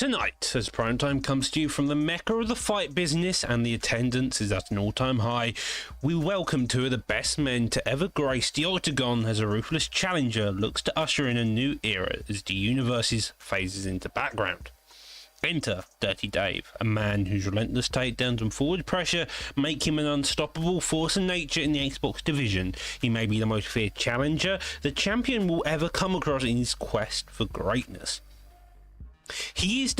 Tonight, as Primetime comes to you from the mecca of the fight business and the attendance is at an all-time high, we welcome two of the best men to ever grace the octagon as a ruthless challenger looks to usher in a new era as the universe phases into background. Enter Dirty Dave, a man whose relentless takedowns and forward pressure make him an unstoppable force of nature in the Xbox division. He may be the most feared challenger the champion will ever come across in his quest for greatness. He is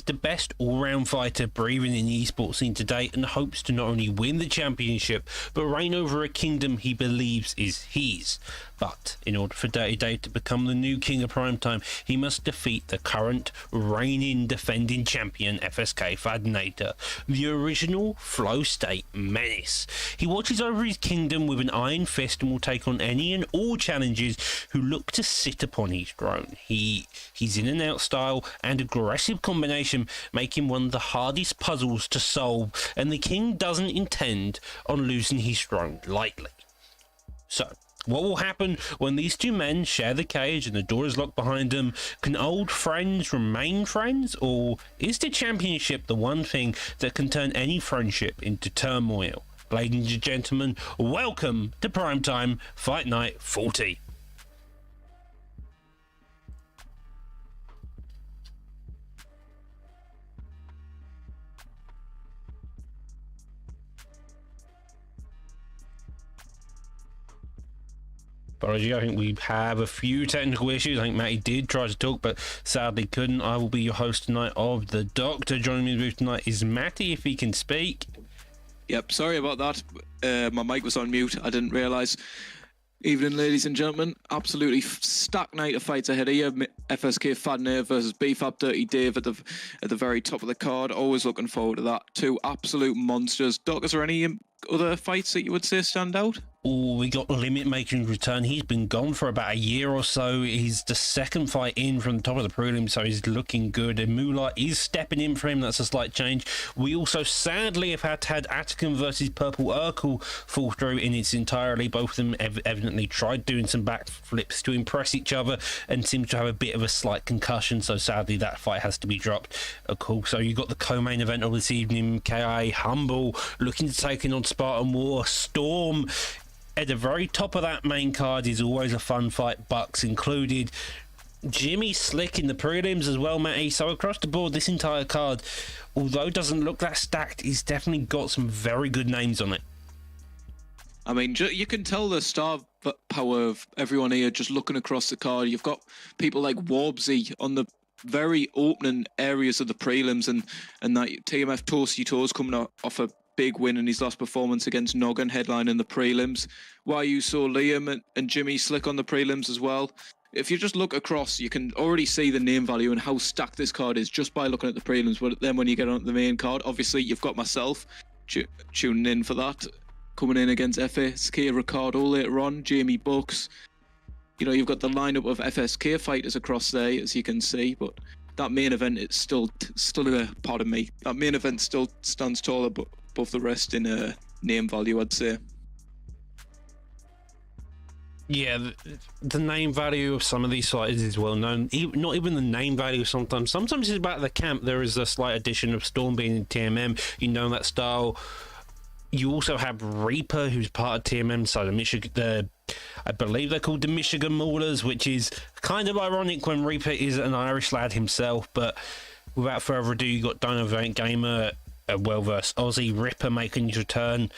the best all-round fighter breathing in the esports scene today and hopes to not only win the championship but reign over a kingdom he believes is his. But in order for Dirty Dave to become the new king of Primetime, he must defeat the current reigning defending champion FSK Fadnator, the original Flow State menace. He watches over his kingdom with an iron fist and will take on any and all challenges who look to sit upon his throne. His in and out style and aggressive combination make him one of the hardest puzzles to solve, and the king doesn't intend on losing his throne lightly. So, what will happen when these two men share the cage and the door is locked behind them? Can old friends remain friends, or is the championship the one thing that can turn any friendship into turmoil? Ladies and gentlemen, welcome to Primetime Fight Night 40. Apology, I think we have a few technical issues. I think Matty did try to talk, but sadly couldn't. I will be your host tonight of The Doctor. Joining me in the booth tonight is Matty, if he can speak. Yep, sorry about that. My mic was on mute. I didn't realise. Evening, ladies and gentlemen. Absolutely stacked night of fights ahead of you. FSK Fadnator versus BFAP Dirty Dave at the very top of the card. Always looking forward to that. Two absolute monsters. Doc, is there any other fights that you would say stand out? Oh, we got Limit making return. He's been gone for about a year or so. He's the second fight in from the top of the prelim, so he's looking good. And Moolah is stepping in for him. That's a slight change. We also sadly have had Atacon versus Purple Urkel fall through in its entirety. Both of them evidently tried doing some backflips to impress each other and seem to have a bit of a slight concussion, so sadly that fight has to be dropped. Of course, so you got the co-main event of this evening. KI Humble looking to take on Spartan War. Storm at the very top of that main card is always a fun fight, Bucks included. Jimmy Slick in the prelims as well, Matty. So across the board, this entire card, although doesn't look that stacked, is definitely got some very good names on it. I mean, you can tell the star power of everyone here just looking across the card. You've got people like Warbsy on the very opening areas of the prelims, and that TMF Toasty Toes coming off a big win in his last performance against Noggin, headline in the prelims. Why you saw Liam and Jimmy Slick on the prelims as well. If you just look across, you can already see the name value and how stacked this card is just by looking at the prelims. But then when you get on the main card, obviously you've got myself tuning in for that, coming in against FSK Ricardo later on, Jamie Bucks. You know, you've got the lineup of FSK fighters across there, as you can see, but that main event is still pardon me, that main event still stands tall above the rest in name value, I'd say. Yeah, the name value of some of these fighters is well known. Not even the name value sometimes. Sometimes it's about the camp. There is a slight addition of Storm being in TMM. You know that style. You also have Reaper, who's part of TMM, so I believe they're called the Michigan Maulers, which is kind of ironic when Reaper is an Irish lad himself. But without further ado, you got Dino Valiant Gamer, well-versed Aussie Ripper making his return.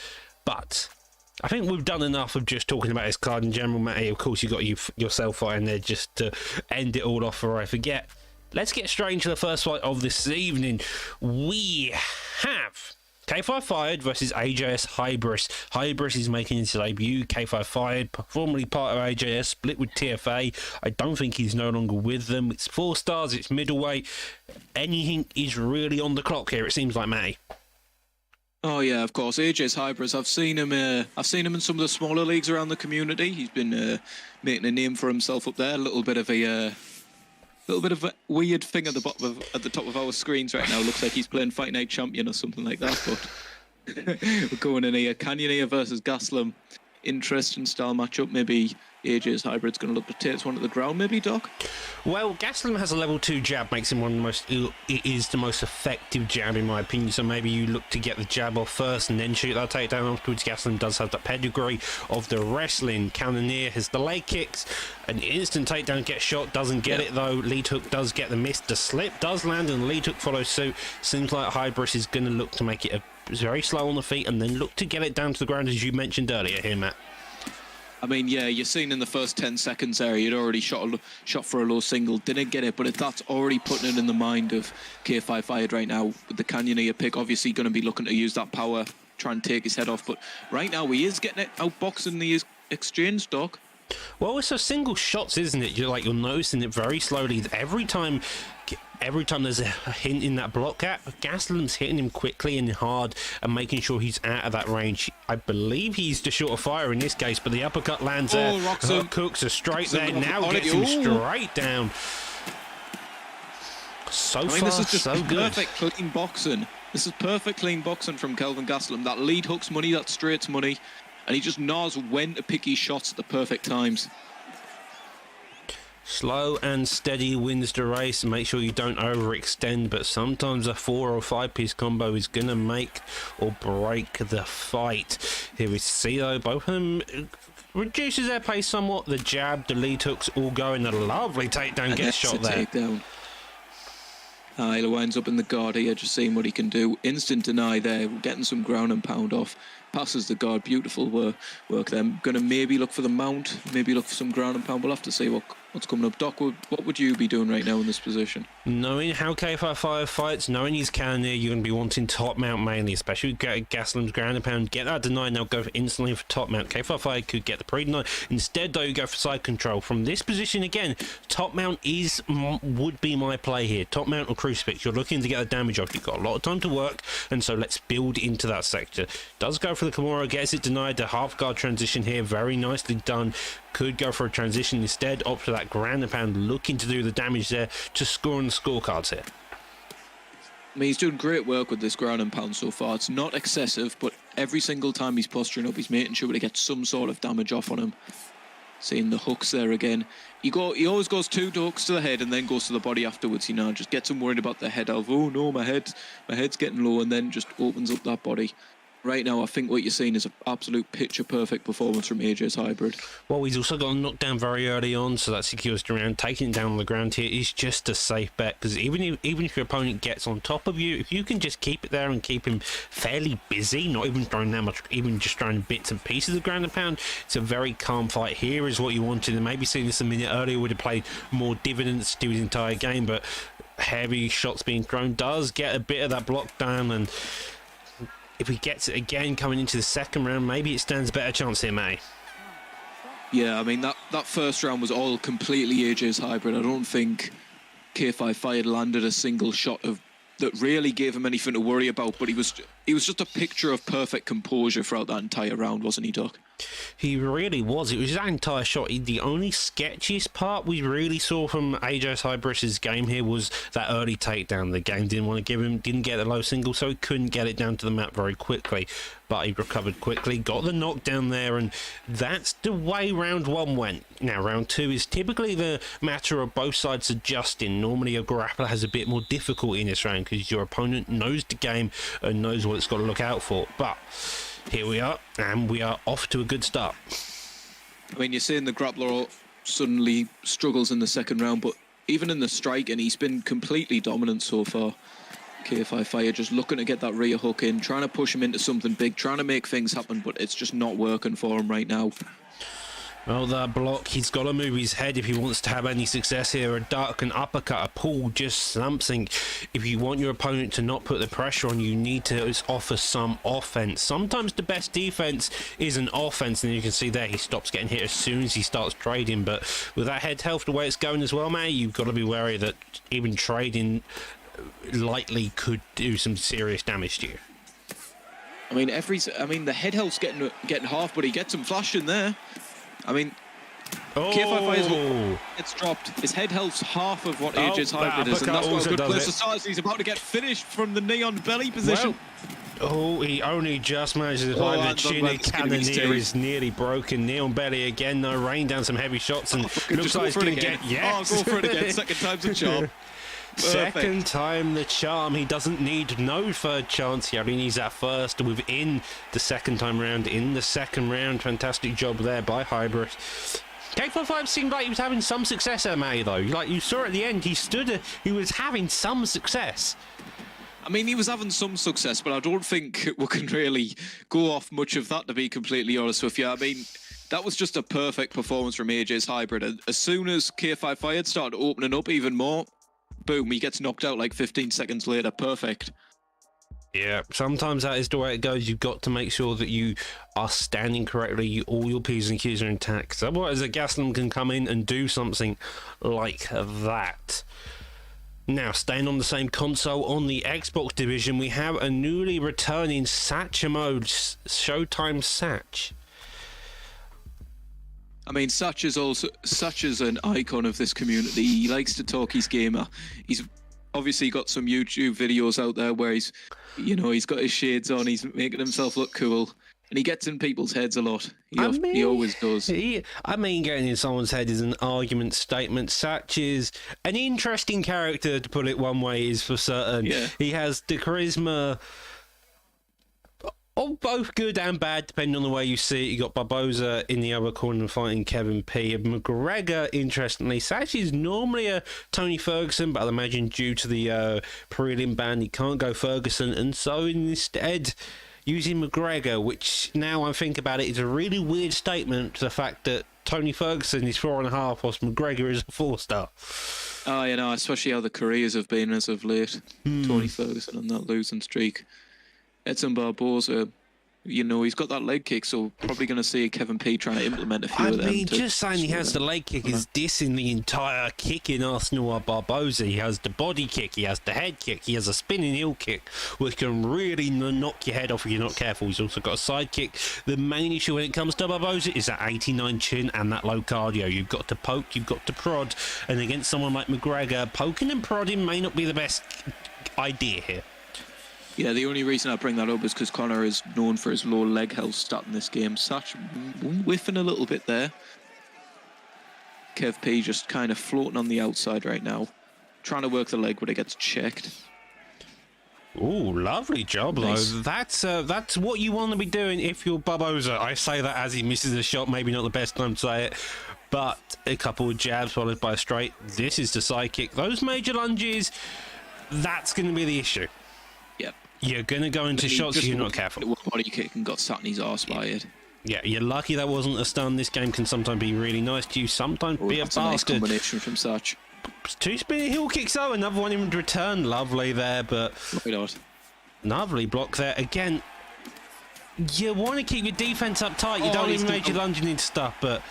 But I think we've done enough of just talking about his card in general, Matty. Of course, you got yourself fighting there just to end it all off, or I forget. Let's get straight into the first fight of this evening. We have K5 Fired versus AJS Hybris. Hybris is making his debut. K5 Fired, formerly part of AJS, split with TFA. I don't think he's no longer with them. It's 4 stars, it's middleweight. Anything is really on the clock here, it seems like, Matty. Oh yeah, of course. AJ's Hybris. I've seen him in some of the smaller leagues around the community. He's been making a name for himself up there. A little bit of a weird thing at the top of our screens right now. Looks like he's playing Fight Night Champion or something like that. But we're going in here. Canyoneer versus Gaslam. interesting style matchup. Maybe AJ's Hybrid's going to look to take this one to the ground, maybe, Doc? Well, Gastelum has a level 2 jab, makes him one of the most. It is the most effective jab in my opinion. So maybe you look to get the jab off first and then shoot that takedown afterwards. Gastelum does have that pedigree of the wrestling. Cannonier has the leg kicks, an instant takedown, gets shot, doesn't get it though. Lead hook does get the miss. The slip does land and the lead hook follows suit. Seems like Hybris is going to look to make it very slow on the feet and then look to get it down to the ground, as you mentioned earlier here, Matt. I mean, yeah, you're seeing in the first 10 seconds there, he'd already shot for a low single, didn't get it, but that's already putting it in the mind of KFI Fired right now. With the Cannonier pick, obviously going to be looking to use that power, try and take his head off, but right now he is getting it outboxing the exchange, Doc. Well, it's a single shots, isn't it? You're noticing it very slowly. Every time there's a hint in that block gap, Gastelum's hitting him quickly and hard and making sure he's out of that range. I believe he's the shorter fire in this case, but the uppercut lands there. Cooks are straight there. Now gets him straight down. So far, this is just so good. Perfect clean boxing. This is perfect clean boxing from Kelvin Gastelum. That lead hook's money, that straight's money. And he just knows when to pick his shots at the perfect times. Slow and steady wins the race. Make sure you don't overextend, but sometimes a 4 or 5 piece combo is going to make or break the fight. Here we see though, both of them reduces their pace somewhat. The jab, the lead hooks all going. A lovely takedown gets shot there. Takedown. He winds up in the guard here, just seeing what he can do. Instant deny there, getting some ground and pound off. Passes the guard, beautiful work there. Going to maybe look for the mount, maybe look for some ground and pound. We'll have to see what's coming up. Doc, what would you be doing right now in this position? Knowing how KFI fights, knowing he's Cannonier, you're going to be wanting top mount mainly, especially Gastelum's ground and pound. Get that deny, now go instantly for top mount. KFI could get the pre-deny. Instead, though, you go for side control. From this position, again, top mount would be my play here. Top mount or crucifix. You're looking to get the damage off. You've got a lot of time to work, and so let's build into that sector. Does go for the Kimura, gets it denied. The half guard transition here, very nicely done. Could go for a transition instead, opt for that ground and pound, looking to do the damage there to score on the scorecards here. I mean, he's doing great work with this ground and pound so far. It's not excessive, but every single time he's posturing up, he's making sure to get some sort of damage off on him. Seeing the hooks there again. He always goes 2 hooks to the head and then goes to the body afterwards, you know, just gets him worried about the head of, oh no, my head's getting low, and then just opens up that body. Right now, I think what you're seeing is an absolute picture-perfect performance from AJ's Hybrid. Well, he's also got a knockdown very early on, so that secures the round. Taking it down on the ground here is just a safe bet, because even if your opponent gets on top of you, if you can just keep it there and keep him fairly busy, not even throwing that much, even just throwing bits and pieces of ground and pound, it's a very calm fight. Here is what you wanted, and maybe seeing this a minute earlier would have played more dividends to his entire game, but heavy shots being thrown does get a bit of that block down, and if he gets it again coming into the second round, maybe it stands a better chance here, May. Yeah, I mean, that first round was all completely AJ's Hybrid. I don't think KFI Fired landed a single shot that really gave him anything to worry about, but he was just a picture of perfect composure throughout that entire round, wasn't he, Doc? He really was. It was that entire shot. The only sketchiest part we really saw from AJ's Hybrid's game here was that early takedown. The game didn't get the low single, so he couldn't get it down to the mat very quickly. But he recovered quickly, got the knockdown there, and that's the way round 1 went. Now, round 2 is typically the matter of both sides adjusting. Normally, a grappler has a bit more difficulty in this round because your opponent knows the game and knows what it's got to look out for. But here we are, and we are off to a good start. I mean, you're seeing the grappler suddenly struggles in the second round, but even in the striking, he's been completely dominant so far. KFI Fire just looking to get that rear hook in, trying to push him into something big, trying to make things happen, but it's just not working for him right now. Well, that block, he's got to move his head if he wants to have any success here. A duck, an uppercut, a pull, just something. If you want your opponent to not put the pressure on, you need to offer some offense. Sometimes the best defense is an offense, and you can see there he stops getting hit as soon as he starts trading. But with that head health, the way it's going as well, mate, you've got to be wary that even trading lightly could do some serious damage to you. I mean, the head health's getting half, but he gets him flashed in there. I mean, KFI Fire's gets dropped. His head health's half of what AJ's Hybrid is, and that's what a good place to start. He's about to get finished from the knee on belly position. Oh, he only just managed to find the and chin. that's gonna be Cannoneer Steve. is nearly broken. Knee on belly again, though. Rain down some heavy shots, and Fucking looks just go like he's for it going to again. get... Yes. Oh, go for it again. Second time's a charm. Second time the charm. He doesn't need no third chance. He only needs that first within the second time round. In the second round, fantastic job there by Hybrid. K45 seemed like he was having some success there, Matty, though. Like you saw at the end, he was having some success. I mean, he was having some success, but I don't think we can really go off much of that, to be completely honest with you. I mean, that was just a perfect performance from AJ's Hybrid. And as soon as K5 Fired started opening up even more, boom, he gets knocked out like 15 seconds later. Perfect. Yeah, sometimes that is the way it goes. You've got to make sure that you are standing correctly, all your P's and Q's are intact. Otherwise, a Gaslam can come in and do something like that. Now, staying on the same console, on the Xbox division, we have a newly returning Satcher mode, Showtime Satch. I mean, Satcher's an icon of this community. He likes to talk his gamer. He's obviously got some YouTube videos out there where he's got his shades on, he's making himself look cool, and he gets in people's heads a lot. He always does. Getting in someone's head is an argument statement. Satch is an interesting character, to put it one way, is for certain. Yeah. He has the charisma of both good and bad, depending on the way you see it. You got Barboza in the other corner fighting Kevin P. McGregor, interestingly, Satch is normally a Tony Ferguson, but I'd imagine due to the prelim ban, he can't go Ferguson, and so instead using McGregor, which now I think about it is a really weird statement to the fact that Tony Ferguson is 4.5, whilst McGregor is a 4-star. Oh, especially how the careers have been as of late. Tony Ferguson on that losing streak. Edson Barboza, he's got that leg kick, so probably going to see Kevin P trying to implement a few of them. I mean, just saying he has the leg kick is dissing the entire kicking arsenal of Barboza. He has the body kick, he has the head kick, he has a spinning heel kick, which can really knock your head off if you're not careful. He's also got a side kick. The main issue when it comes to Barboza is that 89 chin and that low cardio. You've got to poke, you've got to prod, and against someone like McGregor, poking and prodding may not be the best idea here. Yeah, the only reason I bring that up is because Connor is known for his low leg health starting this game. Satch whiffing a little bit there. Kev P just kind of floating on the outside right now. Trying to work the leg, but it gets checked. Ooh, lovely job, Nice. though. That's what you want to be doing if you're Barboza. I say that as he misses a shot, maybe not the best time to say it, but a couple of jabs followed by a straight. This is the side kick. Those major lunges, that's going to be the issue. Yep. You're going to go into shots if you're not careful. One body kick and got sat in his arse by it. Yeah, you're lucky that wasn't a stun. This game can sometimes be really nice to you, sometimes be a That's a nice bastard. combination from Satch. Two spinning heel kicks, though. Another one in return. Lovely there, but Right out. lovely block there. Again, you want to keep your defense up tight. You don't he's even make your done- lunging into stuff, but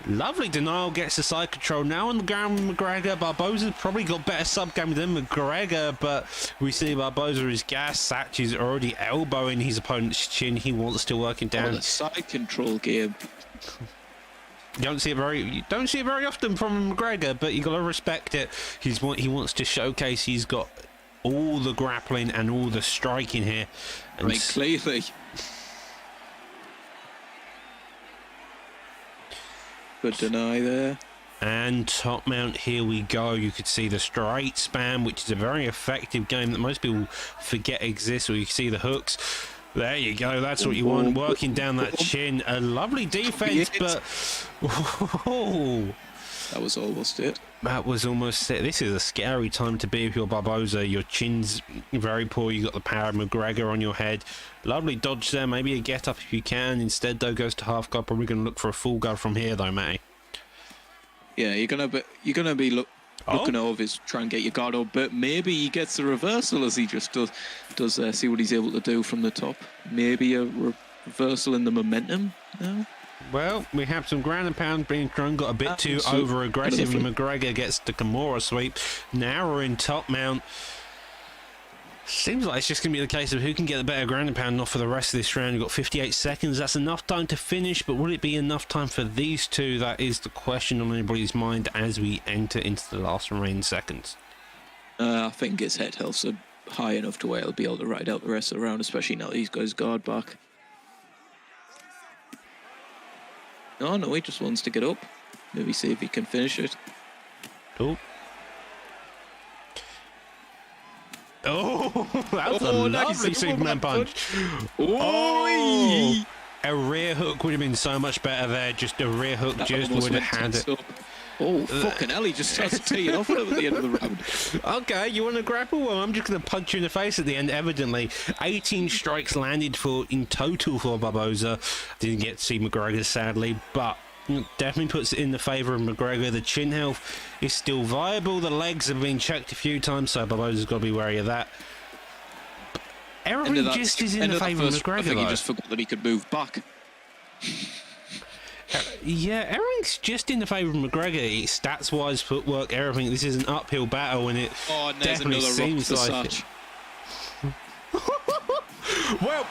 lovely denial gets the side control. Now on the ground with McGregor. Barboza's probably got better sub game than McGregor, but we see Barboza is gassed. Satch is already elbowing his opponent's chin. He wants to work him down. The side control game. You don't see it very often from McGregor, but you got to respect it. He wants to showcase he's got all the grappling and all the striking here. And Right, clearly. Good deny there. And top mount, here we go. You could see the straight spam, which is a very effective game that most people forget exists. Or you can see the hooks. There you go. That's what you want. Working down that chin. A lovely defense, but That was almost it. that was almost it. This is a scary time to be if you're Barboza. Your chin's very poor. You got the power of McGregor on your head. Lovely dodge there. Maybe a get up if you can. Instead, though, goes to half guard. Probably going to look for a full guard from here, though, Matty. Yeah, you're gonna be looking over is try and get your guard up, but maybe he gets the reversal as he just does see what he's able to do from the top. Maybe a reversal in the momentum now. Well, we have some ground and pound being thrown. Got a bit too So- over aggressive, and Beautiful. McGregor gets the Kimura sweep. Now we're in top mount. Seems like it's just going to be the case of who can get the better ground and pound off for the rest of this round. You've got 58 seconds. That's enough time to finish, but will it be enough time for these two? That is the question on anybody's mind as we enter into the last remaining seconds. I think his head health's high enough to where he'll be able to ride out the rest of the round, especially now that he's got his guard back. Oh, no, he just wants to get up. Maybe see if he can finish it. Oh. Oh, that was a lovely Superman punch. Oh, a rear hook would have been so much better there. Just a rear hook just would have had it. Oh, fucking hell, he just starts teeing off at the end of the round. Okay, you want to grapple? Well, I'm just going to punch you in the face at the end, evidently. 18 strikes landed in total for Barboza. Didn't get to see McGregor, sadly, but definitely puts it in the favour of McGregor. The chin health is still viable. The legs have been checked a few times, so Barboza's got to be wary of that. Everything just is in the favour of McGregor. I think he just forgot that he could move back. Yeah, everything's just in the favour of McGregor. Stats-wise, footwork, everything. This is an uphill battle, and it definitely seems like it. Well,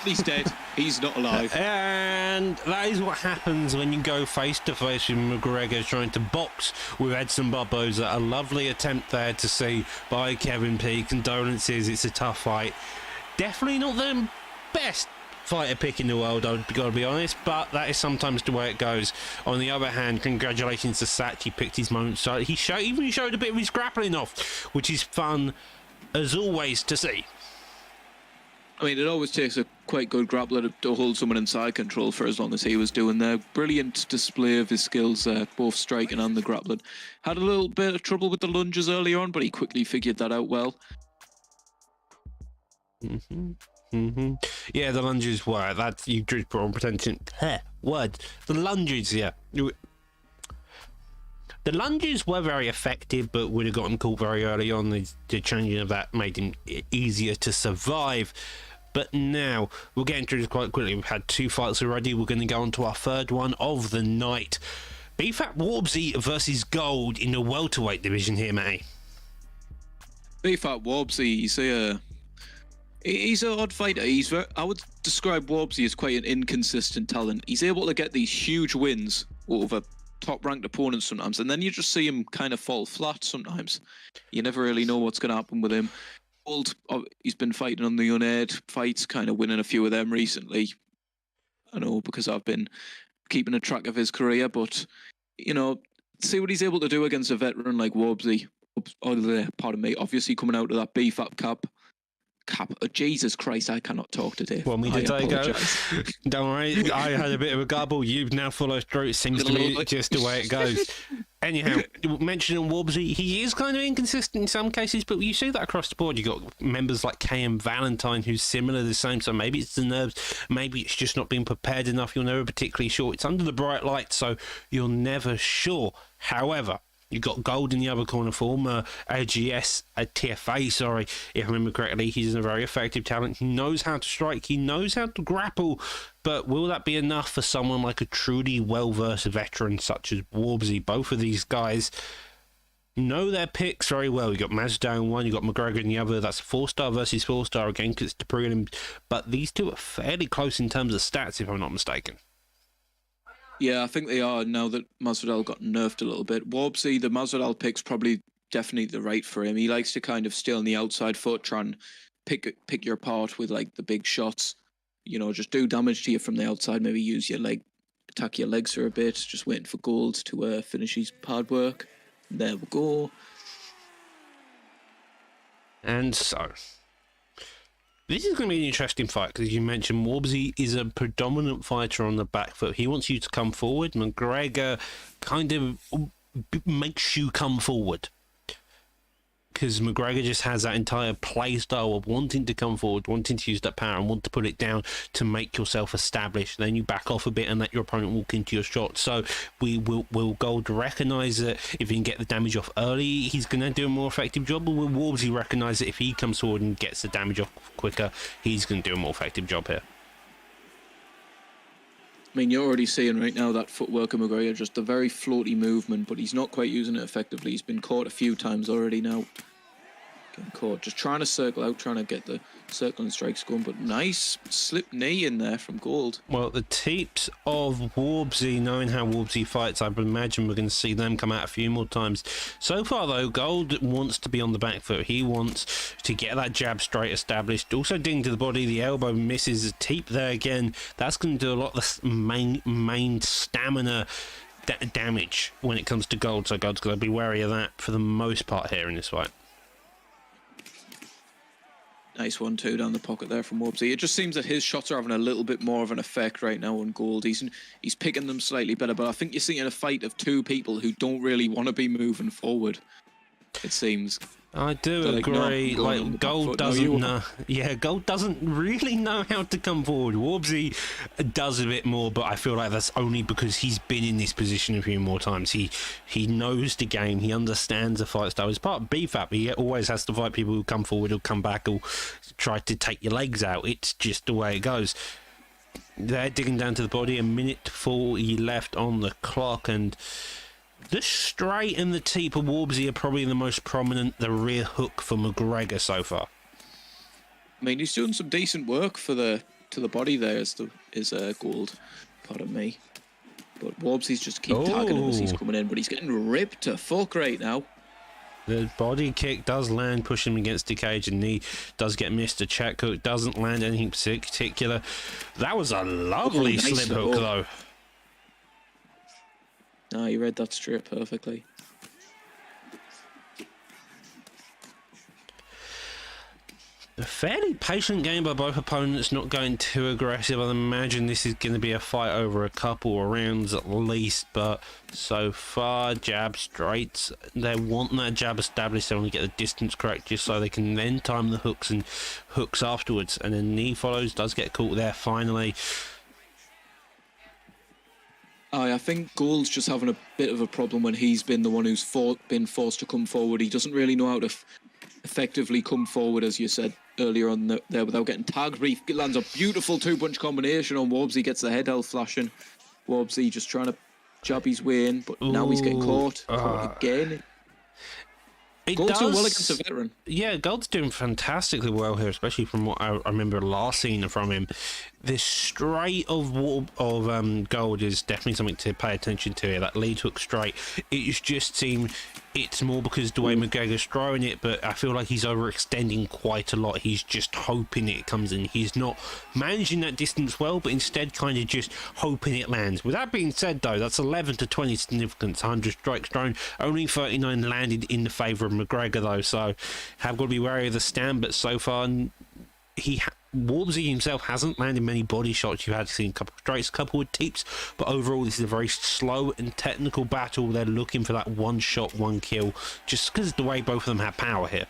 he's dead. He's not alive. And that is what happens when you go face-to-face with McGregor trying to box with Edson Barboza. A lovely attempt there to see by Kevin P. Condolences, it's a tough fight. Definitely not the best fighter pick in the world, I've got to be honest, but that is sometimes the way it goes. On the other hand, congratulations to Satch. He picked his moment, so he even showed a bit of his grappling off, which is fun as always to see. I mean, it always takes a quite good grappler to hold someone in side control for as long as he was doing there. Brilliant display of his skills there, both striking and the grappling. Had a little bit of trouble with the lunges earlier on, but he quickly figured that out well. Yeah, the lunges were that you just put on pretension. Word. The lunges, yeah. The lunges were very effective, but would have gotten caught very early on. The changing of that made him easier to survive. But now we'll get into this quite quickly. We've had 2 fights already. We're going to go on to our 3rd one of the night. BFAT Warbsy versus Gold in the welterweight division here, Matty. BFAT Warbsy, he's an odd fighter. I would describe Warbsy as quite an inconsistent talent. He's able to get these huge wins over top-ranked opponents sometimes, and then you just see him kind of fall flat sometimes. You never really know what's going to happen with him. Gold, he's been fighting on the unaired fights, kind of winning a few of them recently. I know because I've been keeping a track of his career, but, you know, see what he's able to do against a veteran like Warbsy. Pardon me, obviously coming out of that BFAT cap. Jesus Christ, I cannot talk today. Want me to take go? Don't worry, I had a bit of a gobble. You've now followed through. It seems to me just the way it goes. Anyhow, mentioning Warbsy, he is kind of inconsistent in some cases, but you see that across the board. You've got members like KM Valentine, who's similar the same, so maybe it's the nerves, maybe it's just not being prepared enough. You're never particularly sure. It's under the bright light, so you're never sure. However, you've got Gold in the other corner, former AGS, TFA, sorry, if I remember correctly. He's a very effective talent. He knows how to strike. He knows how to grapple. But will that be enough for someone like a truly well-versed veteran such as Warbsy? Both of these guys know their picks very well. You've got Masvidal in one, you've got McGregor in the other. That's 4-star versus 4-star again because it's the prelim. But these two are fairly close in terms of stats, if I'm not mistaken. Yeah, I think they are now that Masvidal got nerfed a little bit. Warbsy, the Masvidal pick's probably definitely the right for him. He likes to kind of stay on the outside foot, try and pick your apart with like the big shots. You know, just do damage to you from the outside. Maybe use your leg, attack your legs for a bit. Just waiting for Gold to finish his pad work. There we go. And so, this is going to be an interesting fight because, as you mentioned, Warbsy is a predominant fighter on the back foot. He wants you to come forward. McGregor kind of makes you come forward because McGregor just has that entire play style of wanting to come forward, wanting to use that power and want to put it down to make yourself established. Then you back off a bit and let your opponent walk into your shot. So will Gold recognise that if he can get the damage off early, he's going to do a more effective job? Or will Warbsy recognise that if he comes forward and gets the damage off quicker, he's going to do a more effective job here? I mean, you're already seeing right now that footwork of McGregor, just a very floaty movement, but he's not quite using it effectively. He's been caught a few times already now. Getting caught. Just trying to circle out, trying to get the circling strikes going. But nice slip knee in there from Gold. Well, the teeps of Warbsy, knowing how Warbsy fights, I imagine we're going to see them come out a few more times. So far, though, Gold wants to be on the back foot. He wants to get that jab straight established. Also, ding to the body. The elbow misses a teep there again. That's going to do a lot of the main stamina damage when it comes to Gold. So Gold's got to be wary of that for the most part here in this fight. Nice 1-2 down the pocket there from Warbsy. It just seems that his shots are having a little bit more of an effect right now on Gold. He's picking them slightly better, but I think you're seeing a fight of two people who don't really want to be moving forward, it seems. I do agree. Like Gold doesn't know. Yeah, Gold doesn't really know how to come forward. Warbsy does a bit more, but I feel like that's only because he's been in this position a few more times. He knows the game. He understands the fight style. It's part of BFAP. He always has to fight people who come forward, who come back, who try to take your legs out. It's just the way it goes. They're digging down to the body. 1:40 left on the clock, and the straight and the teep of Warbsy are probably the most prominent. The rear hook for McGregor so far. I mean, he's doing some decent work for the body there. Is Gold, pardon me. But Warbsy's just keep tagging him as he's coming in, but he's getting ripped to fuck right now. The body kick does land, pushing him against the cage, and he does get missed. The check hook doesn't land anything particular. That was a lovely nice slip hook, though. No, you read that straight perfectly. A fairly patient game by both opponents, not going too aggressive. I imagine this is going to be a fight over a couple of rounds at least, but so far, jab straights. They want that jab established. They want to get the distance correct just so they can then time the hooks afterwards. And then knee follows, does get caught there finally. I think Gold's just having a bit of a problem when he's been the one who's been forced to come forward. He doesn't really know how to effectively come forward, as you said earlier on there, without getting tagged. He lands a beautiful two-punch combination on Warbsy, gets the head held flashing. Warbsy just trying to jab his way in, but now he's getting caught again. Gold's doing well against a veteran. Yeah, Gold's doing fantastically well here, especially from what I remember last seeing from him. This straight of Gold is definitely something to pay attention to here. That lead hook straight. It's just seemed it's more because the way McGregor's throwing it, but I feel like he's overextending quite a lot. He's just hoping it comes in. He's not managing that distance well, but instead kind of just hoping it lands. With that being said, though, that's 11 to 20 significance, 100 strikes thrown. Only 39 landed in the favour of McGregor, though, so have got to be wary of the stand, but so far Warbsy himself hasn't landed many body shots. You had seen a couple of strikes, a couple of teeps, but overall this is a very slow and technical battle. They're looking for that one shot, one kill, just because of the way both of them have power here.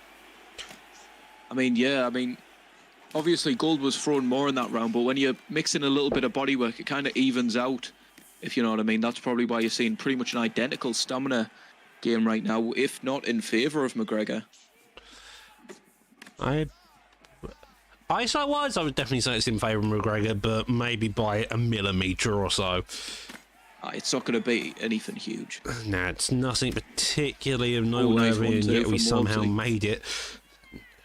I mean, obviously Gold was thrown more in that round, but when you're mixing a little bit of body work, it kind of evens out, if you know what I mean. That's probably why you're seeing pretty much an identical stamina game right now, if not in favour of McGregor. Eyesight-wise, I would definitely say it's in favour of McGregor, but maybe by a millimetre or so. It's not going to be anything huge. Nah, it's nothing particularly of noteworthy, and yet we somehow made it.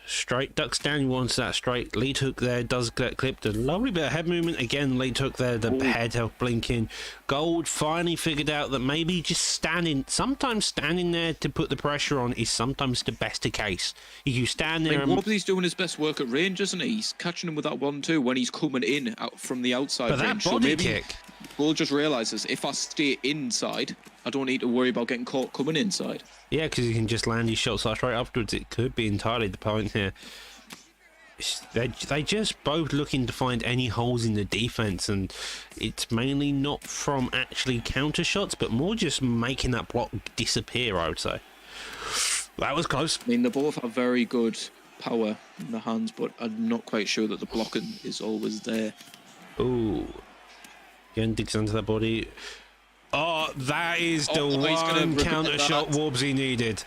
Straight ducks down, he wants that straight. Lead hook there, does get clipped. A lovely bit of head movement. Again, lead hook there, the head held blinking. Gold finally figured out that maybe just sometimes standing there to put the pressure on is sometimes the best case. If you stand there... Warbsy's doing his best work at range, isn't he? He's catching him with that 1-2 when he's coming in out from the outside but range. That body kick... Gold just realises, if I stay inside, I don't need to worry about getting caught coming inside. Yeah, because he can just land his shots right afterwards. It could be entirely the point here. They just both looking to find any holes in the defense, and it's mainly not from actually counter shots, but more just making that block disappear, I would say. That was close. I mean, they both have very good power in the hands, but I'm not quite sure that the blocking is always there. Ooh. Again, digs into that body. Oh, that is the one counter shot Warbsy needed.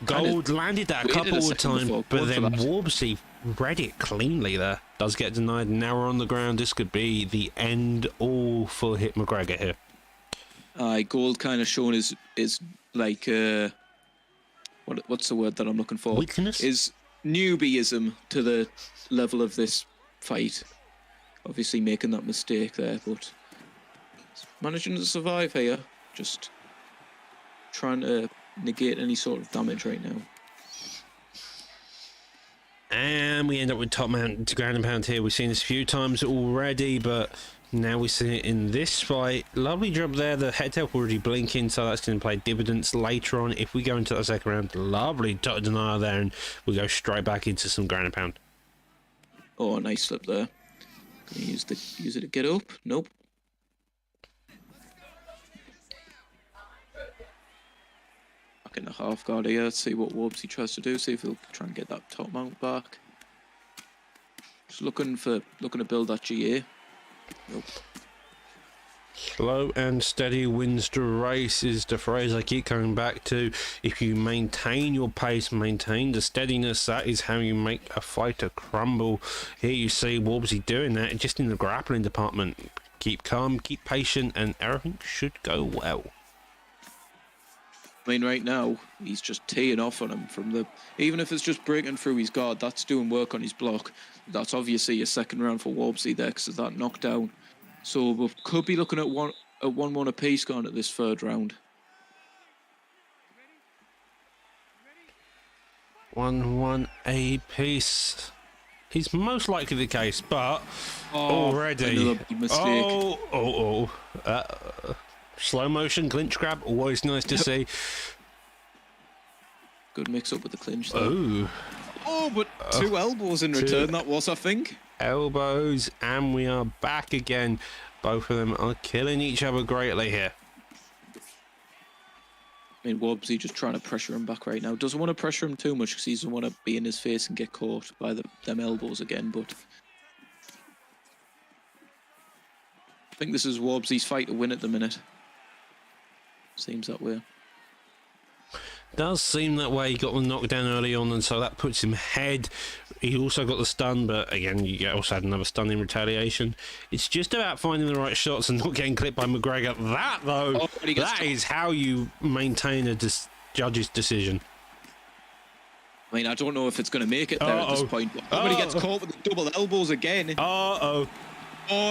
Gold landed that a couple of times, but then Warbsy read it cleanly there. Does get denied. Now we're on the ground. This could be the end all for Hit McGregor here. Gold kind of showing his like what's the word that I'm looking for? Weakness? Is newbieism to the level of this fight. Obviously making that mistake there, but managing to survive here. Just trying to negate any sort of damage right now. And we end up with top mount to ground and pound here. We've seen this a few times already, but now we see it in this fight. Lovely drop there. The head help already blinking, so that's going to play dividends later on. If we go into the second round, lovely dot denial there, and we go straight back into some ground and pound. Oh, nice slip there. Gonna use it to get up. Nope. Back in the half guard here. Let's see what Warbsy tries to do. See if he'll try and get that top mount back. Just looking to build that GA. Nope. Slow and steady wins the race is the phrase I keep coming back to. If you maintain your pace, maintain the steadiness, that is how you make a fighter crumble. Here you see Warbsy doing that just in the grappling department. Keep calm, keep patient, and everything should go well. I mean, right now, he's just teeing off on him from the... Even if it's just breaking through his guard, that's doing work on his block. That's obviously a second round for Warbsy there because of that knockdown. So we could be looking at 1-1 apiece going at this third round. 1-1 apiece. He's most likely the case, but already... Another big mistake. Slow motion clinch grab, always nice to see. Good mix up with the clinch there. But two elbows in return, that was, I think. Elbows, and we are back again. Both of them are killing each other greatly here. I mean, Warbsy just trying to pressure him back right now. Doesn't want to pressure him too much because he doesn't want to be in his face and get caught by them elbows again, but... I think this is Warbsy's fight to win at the minute. Seems that way. Does seem that way. He got the knockdown early on, and so that puts him ahead. He also got the stun, but again, you also had another stun in retaliation. It's just about finding the right shots and not getting clipped by McGregor. That, though, that is how you maintain a judge's decision. I mean, I don't know if it's going to make it there at this point. But nobody gets caught with the double elbows again. Oh,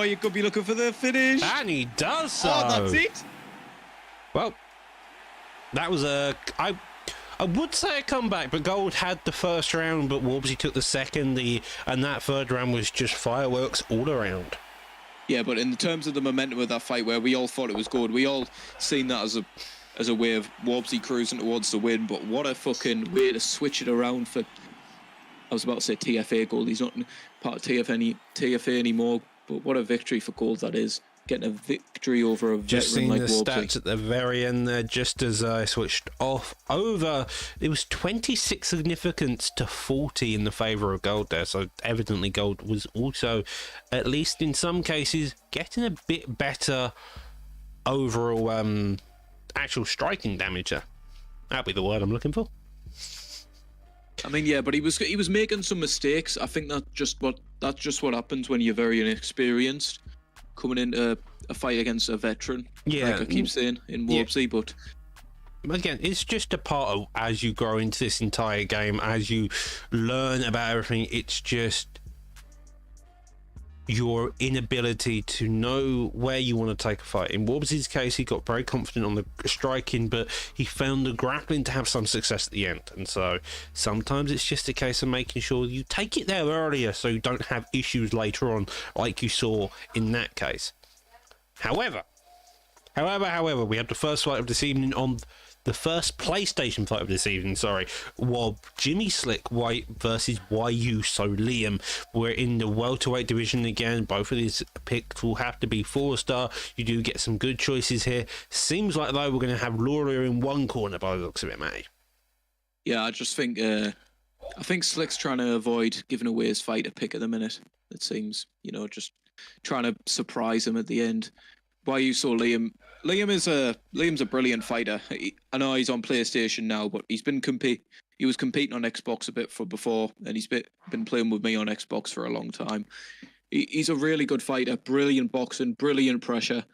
you could be looking for the finish. And he does so. Oh, that's it. Well, that was I would say a comeback, but Gold had the first round, but Warbsy took the second, and that third round was just fireworks all around. Yeah, but in terms of the momentum of that fight, where we all thought it was good, we all seen that as a way of Warbsy cruising towards the win. But what a fucking way to switch it around for. I was about to say TFA Gold. He's not part of TFA anymore. But what a victory for Gold that is. Getting a victory over a just veteran like Warbsy. Just seeing the stats at the very end there, just as I switched off over. It was 26 significance to 40 in the favour of Gold there. So evidently Gold was also, at least in some cases, getting a bit better overall actual striking damage there. That'd be the word I'm looking for. I mean, yeah, but he was making some mistakes. I think that's just what happens when you're very inexperienced. Coming into a fight against a veteran, like I keep saying in Warbsy, but again, it's just a part of as you grow into this entire game, as you learn about everything. It's just your inability to know where you want to take a fight. In Warbsy's case, he got very confident on the striking, but he found the grappling to have some success at the end. And so sometimes it's just a case of making sure you take it there earlier so you don't have issues later on, like you saw in that case. However, we had the first fight of this evening on the first PlayStation fight of this evening, was Jimmy Slick White versus YU So Liam. We're in the welterweight division again. Both of these picks will have to be 4-star. You do get some good choices here. Seems like, though, we're going to have Laura in one corner by the looks of it, mate. Yeah, I just think I think Slick's trying to avoid giving away his fighter pick at the minute. It seems, just trying to surprise him at the end. YU So Liam. Liam's a brilliant fighter. I know he's on PlayStation now, but he was competing on Xbox a bit before, and he's been playing with me on Xbox for a long time. He's a really good fighter, brilliant boxing, brilliant pressure.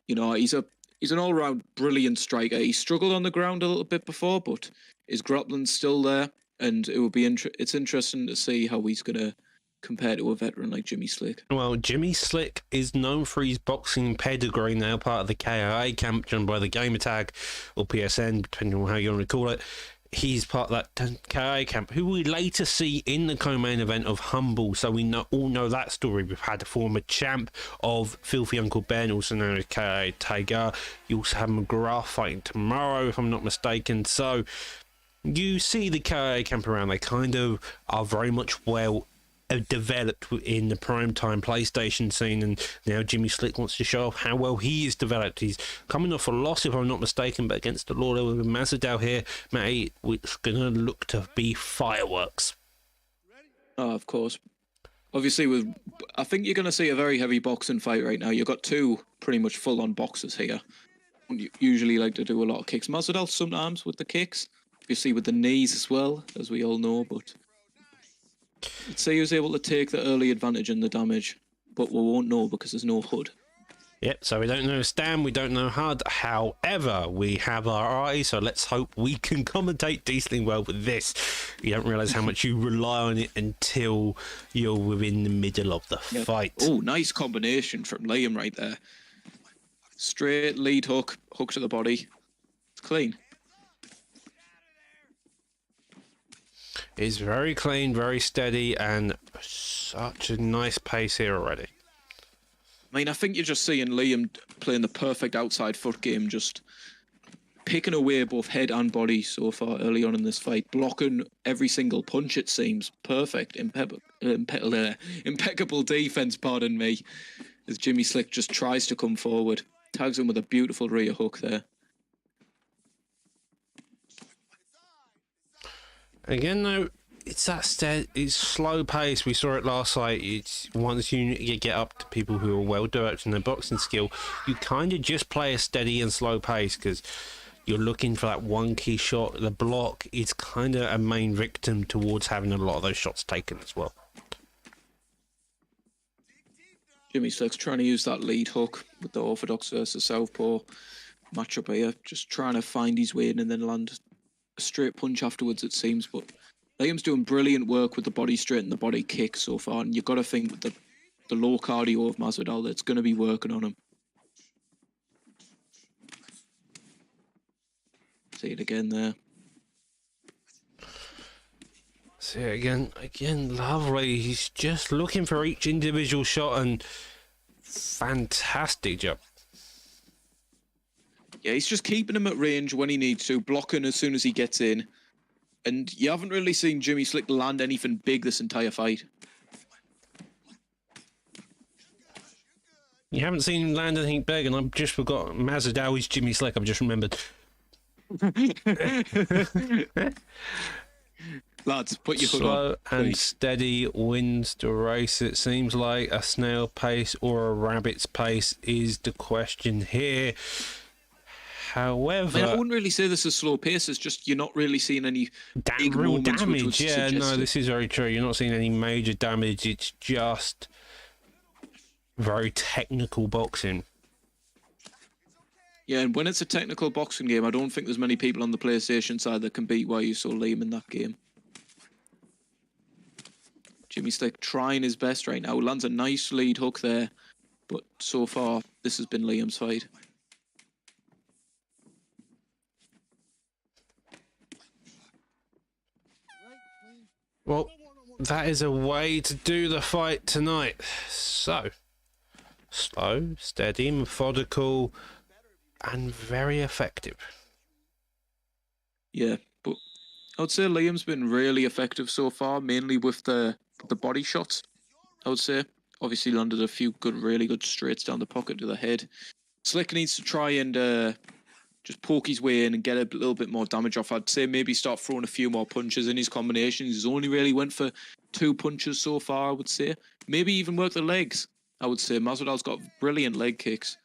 He's he's an all-round brilliant striker. He struggled on the ground a little bit before, but his grappling's still there, and it will be it's interesting to see how he's going to compare to a veteran like Jimmy Slick. Well, Jimmy Slick is known for his boxing pedigree, now part of the KIA camp joined by the Gamertag, or PSN, depending on how you want to call it. He's part of that KIA camp, who we later see in the co-main event of Humble, so we all know that story. We've had a former champ of Filthy Uncle Ben, also known as KIA Tiger. You also have McGrath fighting tomorrow, if I'm not mistaken. So you see the KIA camp around. They kind of are very much well developed in the primetime PlayStation scene, and now Jimmy Slick wants to show off how well he is developed. He's coming off a loss, if I'm not mistaken, but against the Lord of Masvidal here, Matty, it's going to look to be fireworks. Oh, of course. Obviously, I think you're going to see a very heavy boxing fight right now. You've got two pretty much full-on boxers here. You usually like to do a lot of kicks. Masvidal sometimes with the kicks, obviously with the knees as well, as we all know, but let's say he was able to take the early advantage in the damage, but we won't know because there's no HUD. Yep, so we don't know Stan, we don't know HUD. However, we have our eyes, so let's hope we can commentate decently well with this. You don't realise how much you rely on it until you're within the middle of the fight. Oh, nice combination from Liam right there. Straight lead hook, hook to the body. It's clean. It's very clean, very steady, and such a nice pace here already. I mean, I think you're just seeing Liam playing the perfect outside foot game, just picking away both head and body so far early on in this fight, blocking every single punch, it seems. Perfect. Impeccable defense, pardon me, as Jimmy Slick just tries to come forward. Tags him with a beautiful rear hook there. Again, though, it's it's slow pace. We saw it last night. It's once you get up to people who are well developed in their boxing skill, you kind of just play a steady and slow pace because you're looking for that one key shot. The block is kind of a main victim towards having a lot of those shots taken as well. Jimmy Slick's trying to use that lead hook with the Orthodox versus Southpaw matchup here, just trying to find his way in and then land a straight punch afterwards, it seems. But Liam's doing brilliant work with the body straight and the body kick so far, and you've got to think with the low cardio of Masvidal that's going to be working on him. See it again there. See it again, lovely. He's just looking for each individual shot, and fantastic job. Yeah, he's just keeping him at range when he needs to, blocking as soon as he gets in. And you haven't really seen Jimmy Slick land anything big this entire fight. You haven't seen him land anything big, and I've just forgot Masvidal is Jimmy Slick. I've just remembered. Lads, put your hood Slow on. and steady wins the race. It seems like a snail pace or a rabbit's pace is the question here. However, I wouldn't really say this is slow pace. It's just you're not really seeing any big real moments, which damage. would Yeah, suggest no, it. this is very true. You're not seeing any major damage. It's just very technical boxing. Yeah, and when it's a technical boxing game, I don't think there's many people on the PlayStation side that can beat why you saw Liam in that game. Jimmy Slick trying his best right now. Lands a nice lead hook there, but so far this has been Liam's fight. Well, that is a way to do the fight tonight. So, slow, steady, methodical, and very effective. Yeah, but I would say Liam's been really effective so far, mainly with the body shots. I would say obviously landed a few really good straights down the pocket to the head. Slick needs to try and just poke his way in and get a little bit more damage off. I'd say maybe start throwing a few more punches in his combinations. He's only really went for 2 punches so far, I would say. Maybe even work the legs, I would say. Masvidal's got brilliant leg kicks.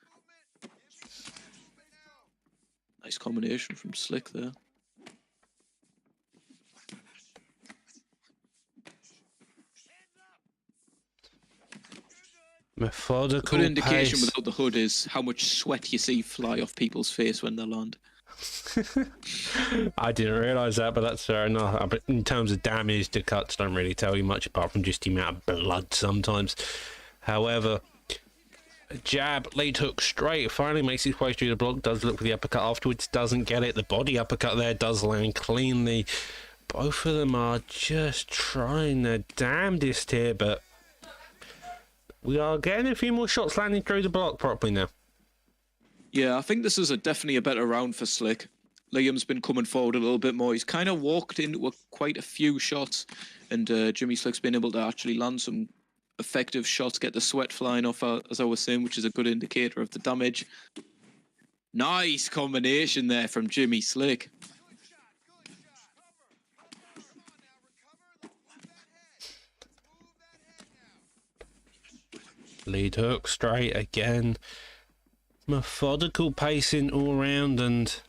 Nice combination from Slick there. Methodical Good indication pace. without the hood is how much sweat you see fly off people's face when they land. I didn't realise that, but that's fair enough. But in terms of damage, the cuts don't really tell you much apart from just the amount of blood sometimes. However, jab, lead hook, straight, finally makes its way through the block, does look for the uppercut afterwards, doesn't get it. The body uppercut there does land cleanly. Both of them are just trying their damnedest here, but we are getting a few more shots landing through the block properly now. Yeah, I think this is definitely a better round for Slick. Liam's been coming forward a little bit more. He's kind of walked into quite a few shots, and Jimmy Slick's been able to actually land some effective shots, get the sweat flying off, as I was saying, which is a good indicator of the damage. Nice combination there from Jimmy Slick. Lead hook, straight again. Methodical pacing all round, and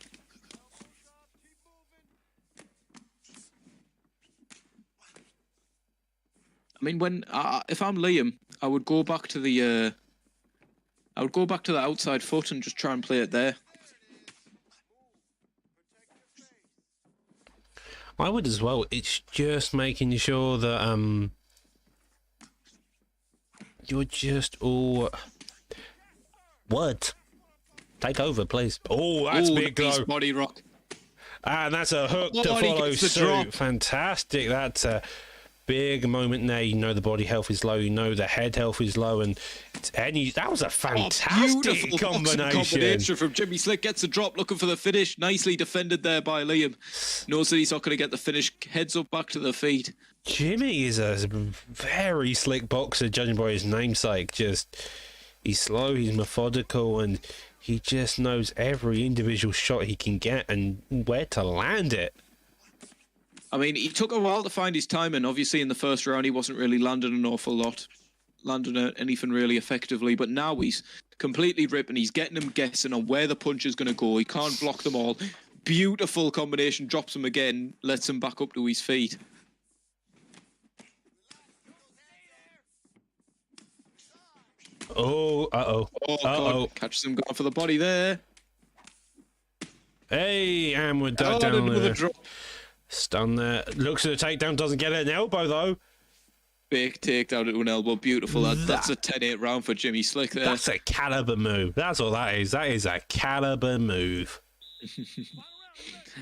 I mean, when if I'm Liam, I would go back to the outside foot and just try and play it there. I would as well. It's just making sure that you're just all what? Take over, please. Oh, that's big nice though. body rock. And that's a hook to Oh, and he follow gets the drop. suit. Fantastic. That's a big moment there. You know the body health is low. You know the head health is low, and that was a fantastic Beautiful combination from Jimmy Slick. Gets a drop, looking for the finish. Nicely defended there by Liam. Knows that he's not going to get the finish. Heads up back to the feet. Jimmy is a very slick boxer, judging by his namesake. He's slow, he's methodical, and he just knows every individual shot he can get and where to land it. I mean, he took a while to find his timing. Obviously, in the first round, he wasn't really landing an awful lot, landing anything really effectively. But now he's completely ripping. He's getting him guessing on where the punch is going to go. He can't block them all. Beautiful combination. Drops him again. Lets him back up to his feet. Oh, Oh, God. Catches him going for the body there. Hey, and we're down Another there. drop. Stun there. Looks at the takedown, doesn't get an elbow though. Big takedown to an elbow. Beautiful. That's a 10-8 round for Jimmy Slick there. That's a caliber move. That's what that is. That is a caliber move.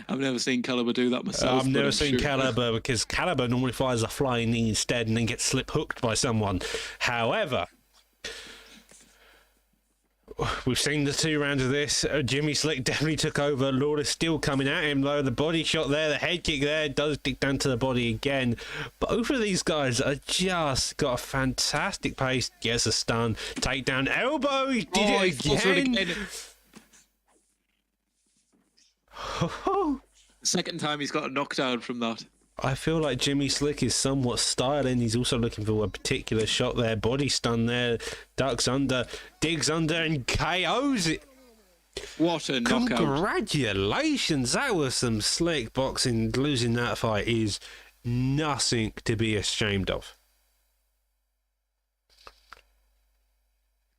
I've never seen Caliber do that myself. I've never seen sure. Caliber, because Caliber normally fires a flying knee instead and then gets slip hooked by someone. However, we've seen the 2 rounds of this. Jimmy Slick definitely took over. Lord is still coming at him though. The body shot there, the head kick there, does dig down to the body again. Both of these guys are just got a fantastic pace. Gets a stun, takedown, elbow. He did it He falls for it again. Second time he's got a knockdown from that. I feel like Jimmy Slick is somewhat styling. He's also looking for a particular shot there. Body stun there. Ducks under, digs under, and KOs it. What a knockout. Congratulations. That was some slick boxing. Losing that fight is nothing to be ashamed of.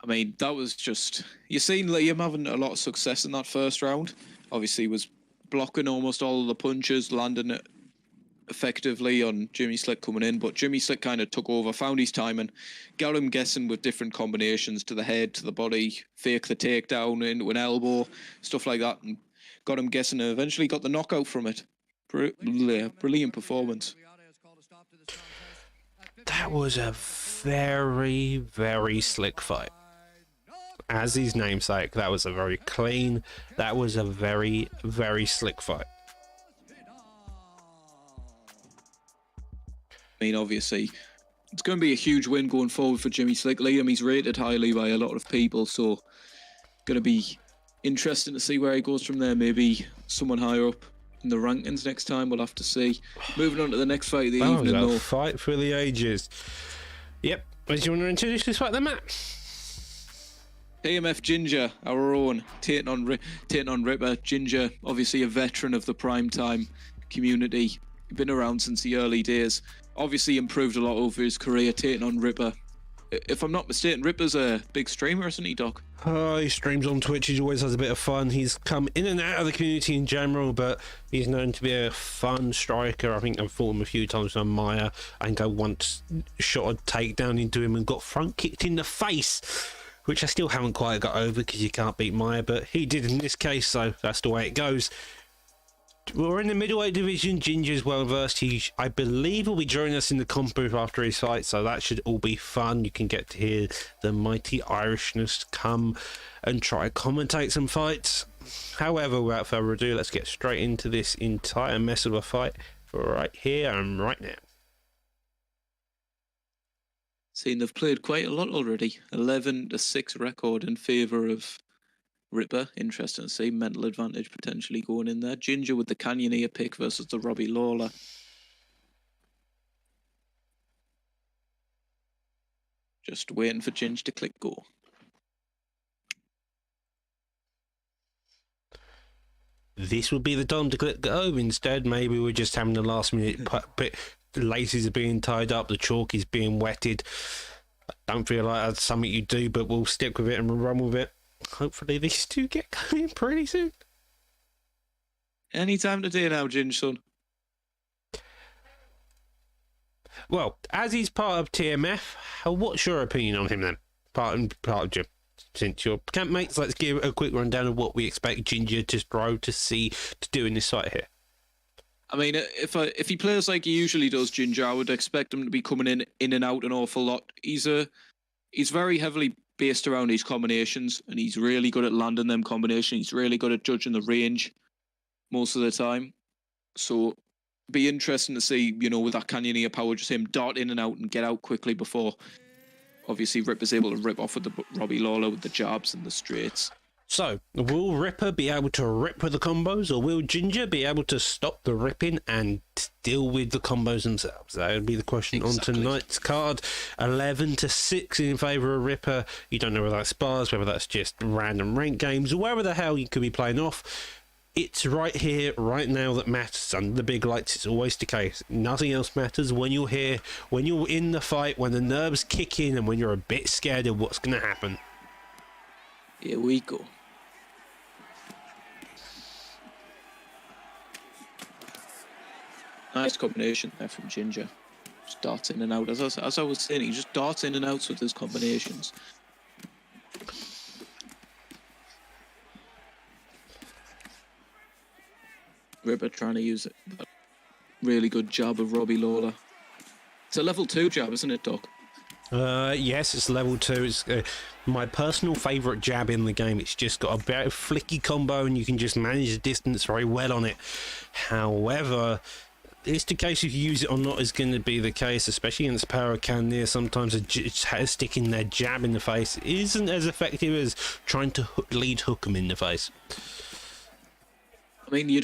I mean, that was just... You've seen Liam having a lot of success in that first round. Obviously, he was blocking almost all of the punches, landing it effectively on Jimmy Slick coming in, but Jimmy Slick kind of took over, found his timing, got him guessing with different combinations to the head, to the body, fake the takedown into an elbow, stuff like that, and got him guessing and eventually got the knockout from it. Brilliant performance. That was a very, very slick fight. As his namesake, that was a very clean, that was a very, very slick fight. I mean, obviously, it's going to be a huge win going forward for Jimmy Slick. Liam, he's rated highly by a lot of people, so going to be interesting to see where he goes from there. Maybe someone higher up in the rankings next time. We'll have to see. Moving on to the next fight of the evening, though. Fight for the ages. Yep. Do you want to introduce this fight then, Matt? AMF Ginger, our own, taking on Ripper. Ginger, obviously a veteran of the primetime community, been around since the early days. Obviously improved a lot over his career, taking on Ripper if I'm not mistaken, Ripper's a big streamer, isn't he, Doc? He streams on Twitch. He always has a bit of fun. He's come in and out of the community in general, but he's known to be a fun striker. I think I've fought him a few times on Maya. I think I once shot a takedown into him and got front kicked in the face, which I still haven't quite got over because you can't beat Maya, but he did in this case, so that's the way it goes. We're in the middleweight division. Ginger's well versed. He, I believe, will be joining us in the comp booth after his fight, so that should all be fun. You can get to hear the mighty Irishness come and try to commentate some fights. However, without further ado, let's get straight into this entire mess of a fight right here and right now. Seeing they've played quite a lot already. 11-6 record in favour of Ripper. Interesting to see. Mental advantage potentially going in there. Ginger with the Canyoneer pick versus the Robbie Lawler. Just waiting for Ginger to click go. This would be the time to click go. Instead, maybe we're just having the last minute bit. The laces are being tied up. The chalk is being wetted. I don't feel like that's something you do, but we'll stick with it and we'll run with it. Hopefully these two get going pretty soon. Any time today now, Ginger son. Well, as he's part of TMF, what's your opinion on him then? Part of Jim. Since you're campmates, let's give a quick rundown of what we expect Ginger to throw to do in this fight here. I mean, if he plays like he usually does, Ginger, I would expect him to be coming in and out an awful lot. He's very heavily based around his combinations, and he's really good at landing them combinations. He's really good at judging the range most of the time. So, be interesting to see, you know, with that Canyoneer power, just him dart in and out and get out quickly before, obviously, Ripper's able to rip off with the Robbie Lawler with the jabs and the straights. So, will Ripper be able to rip with the combos, or will Ginger be able to stop the ripping and deal with the combos themselves? That would be the question on tonight's card. 11-6 in favour of Ripper. You don't know whether that's bars, whether that's just random rank games, or wherever the hell you could be playing off. It's right here, right now that matters. Under the big lights, it's always the case. Nothing else matters when you're here, when you're in the fight, when the nerves kick in, and when you're a bit scared of what's going to happen. Here we go. Nice combination there from Ginger. Just darts in and out. As I was saying, he just darts in and out with his combinations. Ripper trying to use it. That really good jab of Robbie Lawler. It's a level 2 jab, isn't it, Doc? Yes, it's level 2. It's my personal favourite jab in the game. It's just got a bit of flicky combo and you can just manage the distance very well on it. However, it's the case if you use it or not is going to be the case, especially against Power Canyoneer. Sometimes sticking their jab in the face isn't as effective as trying to lead hook them in the face. I mean, you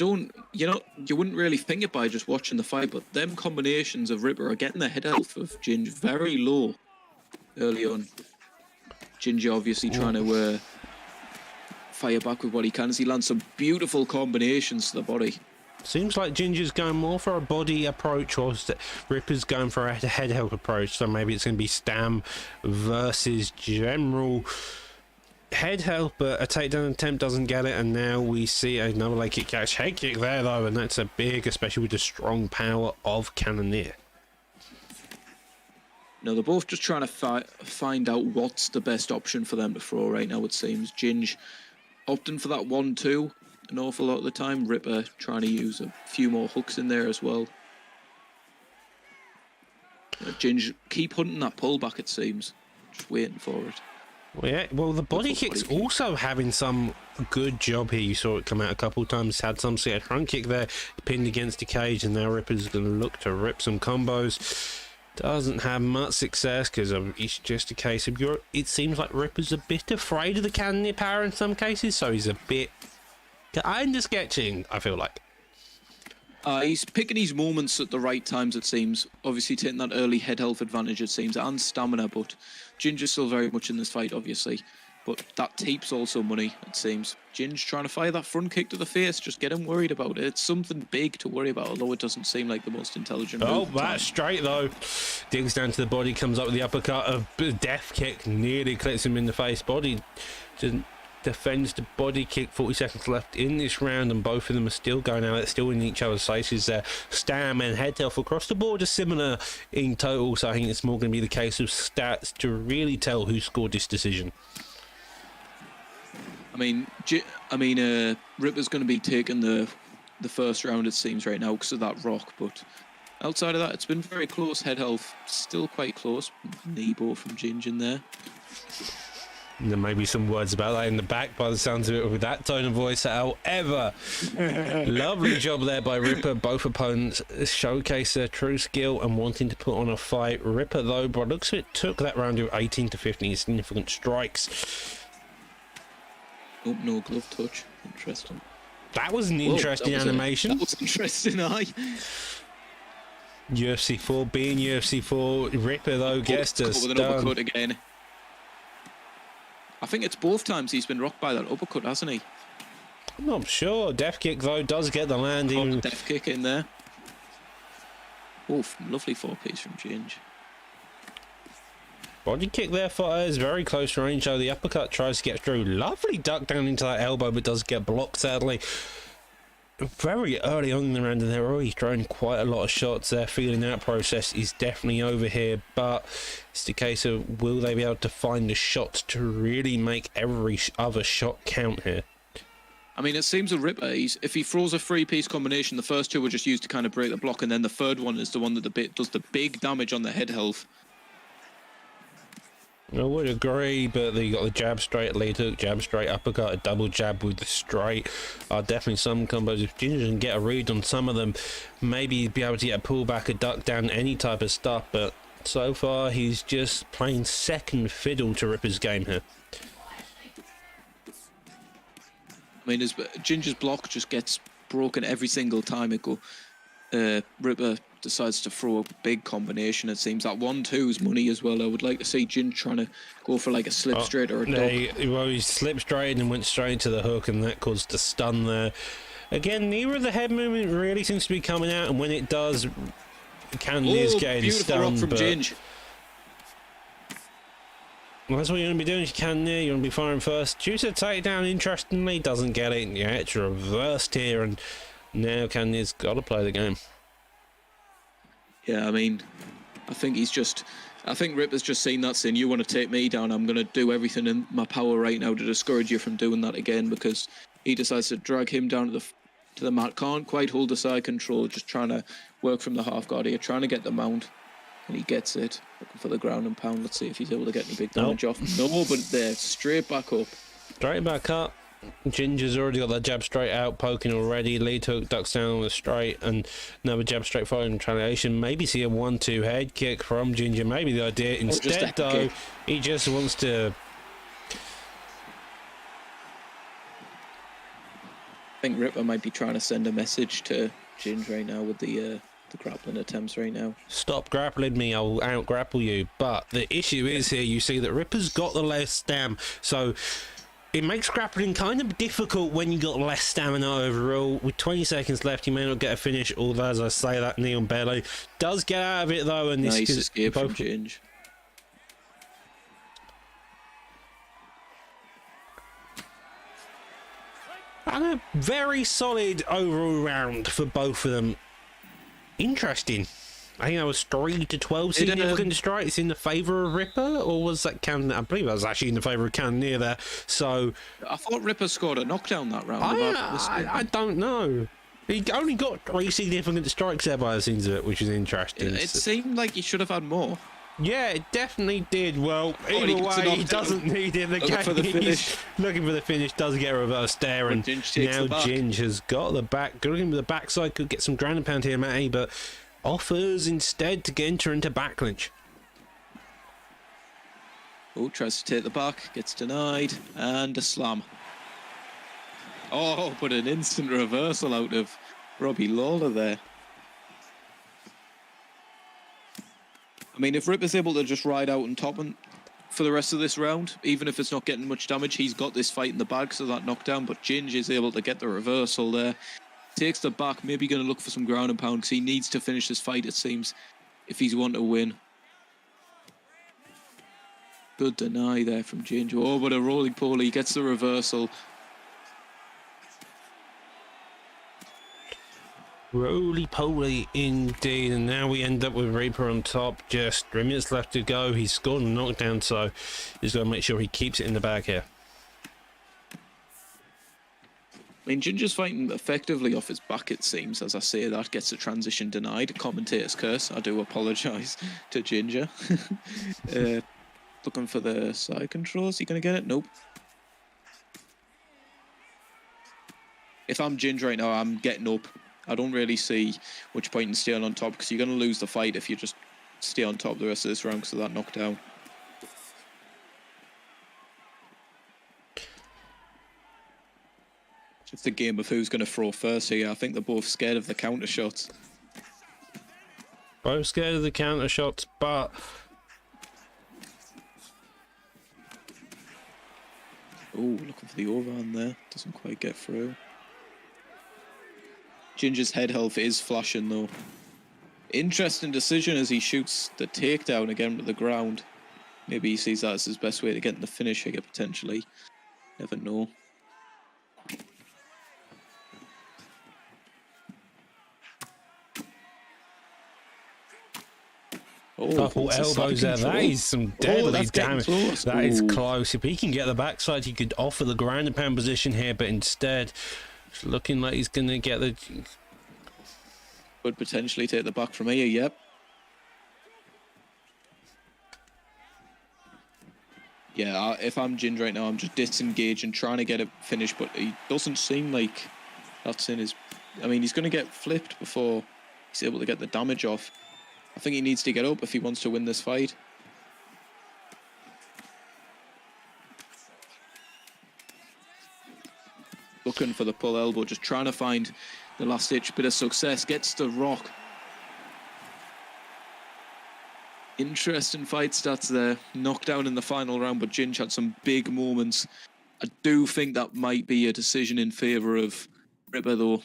wouldn't really think it by just watching the fight, but them combinations of Ripper are getting the head health of Ginger very low early on. Ginger obviously trying to fire back with what he can as he lands some beautiful combinations to the body. Seems like Ginger's going more for a body approach, or Ripper's going for a head help approach. So maybe it's going to be Stam versus general head help, but a takedown attempt doesn't get it. And now we see another leg kick catch. Head kick there, though, and that's a big, especially with the strong power of Canyoneer. No, they're both just trying to find out what's the best option for them to throw right now, it seems. Ginge opting for that 1-2 an awful lot of the time. Ripper trying to use a few more hooks in there as well. Ginge keep hunting that pullback, it seems. Just waiting for it. Well, yeah, well, the body kick's also having some good job here. You saw it come out a couple of times. Had some sort of front kick there, pinned against the cage, and now Ripper's going to look to rip some combos. Doesn't have much success because it's just a case of it seems like Ripper's a bit afraid of the Canyoneer power in some cases, so he's a bit under sketching, I feel like. He's picking his moments at the right times, it seems. Obviously taking that early head health advantage, it seems, and stamina, but Ginger's still very much in this fight, obviously. but that tape's also money, it seems. Ginge trying to fire that front kick to the face, just get him worried about it. It's something big to worry about, although it doesn't seem like the most intelligent Oh, move at the time. that's straight though. Digs down to the body, comes up with the uppercut. A death kick nearly clips him in the face. Body defends the body kick. 40 seconds left in this round, and both of them are still going out, still in each other's faces there. Stam and head health across the board are similar in total, so I think it's more going to be the case of stats to really tell who scored this decision. I mean, Ripper's going to be taking the first round, it seems, right now because of that rock. But outside of that, it's been very close. Head health still quite close. Nebo from Ginge in there. And there may be some words about that in the back by the sounds of it with that tone of voice. However, lovely job there by Ripper. Both opponents showcase their true skill and wanting to put on a fight. Ripper, though, by the looks of it, took that round to 18 to 15 significant strikes. Oh, no glove touch. Interesting. That was an interesting animation. That was interesting, aye. UFC 4 being UFC 4. Ripper, though, gets to with an uppercut again. I think it's both times he's been rocked by that uppercut, hasn't he? I'm not sure. Death kick, though, does get the landing. Death kick in there. Oh, lovely 4-piece from Ginge. Body kick there fires, very close range, though. The uppercut tries to get through. Lovely duck down into that elbow, but does get blocked, sadly. Very early on in the round, and they're already throwing quite a lot of shots. Their feeling out process is definitely over here, but it's the case of will they be able to find the shots to really make every other shot count here? I mean, it seems with Ripper, if he throws a 3-piece combination, the first two were just used to kind of break the block, and then the third one is the one that does the big damage on the head health. I would agree, but you got the jab straight, lead hook, jab straight, uppercut, a double jab with the straight. Are definitely some combos. If Ginger can get a read on some of them, maybe be able to get a pullback, a duck down, any type of stuff. But so far, he's just playing second fiddle to Ripper's game here. I mean, Ginger's block just gets broken every single time Ripper decides to throw a big combination. It seems that 1-2 is money as well. I would like to see Ginge trying to go for like a slip straight or a duck. Well, he slipped straight and went straight to the hook, and that caused the stun there. Again, neither of the head movement really seems to be coming out, and when it does, Cannon is getting stunned. Beautiful rock from Ginge. Well, that's what you're going to be doing if you can there. You're going to be firing first. Juicer takedown, interestingly, doesn't get it. Yeah, it's reversed here, and now Cannon's got to play the game. Yeah, I mean, I think Ripper's just seen that, saying, you want to take me down, I'm going to do everything in my power right now to discourage you from doing that again, because he decides to drag him down to the mat. Can't quite hold the side control, just trying to work from the half guard here, trying to get the mount, and he gets it, looking for the ground and pound. Let's see if he's able to get any big damage off. No, but there, straight back up. Straight back up. Ginger's already got that jab straight out, poking already. Lead hook ducks down on the straight, and another jab straight following retaliation. Maybe see a 1-2 head kick from Ginger. Maybe the idea. Instead, though, he just wants to. I think Ripper might be trying to send a message to Ginger right now with the grappling attempts right now. Stop grappling me, I'll out grapple you. But the issue is here, you see that Ripper's got the less stam, so it makes grappling kind of difficult when you got less stamina overall. With 20 seconds left, you may not get a finish, although as I say that, Neon Belly does get out of it though, and this nice escape from Ginge. And a very solid overall round for both of them. Interesting. I think that was 3-12 significant strikes in the favour of Ripper, or was that Cannon? I believe that was actually in the favour of Cannoneer there. So I thought Ripper scored a knockdown that round. I don't know. He only got 3 significant strikes there by the scenes of it, which is interesting. It seemed like he should have had more. Yeah, it definitely did. Well, either way, he doesn't need it. Looking for the finish, does get a reverse there, and now Ginge has got the back. Looking for the backside, could get some ground and pound here, Matty, but offers instead to enter into back clinch. Oh, tries to take the back, gets denied, and a slam. Oh, but an instant reversal out of Robbie Lawler there. I mean, if Ripper's able to just ride out and top and for the rest of this round. Even if it's not getting much damage, he's got this fight in the bag, so that knockdown. But Ginge is able to get the reversal there. Takes the back, maybe going to look for some ground and pound because he needs to finish this fight, it seems, if he's want to win. Good deny there from Ginge. Oh, but a rolling poly. He gets the reversal. Roly-poly indeed, and now we end up with Reaper on top. Just 3 minutes left to go. He's scored a knockdown, so he's got to make sure he keeps it in the bag here. I mean, Ginger's fighting effectively off his back, it seems. As I say that, gets the transition denied. Commentator's curse. I do apologise to Ginger. Looking for the side controls. Is he going to get it? Nope. If I'm Ginger right now, I'm getting up. I don't really see much point in staying on top because you're going to lose the fight if you just stay on top the rest of this round because of that knockdown. Just a game of who's going to throw first here. I think they're both scared of the counter shots. Both scared of the counter shots, but oh, looking for the overhand there. Doesn't quite get through. Ginger's head health is flashing though. Interesting decision as he shoots the takedown again to the ground. Maybe he sees that as his best way to get in the finish here potentially. Never know. Oh, couple elbows there. That is some deadly damage. That is close. If he can get the backside, he could offer the ground and pound position here, but instead, it's looking like he's going to get the... Could potentially take the back from here, yep. Yeah, if I'm Ginger right now, I'm just disengaged and trying to get it finished, but he doesn't seem like that's in his... I mean, he's going to get flipped before he's able to get the damage off. I think he needs to get up if he wants to win this fight. Looking for the pull elbow, just trying to find the last ditch bit of success. Gets the rock. Interesting fight stats there. Knockdown in the final round, but Ginge had some big moments. I do think that might be a decision in favour of Ripper though.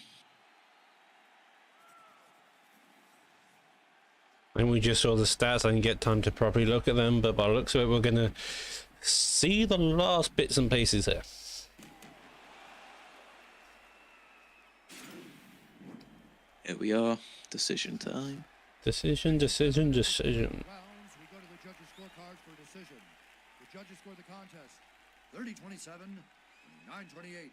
And we just saw the stats. I didn't get time to properly look at them, but by the looks of it, we're going to see the last bits and pieces here. Here we are. Decision time. Decision. Rounds, we go to the judges' scorecards for a decision. The judges score the contest 30-27, 29-28,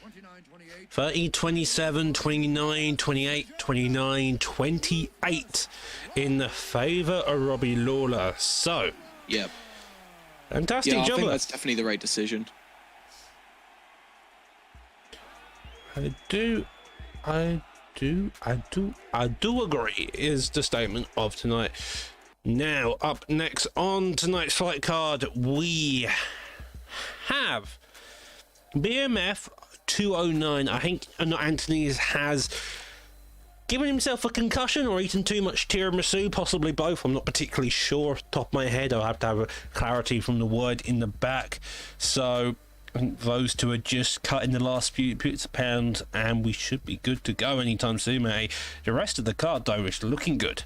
29-28. 30, 27, 29, 28, 29, 28 in the favour of Robbie Lawler. So, Yeah. fantastic Yeah, I job. think that's definitely the right decision. I do agree is the statement of tonight. Now, up next on tonight's fight card, we have BMF 209. I think Anthony has given himself a concussion or eaten too much tiramisu, possibly both. I'm not particularly sure off the top of my head. I'll have to have a clarity from the word in the back. So I think those two are just cutting the last few bits of pounds, and we should be good to go anytime soon, mate. The rest of the card, though, is looking good.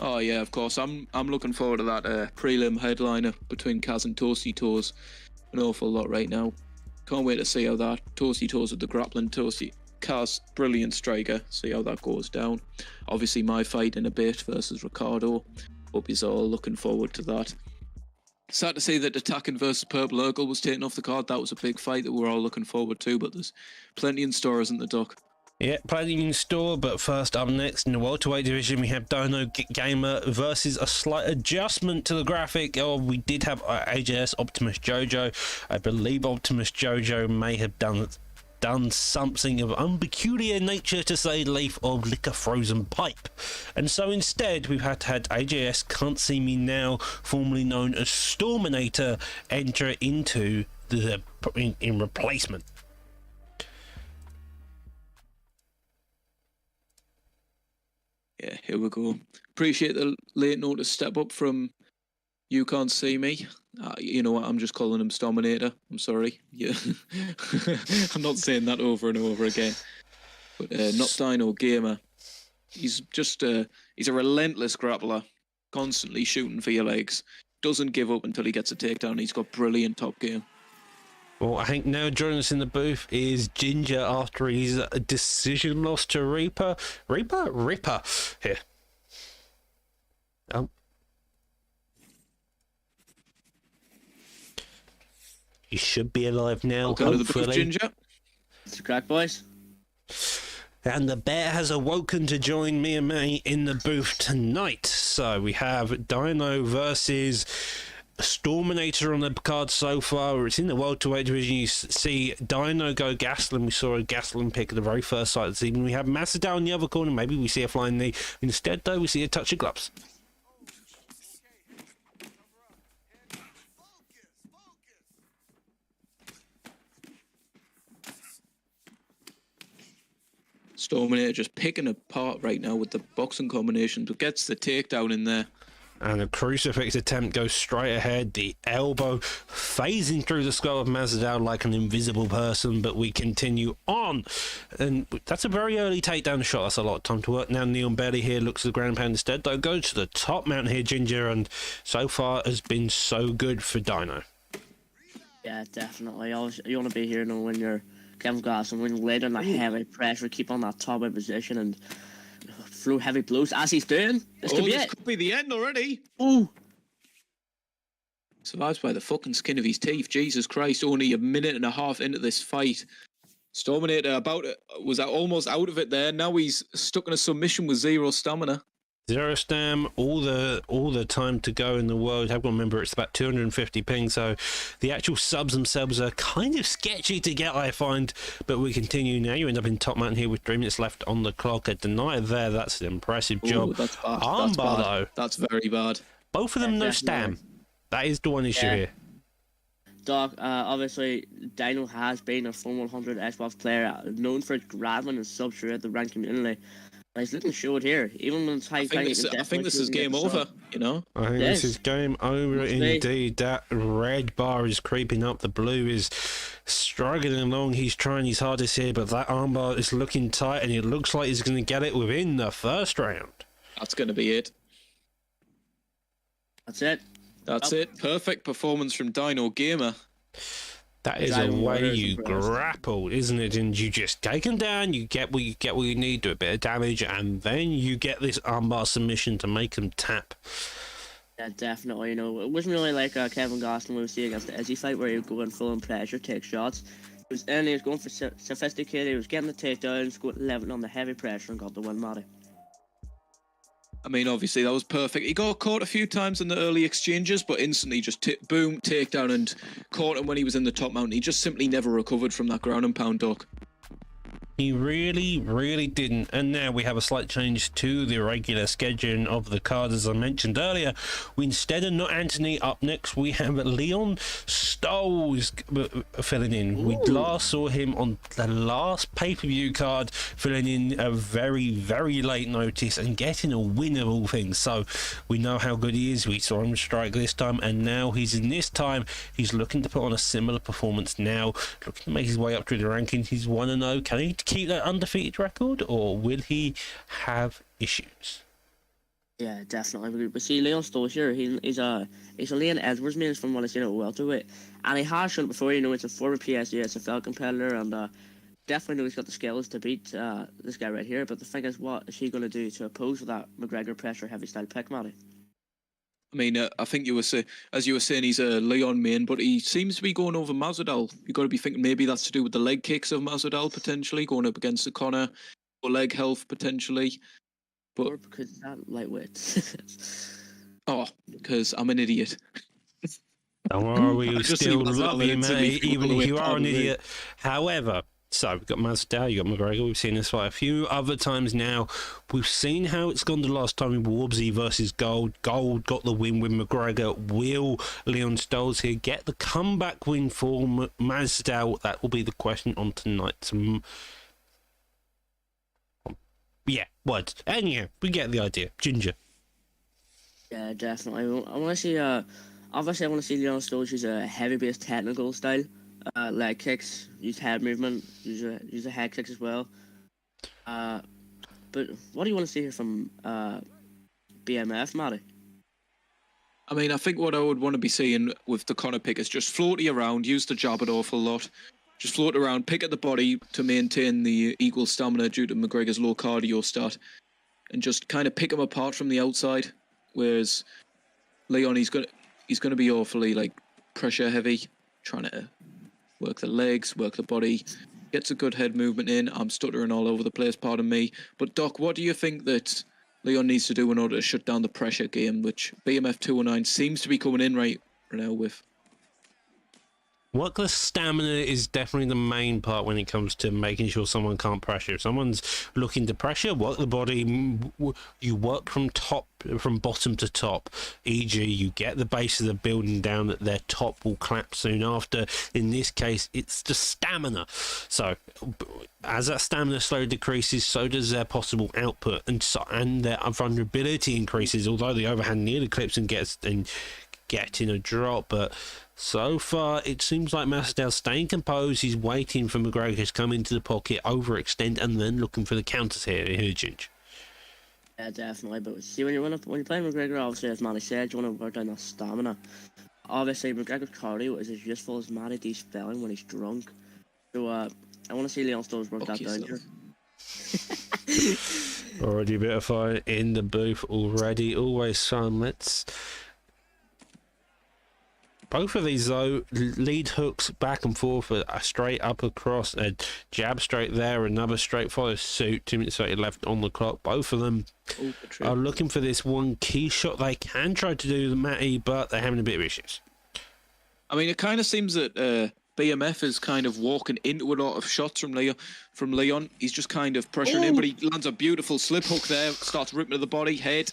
Oh yeah, of course. I'm looking forward to that prelim headliner between Kaz and Toasty Toes. An awful lot right now. Can't wait to see how that Toasty Toes with the grappling. Kaz, brilliant striker. See how that goes down. Obviously, my fight in a bit versus Ricardo. Hope he's all looking forward to that. Sad to say that Attacking versus Purple Urkel was taken off the card. That was a big fight that we're all looking forward to, but there's plenty in store, isn't there, Doc? Yeah, plenty in store, but first up next in the welterweight division, we have Dono Gamer versus a slight adjustment to the graphic. Oh, we did have AJS Optimus Jojo. I believe Optimus Jojo may have done something of unpeculiar nature, to say the least, of liquor frozen pipe. And so instead, we've had AJS Can't See Me Now, formerly known as Storminator, enter into the in replacement. Yeah, here we go. Appreciate the late notice step up from You can't see me. You know what? I'm just calling him Storminator. I'm sorry. Yeah. I'm not saying that over and over again. But not Dino Gamer. He's just he's a relentless grappler, constantly shooting for your legs. Doesn't give up until he gets a takedown. He's got brilliant top game. Well, I think now joining us in the booth is Ginger after his decision loss to Ripper. Here. You should be alive now, Welcome to the booth, hopefully. Ginger. It's a crack, boys. And the bear has awoken to join me and May in the booth tonight. So we have Dino versus Storminator on the card so far. It's in the welterweight division. You see Dino go Gastelum. We saw a Gastelum pick at the very first sight this evening. We have Masvidal in the other corner. Maybe we see a flying knee. Instead, though, we see a touch of gloves. Storminator just picking apart right now with the boxing combinations, but gets the takedown in there. And a crucifix attempt goes straight ahead. The elbow phasing through the skull of Masvidal like an invisible person, but we continue on. And that's a very early takedown shot. That's a lot of time to work. Now Neon Belly here looks at the ground pound instead. Though goes to the top mount here, Ginger, and so far has been so good for Dino. Yeah, definitely. You want to be here, when you're Kevin Gastelum, when you're laid on that heavy pressure, keep on that top of position and throw heavy blows as he's doing. This could be it. Could be the end already. Ooh. Survives by the fucking skin of his teeth. Jesus Christ! Only a minute and a half into this fight. Storminator was almost out of it there. Now he's stuck in a submission with zero stamina. Zero stam, all the time to go in the world. Have to remember it's about 250 ping, so the actual subs themselves are kind of sketchy to get, I find. But we continue now. You end up in top mountain here with 3 minutes left on the clock. A deny there. That's an impressive job. Ooh, that's bad. Armbar though. That's very bad. Both of them no Definitely. stam. That is the one issue Yeah. here. Doc, obviously, Dino has been a former 100 Xbox player, known for grabbing and subs throughout the ranked community. He's looking short here, even when it's high. I think this is game over. You know. I think Yes. this is game over Must be. indeed. That red bar is creeping up. The blue is struggling along. He's trying his hardest here, but that armbar is looking tight, and it looks like he's going to get it within the first round. That's going to be it. That's it. That's it. Perfect performance from Dino Gamer. That is Dino a way Warrior's you impressed. grapple, isn't it? And you just take him down, you get what you need, do a bit of damage, and then you get this armbar submission to make him tap. Yeah, definitely. It wasn't really like Kevin Gastelum we see against the Izzy fight where he would go in full on pressure, take shots. He was going for sophisticated, he was getting the takedowns, going leveling on the heavy pressure and got the win, Matty. I mean, obviously that was perfect. He got caught a few times in the early exchanges, but instantly just boom, takedown, and caught him when he was in the top mountain. He just simply never recovered from that ground and pound, Doc. He really, really didn't. And now we have a slight change to the regular scheduling of the card. As I mentioned earlier, we instead of not Anthony up next, we have Leon Stoles filling in. We last saw him on the last pay-per-view card, filling in a very, very late notice and getting a win of all things. So we know how good he is. We saw him strike this time, and now he's in this time. He's looking to put on a similar performance now, looking to make his way up through the rankings. He's 1-0. Can he keep that undefeated record, or will he have issues? Yeah, definitely. We see Leon Stoles here. He's a Leon Edwards man from what I've seen at welterweight, and he has shown it before. It's a former PSU, it's a felt competitor, and definitely know he's got the skills to beat this guy right here. But the thing is, what is he going to do to oppose that McGregor pressure heavy style pick, Matty? I mean, I think as you were saying, he's a Leon main, but he seems to be going over Masvidal. You've got to be thinking maybe that's to do with the leg kicks of Masvidal potentially going up against the Conor, or leg health potentially. But Or because he's that lightweight. because I'm an idiot. Don't worry, I we just still leave Masvidal love you, in to mate, be even all the if way you are part an of it. idiot. However, so we've got Masvidal, you've got McGregor. We've seen this fight a few other times now. We've seen how it's gone the last time in Warbsy versus Gold. Gold got the win with McGregor. Will Leon Stoles here get the comeback win for Masvidal? That will be the question on tonight's. Yeah, what? Anyhow, we get the idea. Ginger. Yeah, definitely. I want to see. Obviously, I want to see Leon Stoll use a heavy-based technical style, leg kicks, use head movement, use a head kicks as well. But what do you want to see here from BMF, Matty? I mean, I think what I would want to be seeing with the Conor pick is just floaty around, use the jab an awful lot. Just float around, pick at the body to maintain the equal stamina due to McGregor's low cardio stat, and just kind of pick him apart from the outside. Whereas Leon, he's gonna be awfully like pressure heavy, trying to work the legs, work the body, gets a good head movement in. I'm stuttering all over the place, pardon me. But Doc, what do you think that Leon needs to do in order to shut down the pressure game, which BMF 209 seems to be coming in right now with? Work the stamina is definitely the main part when it comes to making sure someone can't pressure. If someone's looking to pressure, work the body. You work from bottom to top. E.g., you get the base of the building down that their top will collapse soon after. In this case, it's the stamina. So, as that stamina slowly decreases, so does their possible output, and their vulnerability increases. Although the overhand nearly clips and gets in a drop, but so far it seems like Masvidal's staying composed. He's waiting for McGregor to come into the pocket, overextend, and then looking for the counters here, Ginger. Yeah, definitely. But see, when you're playing McGregor, obviously, as Matty said, you want to work down that stamina. Obviously, McGregor's cardio is as useful as Matty D's spelling when he's drunk. So I want to see Leon Stoll's work that down here. Already a bit of fire in the booth already. Always fun. Let's... Both of these, though, lead hooks back and forth, a straight up across, a jab straight there, another straight follow suit, 2 minutes 30 left on the clock. Both of them are looking for this one key shot they can try to do, Matty, but they're having a bit of issues. I mean, it kind of seems that BMF is kind of walking into a lot of shots from Leon. He's just kind of pressuring him, but he lands a beautiful slip hook there, starts ripping to the body, head.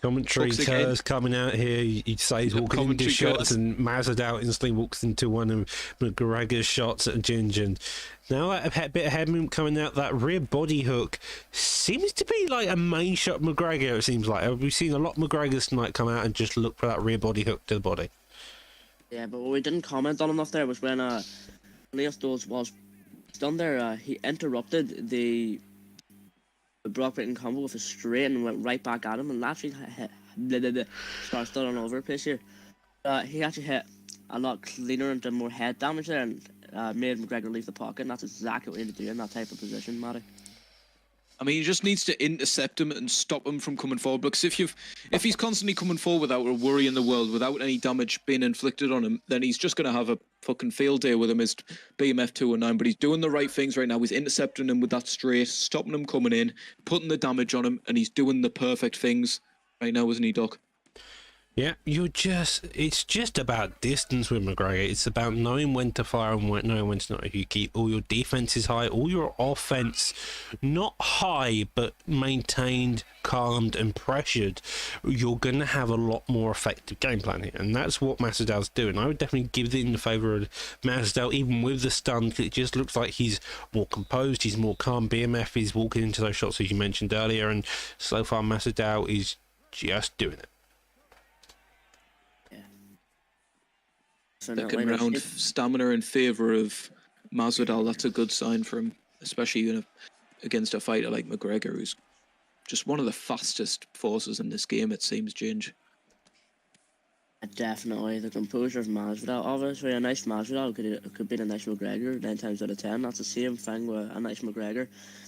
Commentary Curse coming out here. He'd say he's walking into shots, and Masvidal instantly walks into one of McGregor's shots at Ginger. Now that bit of head movement coming out, that rear body hook seems to be like a main shot McGregor, it seems like. We've seen a lot of McGregor's tonight come out and just look for that rear body hook to the body. Yeah, but what we didn't comment on enough there was when Leon Stoll was done there, he interrupted the Brock Breaking combo with a straight and went right back at him, and actually started stuttering all over the place here. He actually hit a lot cleaner and did more head damage there, and made McGregor leave the pocket, and that's exactly what he needed to do in that type of position, Matty. I mean, he just needs to intercept him and stop him from coming forward. Because if he's constantly coming forward without a worry in the world, without any damage being inflicted on him, then he's just going to have a fucking field day with him as BMF 209. But he's doing the right things right now. He's intercepting him with that straight, stopping him coming in, putting the damage on him, and he's doing the perfect things right now, isn't he, Doc? Yeah, it's just about distance with McGregor. It's about knowing when to fire and knowing when to not. If you keep all your defenses high, all your offense not high, but maintained, calmed, and pressured, you're going to have a lot more effective game plan here. And that's what Masvidal's doing. I would definitely give it in the favour of Masvidal, even with the stun. It just looks like he's more composed, he's more calm. BMF is walking into those shots, as you mentioned earlier, and so far Masvidal is just doing it. Second round stamina in favour of Masvidal. That's a good sign for him, especially against a fighter like McGregor, who's just one of the fastest forces in this game, it seems, Ginge. Definitely. The composure of Masvidal. Obviously, a nice Masvidal could be a nice McGregor 9 times out of 10. That's the same thing with a nice McGregor.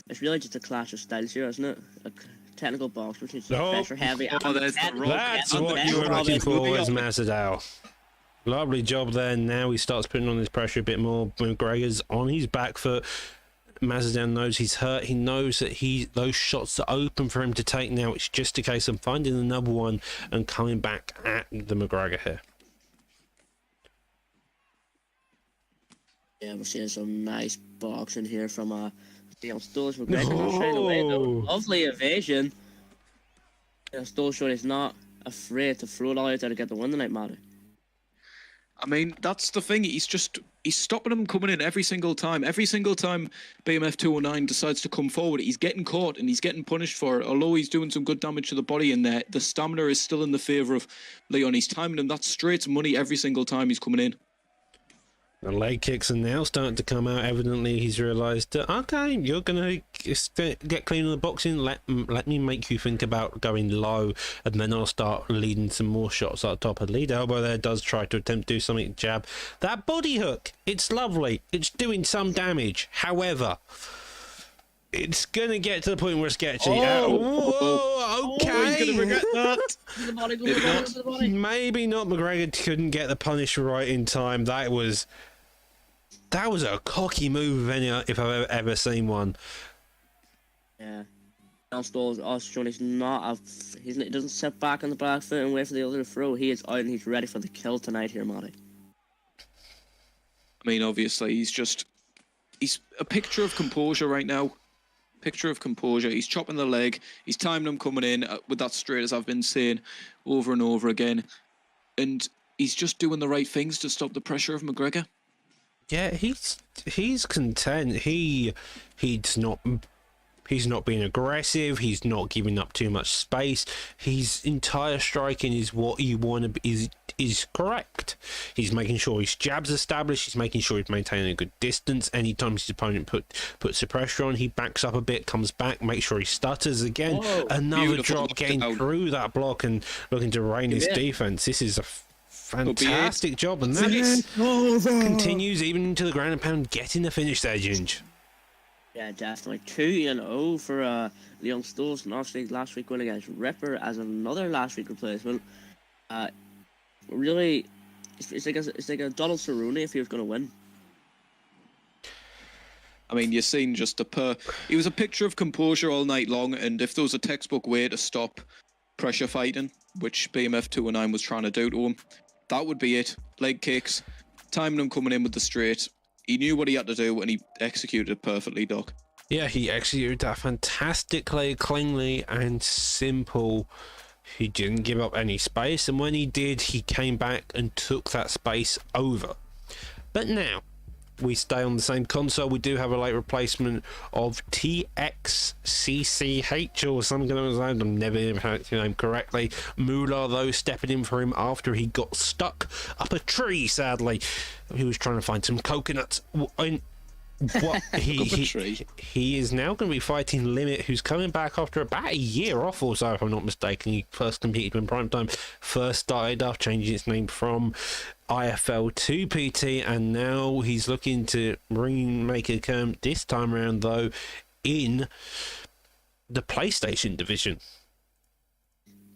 It's really just a clash of styles here, isn't it? A technical box, which is pressure heavy. That's what you were looking for, was Masvidal. Lovely job there. Now he starts putting on his pressure a bit more. McGregor's on his back foot. Masvidal knows he's hurt. He knows that those shots are open for him to take now. It's just a case of finding another one and coming back at the McGregor here. Yeah, we're seeing some nice boxing here from Leon Stoll. McGregor not shying away though. Lovely evasion. Leon Stoll showing he's not afraid to throw it all out there to get the win tonight, Matty. I mean, that's the thing. He's just he's stopping him coming in every single time. Every single time BMF 209 decides to come forward, he's getting caught and he's getting punished for it. Although he's doing some good damage to the body in there, the stamina is still in the favour of Leon. He's timing him that straight money every single time he's coming in. The leg kicks are now starting to come out. Evidently, he's realised that, okay, you're going to get clean on the boxing. Let me make you think about going low, and then I'll start leading some more shots at the top. A lead elbow there does try to attempt to do something. Jab. That body hook, it's lovely. It's doing some damage. However, it's going to get to the point where it's sketchy. Whoa, okay. He's going to regret that. Maybe not. McGregor couldn't get the punish right in time. That was a cocky move if I've ever seen one. Yeah. Leon Stoll's also he's not he doesn't sit back on the back foot and wait for the other to throw. He is out and he's ready for the kill tonight here, Matty. I mean, obviously, he's a picture of composure right now. Picture of composure. He's chopping the leg. He's timing him coming in with that straight, as I've been saying over and over again. And he's just doing the right things to stop the pressure of McGregor. Yeah, he's content. He's not being aggressive. He's not giving up too much space. His entire striking is what you want to is correct. He's making sure his jab's established. He's making sure he's maintaining a good distance. Anytime his opponent puts the pressure on, he backs up a bit, comes back, makes sure he stutters again. Whoa, another drop, getting down through that block and looking to rein his defense. This is a fantastic job, and that continues even into the ground and pound, getting the finish there, Ginge. Yeah, definitely 2-0 for Leon Stolz. And obviously last week win against Ripper as another last week replacement. Really, it's like a Donald Cerrone if he was going to win. I mean, you're seeing just he was a picture of composure all night long, and if there was a textbook way to stop pressure fighting, which BMF 209 was trying to do to him, that would be it. Leg kicks, timing him coming in with the straight. He knew what he had to do, and he executed it perfectly, Doc. Yeah, he executed that fantastically, cleanly, and simple. He didn't give up any space, and when he did, he came back and took that space over. But now, we stay on the same console. We do have a late replacement of TXCCH or something along those lines. I'm never going to pronounce the name correctly. Moolah, though, stepping in for him after he got stuck up a tree, sadly. He was trying to find some coconuts. He is now going to be fighting Limit, who's coming back after about a year off or so, if I'm not mistaken. He first competed in Primetime, first started off changing its name from IFL to PT, and now he's looking to make a come this time around, though, in the PlayStation division.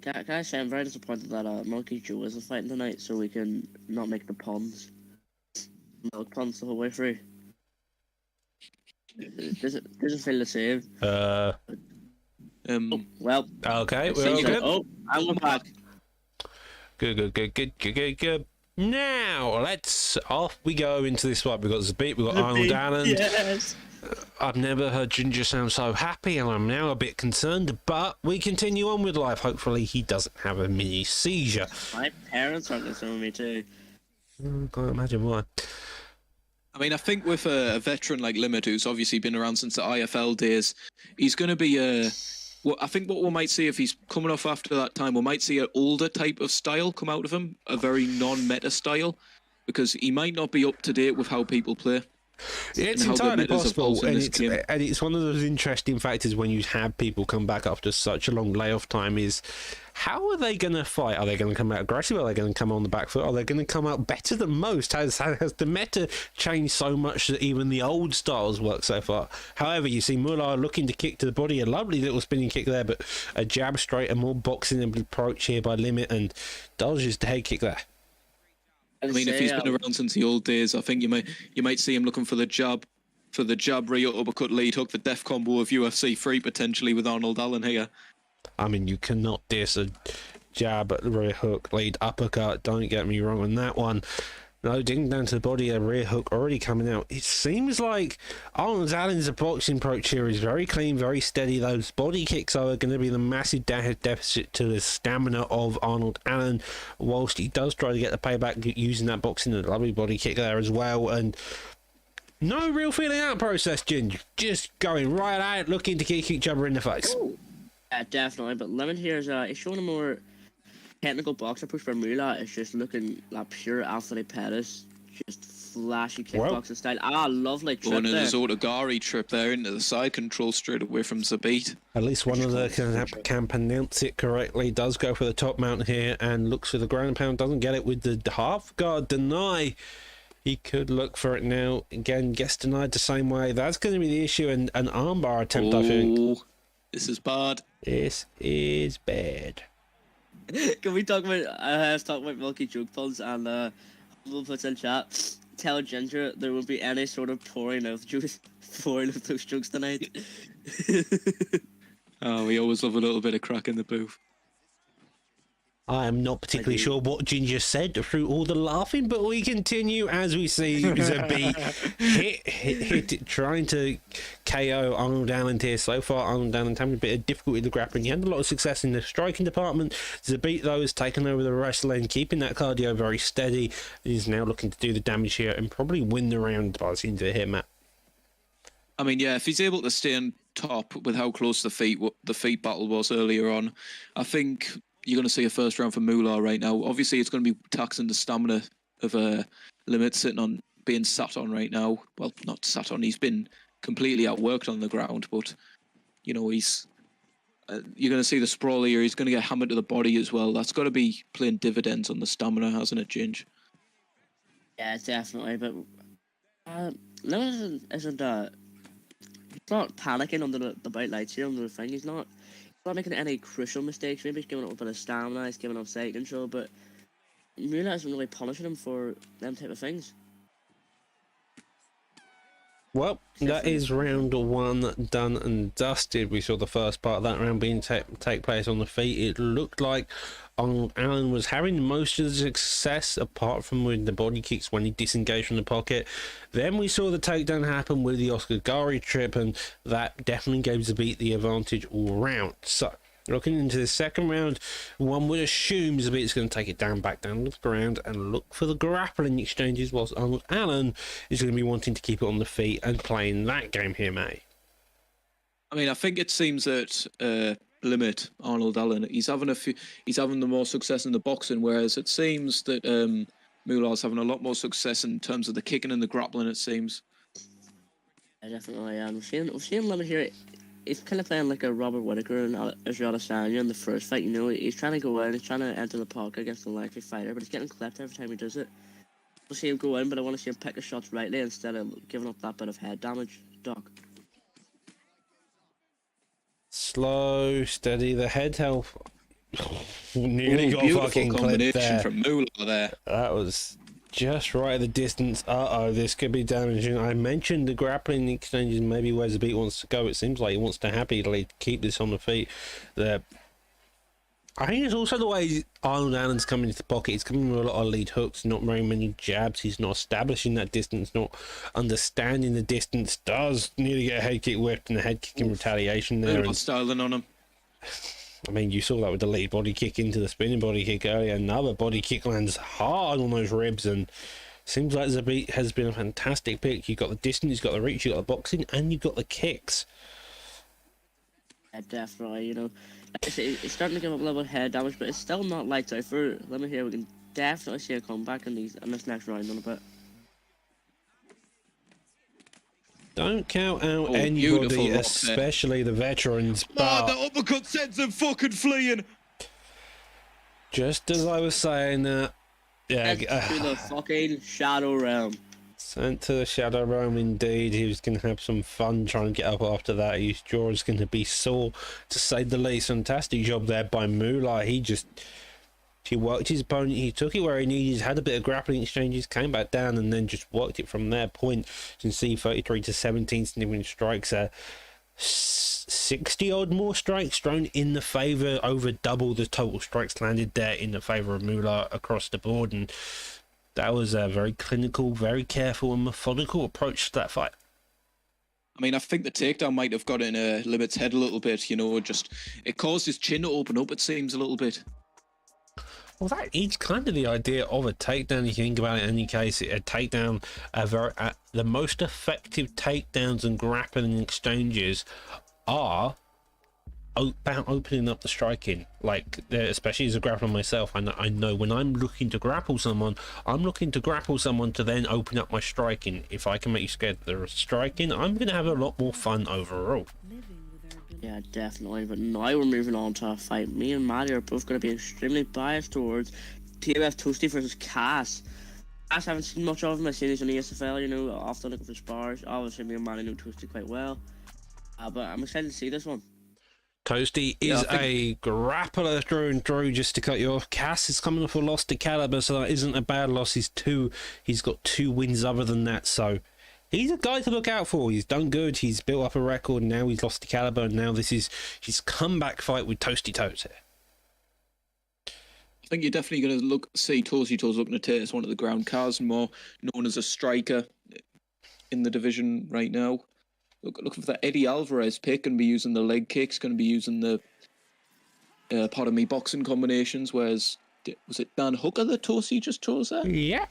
Can I say I'm very disappointed that Monkey Joe isn't fighting tonight, so we can not make the puns. Milk puns the whole way through. Doesn't feel the same. Well. Okay. Well, good. Oh, I'm back. Good. Now off we go into this fight. We've got Zabit, we've got Arnold Allen. Yes. I've never heard Ginger sound so happy, and I'm now a bit concerned, but we continue on with life. Hopefully he doesn't have a mini seizure. My parents are concerned with me too. I can't imagine why. I mean, I think with a veteran like Limit, who's obviously been around since the IFL days, he's going to be I think what we might see if he's coming off after that time, we might see an older type of style come out of him, a very non-meta style, because he might not be up to date with how people play. Yeah, it's entirely possible, and it's one of those interesting factors when you have people come back after such a long layoff time is, how are they going to fight? Are they going to come out aggressive? Are they going to come on the back foot? Are they going to come out better than most? Has the meta changed so much that even the old styles work so far? However, you see Mullah looking to kick to the body, a lovely little spinning kick there, but a jab straight, a more boxing approach here by Limit, and dodges the head kick there. I mean, if he's been around since the old days, I think you might see him looking for the jab rear uppercut lead hook, the death combo of UFC 3 potentially with Arnold Allen here. I mean, you cannot diss a jab, rear hook, lead uppercut. Don't get me wrong on that one. No, digging down to the body, a rear hook already coming out. It seems like Arnold Allen's boxing approach here is very clean, very steady. Those body kicks are going to be the massive deficit to the stamina of Arnold Allen, whilst he does try to get the payback using that boxing and a lovely body kick there as well. And no real feeling out process, Ginge. Just going right out, looking to kick each other in the face. Yeah, definitely. But Lemon here is showing a more technical boxer push for Mula. Is just looking like pure Anthony Pettis, just flashy kickboxing style. Lovely trip One of there. his Otagari trip there into the side control straight away from Zabit. At least one of the can pronounce it correctly. Does go for the top mount here and looks for the ground and pound. Doesn't get it with the half guard deny. He could look for it now. Again, gets denied the same way. That's going to be the issue. And an armbar attempt, I think. This is bad. This is bad. Can we talk about? I was talking about Milky Joke Puns, and we'll put in chat. Tell Ginger there won't be any sort of pouring of those jokes tonight. Oh, we always love a little bit of crack in the booth. I am not particularly sure what Ginger said through all the laughing, but we continue as we see Zabit hit it, trying to KO Arnold Allen here. So far, Arnold Allen having a bit of difficulty with the grappling. He had a lot of success in the striking department. Zabit, though, has taken over the wrestling, keeping that cardio very steady. He's now looking to do the damage here and probably win the round by the seems of it here, Matt. I mean, yeah, if he's able to stay on top with how close the feet battle was earlier on, I think you're going to see a first round for Moolah right now. Obviously, it's going to be taxing the stamina of Limit being sat on right now. Well, not sat on. He's been completely outworked on the ground, but you know he's. You're going to see the sprawl here. He's going to get hammered to the body as well. That's got to be playing dividends on the stamina, hasn't it, Ginge? Yeah, definitely. But Lemon isn't he's not panicking under the bright lights here under the thing. He's not making any crucial mistakes. Maybe he's giving up a bit of stamina, he's giving up side control, but Mula isn't really punishing him for them type of things. Well, that is round one done and dusted. We saw the first part of that round being take place on the feet. It looked like Arnold Allen was having most of the success, apart from with the body kicks when he disengaged from the pocket. Then we saw the takedown happen with the Oscar Gari trip, and that definitely gave Zabit the advantage all round. So, looking into the second round, one would assume Zabit's going to take it back down to the ground and look for the grappling exchanges, whilst Arnold Allen is going to be wanting to keep it on the feet and playing that game here, mate. I mean, I think it seems that Limit Arnold Allen, he's having the more success in the boxing, whereas it seems that Moolah's having a lot more success in terms of the kicking and the grappling. It seems. Yeah, definitely. We've seen Lemon here. He's kind of playing like a Robert Whittaker and Israel Adesanya in the first fight. You know, he's trying to go in, he's trying to enter the pocket against a likely fighter, but he's getting clipped every time he does it. We'll see him go in, but I want to see him pick his shots rightly instead of giving up that bit of head damage. Doc. Slow, steady, the head health. Nearly got beautiful fucking clipped combination there. from Moolah there. That was just right at the distance. This could be damaging. I mentioned the grappling exchanges, maybe where Zabit wants to go. It seems like he wants to happily keep this on the feet. I think it's also the way Arnold Allen's coming into the pocket. He's coming with a lot of lead hooks, not very many jabs. He's not establishing that distance, not understanding the distance. Does nearly get a head kick whipped and a head kick in retaliation there. Not styling on him. I mean, you saw that with the lead body kick into the spinning body kick earlier. Another body kick lands hard on those ribs, and seems like Zabit has been a fantastic pick. You've got the distance, you've got the reach, you've got the boxing, and you've got the kicks. Yeah, definitely. You know, it's starting to give up a little bit of head damage, but it's still not lights out for Lemon here. We can definitely see a comeback in this next round in a bit. Don't count out beautiful anybody, rock especially the veterans. Man, But that uppercut sends him fucking fleeing. just as I was saying that, To the fucking Shadow Realm. sent to the Shadow Realm indeed. He was going to have some fun trying to get up after that. His jaw is going to be sore, to say the least. Fantastic job there by Moolah. He worked his opponent, he took it where he needed, had a bit of grappling exchanges, came back down, and then just worked it from their point. You can see 33 to 17 significant strikes there. 60 odd more strikes thrown in the favour, over double the total strikes landed there in the favour of Moolah across the board. And That was a very clinical, very careful and methodical approach to that fight. I mean, I think the takedown might have got in Limit's head a little bit, you know, just it caused his chin to open up, it seems, a little bit. Well, that is kind of the idea of a takedown. If you think about it, in any case, a takedown, the most effective takedowns and grappling exchanges are about opening up the striking. Like, especially as a grappler myself, I know when I'm looking to grapple someone, I'm looking to grapple someone to then open up my striking. If I can make you scared of the striking, I'm going to have a lot more fun overall. Yeah, definitely. But now we're moving on to a fight. Me and Maddie are both going to be extremely biased towards TMF Toasty versus Cass. Cass, I haven't seen much of him. I've seen he's on the ESFL, you know, often looking for spars. Obviously, me and Maddie know Toasty quite well. But I'm excited to see this one. Toasty is a grappler through and through, just to cut you off. Cass is coming off a loss to Caliber, so that isn't a bad loss. He's got 2 wins other than that, so he's a guy to look out for. He's done good. He's built up a record, and now he's lost to Caliber, and now this is his comeback fight with Toasty Toes here. I think you're definitely going to see Toasty Toes looking to take as one of the ground cars, more known as a striker in the division right now. Looking for that Eddie Alvarez pick, going to be using the leg kicks, going to be using the boxing combinations, whereas, was it Dan Hooker that Toasty just chose there? Yeah.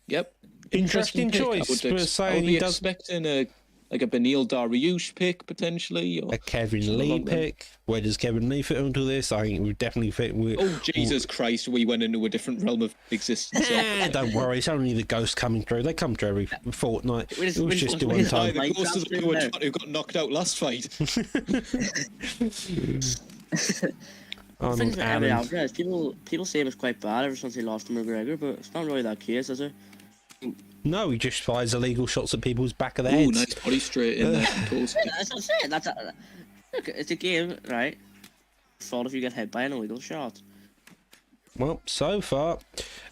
Yep. Interesting pick. choice. I would be expecting a Benil Dariush pick, potentially. Or a Kevin Lee pick. Where does Kevin Lee fit into this? I think it would definitely fit with... Oh, Jesus Christ, we went into a different realm of existence. Don't worry, it's only the ghost coming through. They come through every fortnight. It was just the one time. The ghost of the poor who got knocked out last fight. Things with Eddie Alvarez, people say he was quite bad ever since he lost to McGregor, but it's not really that case, is it? No, he just fires illegal shots at people's back of the heads. heads. Nice body straight in there. That's what I'm saying. Look, it's a game, right? Fault if you get hit by an illegal shot. Well, so far,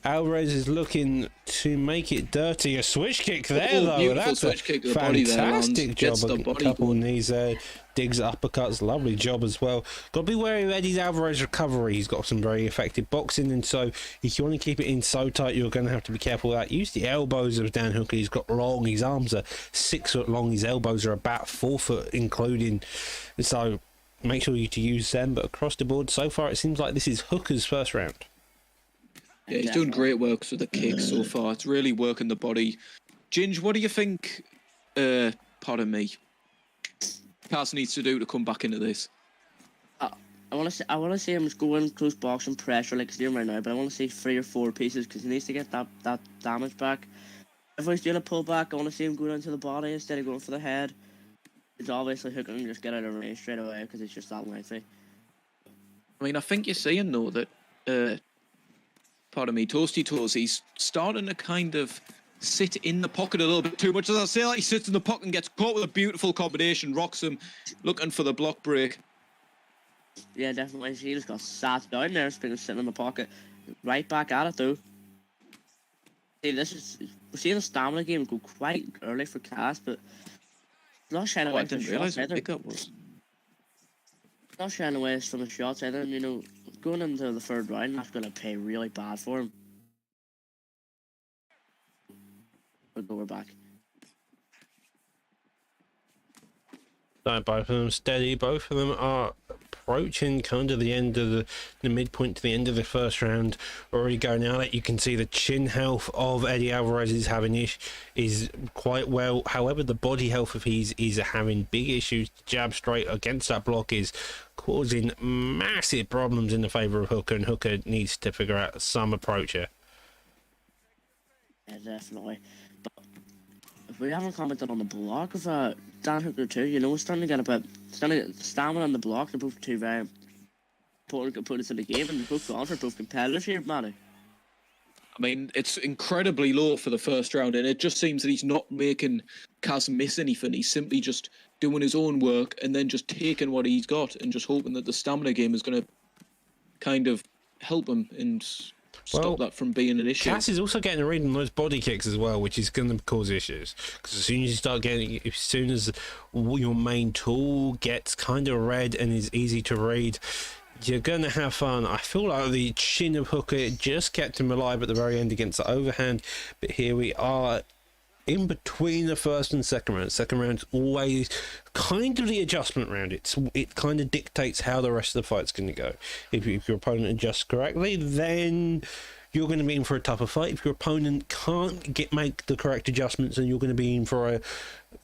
Alvarez is looking to make it dirty. A switch kick there, though. That's switch kick to the fantastic body there, job. A couple of knees there. Digs uppercuts. Lovely job as well. Got to be wary of Eddie Alvarez's recovery. He's got some very effective boxing, and so if you want to keep it in so tight, you're going to have to be careful with that. Use the elbows of Dan Hooker. He's got long. His arms are 6 foot long. His elbows are about 4 foot, including. So make sure you to use them. But across the board, so far, it seems like this is Hooker's first round. Yeah, he's doing great work with the kicks so far. It's really working the body. Ginge, what do you think, pardon me, Cass needs to do to come back into this? I want to see him just go in close box and pressure like he's doing right now, but I want to see 3 or 4 pieces because he needs to get that damage back. If he's doing a pullback, I want to see him go down to the body instead of going for the head. It's obviously Hooker can just get out of range straight away because it's just that lengthy. I mean, I think you're saying, though, that... pardon me, Toasty Toes, he's starting to kind of sit in the pocket a little bit too much. As I say, like, he sits in the pocket and gets caught with a beautiful combination, rocks him, looking for the block break. Yeah, definitely. He just got sat down there, sitting in the pocket. Right back at it, though. See, we're seeing the stamina game go quite early for Cass, but not shying away from the shots either. Not shying away from the shots either, and, you know, going into the 3rd round, that's going to pay really bad for him. But we're back. So both of them steady. Both of them are approaching kind of the end of the midpoint to the end of the first round. Already going at it. You can see the chin health of Eddie Alvarez is quite well. However, the body health of his is having big issues. Jab straight against that block is causing massive problems in the favour of Hooker, and Hooker needs to figure out some approach here. Yeah, definitely. But if we haven't commented on the block of Dan Hooker too, you know, we're starting to get a bit stamina on the block. They're both two very important components in the game, and they're both gone for both competitors here, Matty. I mean, it's incredibly low for the first round, and it just seems that he's not making Kaz miss anything. He's simply just doing his own work and then just taking what he's got and just hoping that the stamina game is going to kind of help him and stop that from being an issue. Cass is also getting a read on those body kicks as well, which is going to cause issues. Because as soon as you start getting, as soon as your main tool gets kind of red and is easy to read, You're going to have fun. I feel like the chin of Hooker just kept him alive at the very end against the overhand. But here we are in between the first and second round. Second round's always kind of the adjustment round. It kind of dictates how the rest of the fight's going to go. If your opponent adjusts correctly, then you're going to be in for a tougher fight. If your opponent can't make the correct adjustments, then you're going to be in for a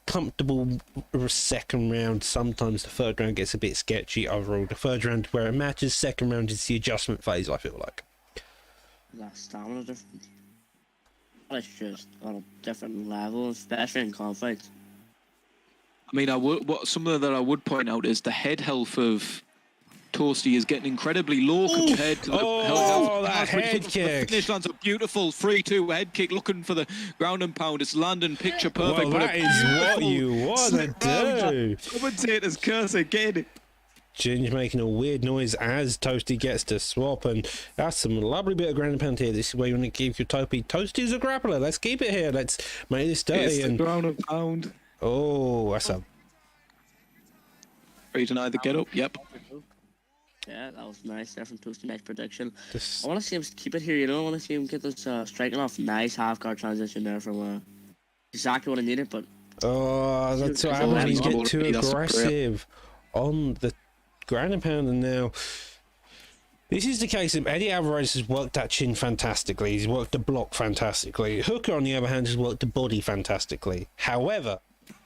comfortable second round. Sometimes the third round gets a bit sketchy. Overall, the third round where it matters. Second round is the adjustment phase, I feel like. That stamina difference. It's just on a different level, especially in conflict. I mean, something that I would point out is the head health of Toasty is getting incredibly low compared to the health. That head kick. Finish lands a beautiful 3-2 head kick, looking for the ground and pound. It's landing picture perfect. Well, that is what you want to do. Commentator's curse again. Ginge making a weird noise as Toasty gets to swap, and that's some lovely bit of ground and pound here. This is where you want to keep your Toasty. Toasty's a grappler. Let's keep it here. Let's make this dirty. It's the ground and pound. Oh, that's a... Free deny the get up. Yep. Yeah, that was nice there from Toasty. Nice prediction. This... I want to see him keep it here, you know. I want to see him get this striking off. Nice half guard transition there from exactly what I needed, but... Oh, that's what happens when you get too aggressive on the ground and pound. And now this is the case of Eddie Alvarez has worked that chin fantastically. He's worked the block fantastically. Hooker, on the other hand, has worked the body fantastically. However,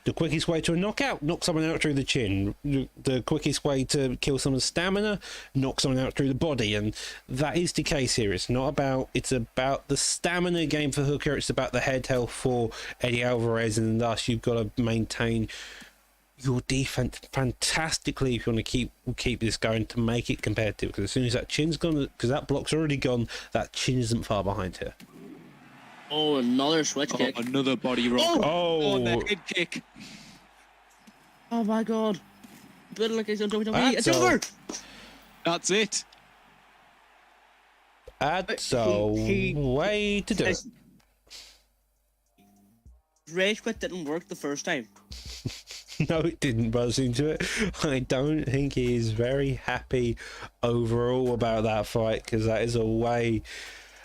the quickest way to a knockout, knock someone out through the chin. The quickest way to kill someone's stamina, knock someone out through the body. And that is the case here. It's about the stamina game for Hooker. It's about the head health for Eddie Alvarez. And thus you've got to maintain your defense fantastically if you want to keep this going to make it competitive. Because as soon as that chin's gone, because that block's already gone, that chin isn't far behind here. Oh, another switch kick. Another body rock. Oh, the head kick. Oh my god. Better like he's on WWE. It's over! That's it. That's a way to do it. Rage quit didn't work the first time. No, it didn't buzz into it. I don't think he is very happy overall about that fight, because that is a way...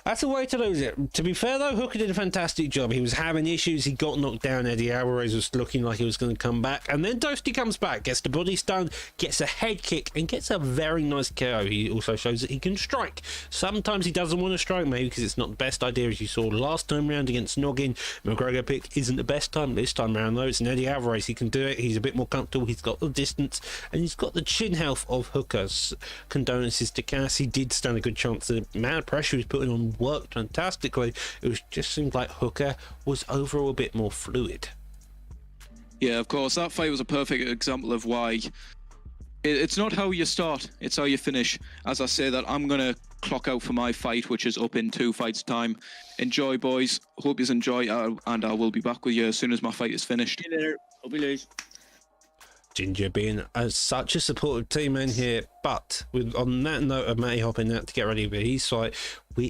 That's a way to lose it. To be fair, though, Hooker did a fantastic job. He was having issues. He got knocked down. Eddie Alvarez was looking like he was going to come back. And then Toasty comes back, gets the body stun, gets a head kick, and gets a very nice KO. He also shows that he can strike. Sometimes he doesn't want to strike, maybe because it's not the best idea, as you saw last time round against Noggin. McGregor pick isn't the best time. This time round, though, it's an Eddie Alvarez. He can do it. He's a bit more comfortable. He's got the distance, and he's got the chin health of Hooker's. Condolences to Cass. He did stand a good chance. The amount of pressure he was putting on worked fantastically. It just seemed like Hooker was overall a bit more fluid. Yeah, of course. That fight was a perfect example of why it's not how you start, it's how you finish. As I say that, I'm going to clock out for my fight, which is up in 2 fights' time. Enjoy, boys. Hope you enjoy, and I will be back with you as soon as my fight is finished. See you later. Hope you lose. Ginger being such a supportive team in here, but on that note of Matty hopping out to get ready for his fight,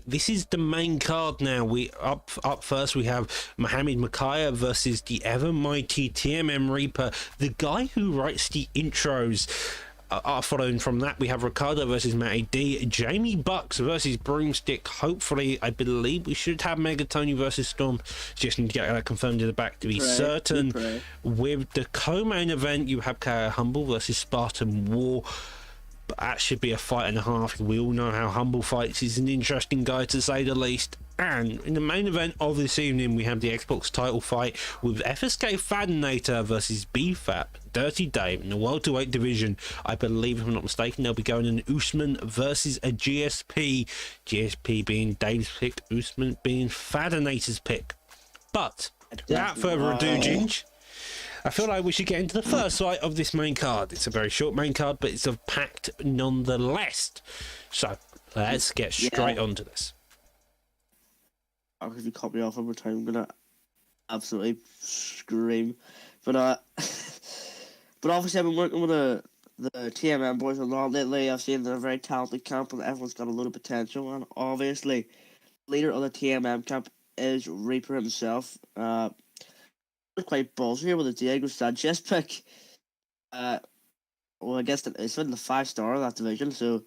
this is the main card now. We up first we have Mohamed Makaya versus the ever mighty TMM Reaper, the guy who writes the intros. Following from that, we have Ricardo versus Matty D, Jamie Bucks versus Broomstick. Hopefully, I believe we should have Megatony versus Storm. Just need to get that confirmed in the back to be certain. With the co-main event, you have Kaya Humble versus Spartan War. But that should be a fight and a half. We all know how Humble fights. He's an interesting guy, to say the least. And in the main event of this evening, we have the Xbox title fight with FSK Fadinator versus BFAP, Dirty Dave, in the welterweight division. I believe, if I'm not mistaken, they'll be going in Usman versus a GSP. GSP being Dave's pick, Usman being Fadinator's pick. But without further ado, Ginge, I feel like we should get into the first fight of this main card. It's a very short main card, but it's packed nonetheless. So let's get straight onto this. If you cut me off every time, I'm gonna absolutely scream. But but obviously I've been working with the TMM boys a lot lately. I've seen they're a very talented camp and everyone's got a lot of potential. And obviously, leader of the TMM camp is Reaper himself. Quite ballsy here with the Diego Sanchez pick. Well, I guess it's in the 5-star of that division, so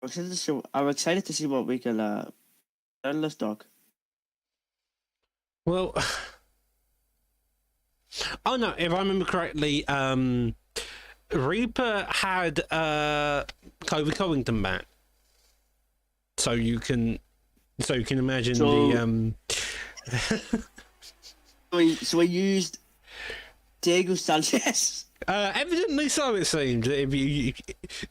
I'm excited to see what we can learn this, Doc. Well, oh no, if I remember correctly, Reaper had Kobe Covington back, so you can imagine So- the So we used Diego Sanchez. evidently so. It seems that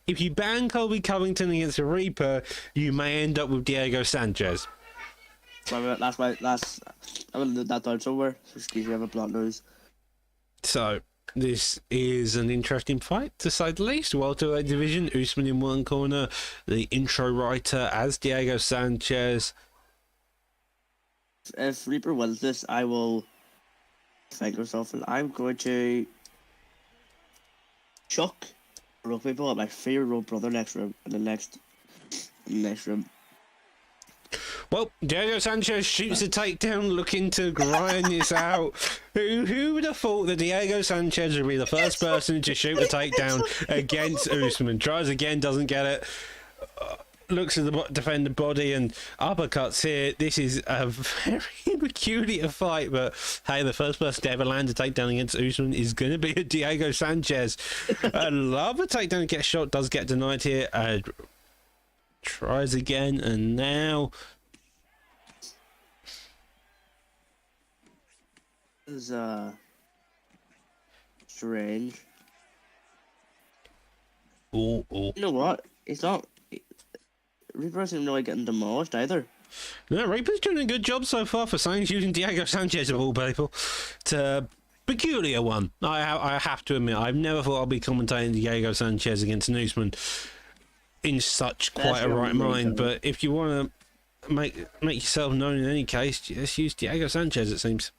if you ban Kobe Covington against a Reaper, you may end up with Diego Sanchez. That's why I'm gonna note that down somewhere. So excuse me, I have a blunt nose. So this is an interesting fight, to say the least. Welterweight division, Usman in one corner, the intro writer as Diego Sanchez. If Reaper wins this, I will thank myself, and I'm going to chuck a rugby ball at my 3-year-old brother next room in the next room. Well, Diego Sanchez shoots a takedown, looking to grind this out. Who would have thought that Diego Sanchez would be the first person to shoot a takedown against Usman? Tries again, doesn't get it. Looks at the defender body and uppercuts here. This is a very peculiar fight, but hey, the first person to ever land a takedown against Usman is going to be a Diego Sanchez. I love a takedown, gets shot, does get denied here. Tries again, and now This is strange. oh. You know what? It's not. Reaper isn't really getting demolished either. No, Reaper's doing a good job so far for saying he's using Diego Sanchez of all people. It's a peculiar one. I have to admit, I've never thought I'd be commentating Diego Sanchez against Usman in such quite a right mind. But if you want to make yourself known in any case, just use Diego Sanchez, it seems.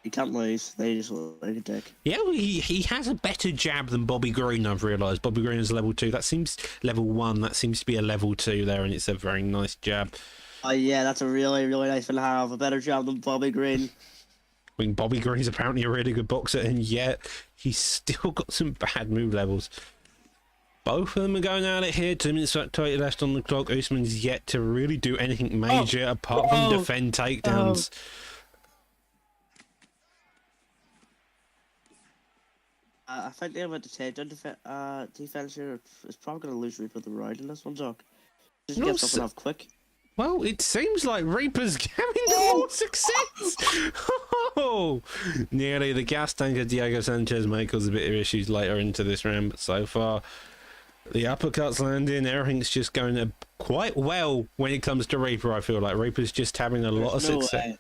You can't lose. They just look like a dick. Yeah, well, he has a better jab than Bobby Green, I've realised. Bobby Green is level 2. That seems level 1. That seems to be a level 2 there, and it's a very nice jab. Oh yeah, that's a really, really nice one to have. A better job than Bobby Green. I mean, Bobby Green's apparently a really good boxer, and yet he's still got some bad move levels. Both of them are going at it here. 2 minutes 30 left on the clock. Usman's yet to really do anything major apart from defend takedowns. I think they went to takedown defense here. It's probably going to lose Reaper the round in this one, Doc. Just No, get something off quick. Well, it seems like Reaper's having more success. Oh, nearly the gas tank of Diego Sanchez may cause a bit of issues later into this round, but so far the uppercuts landing, everything's just going quite well when it comes to Reaper. I feel like Reaper's just having a lot of success.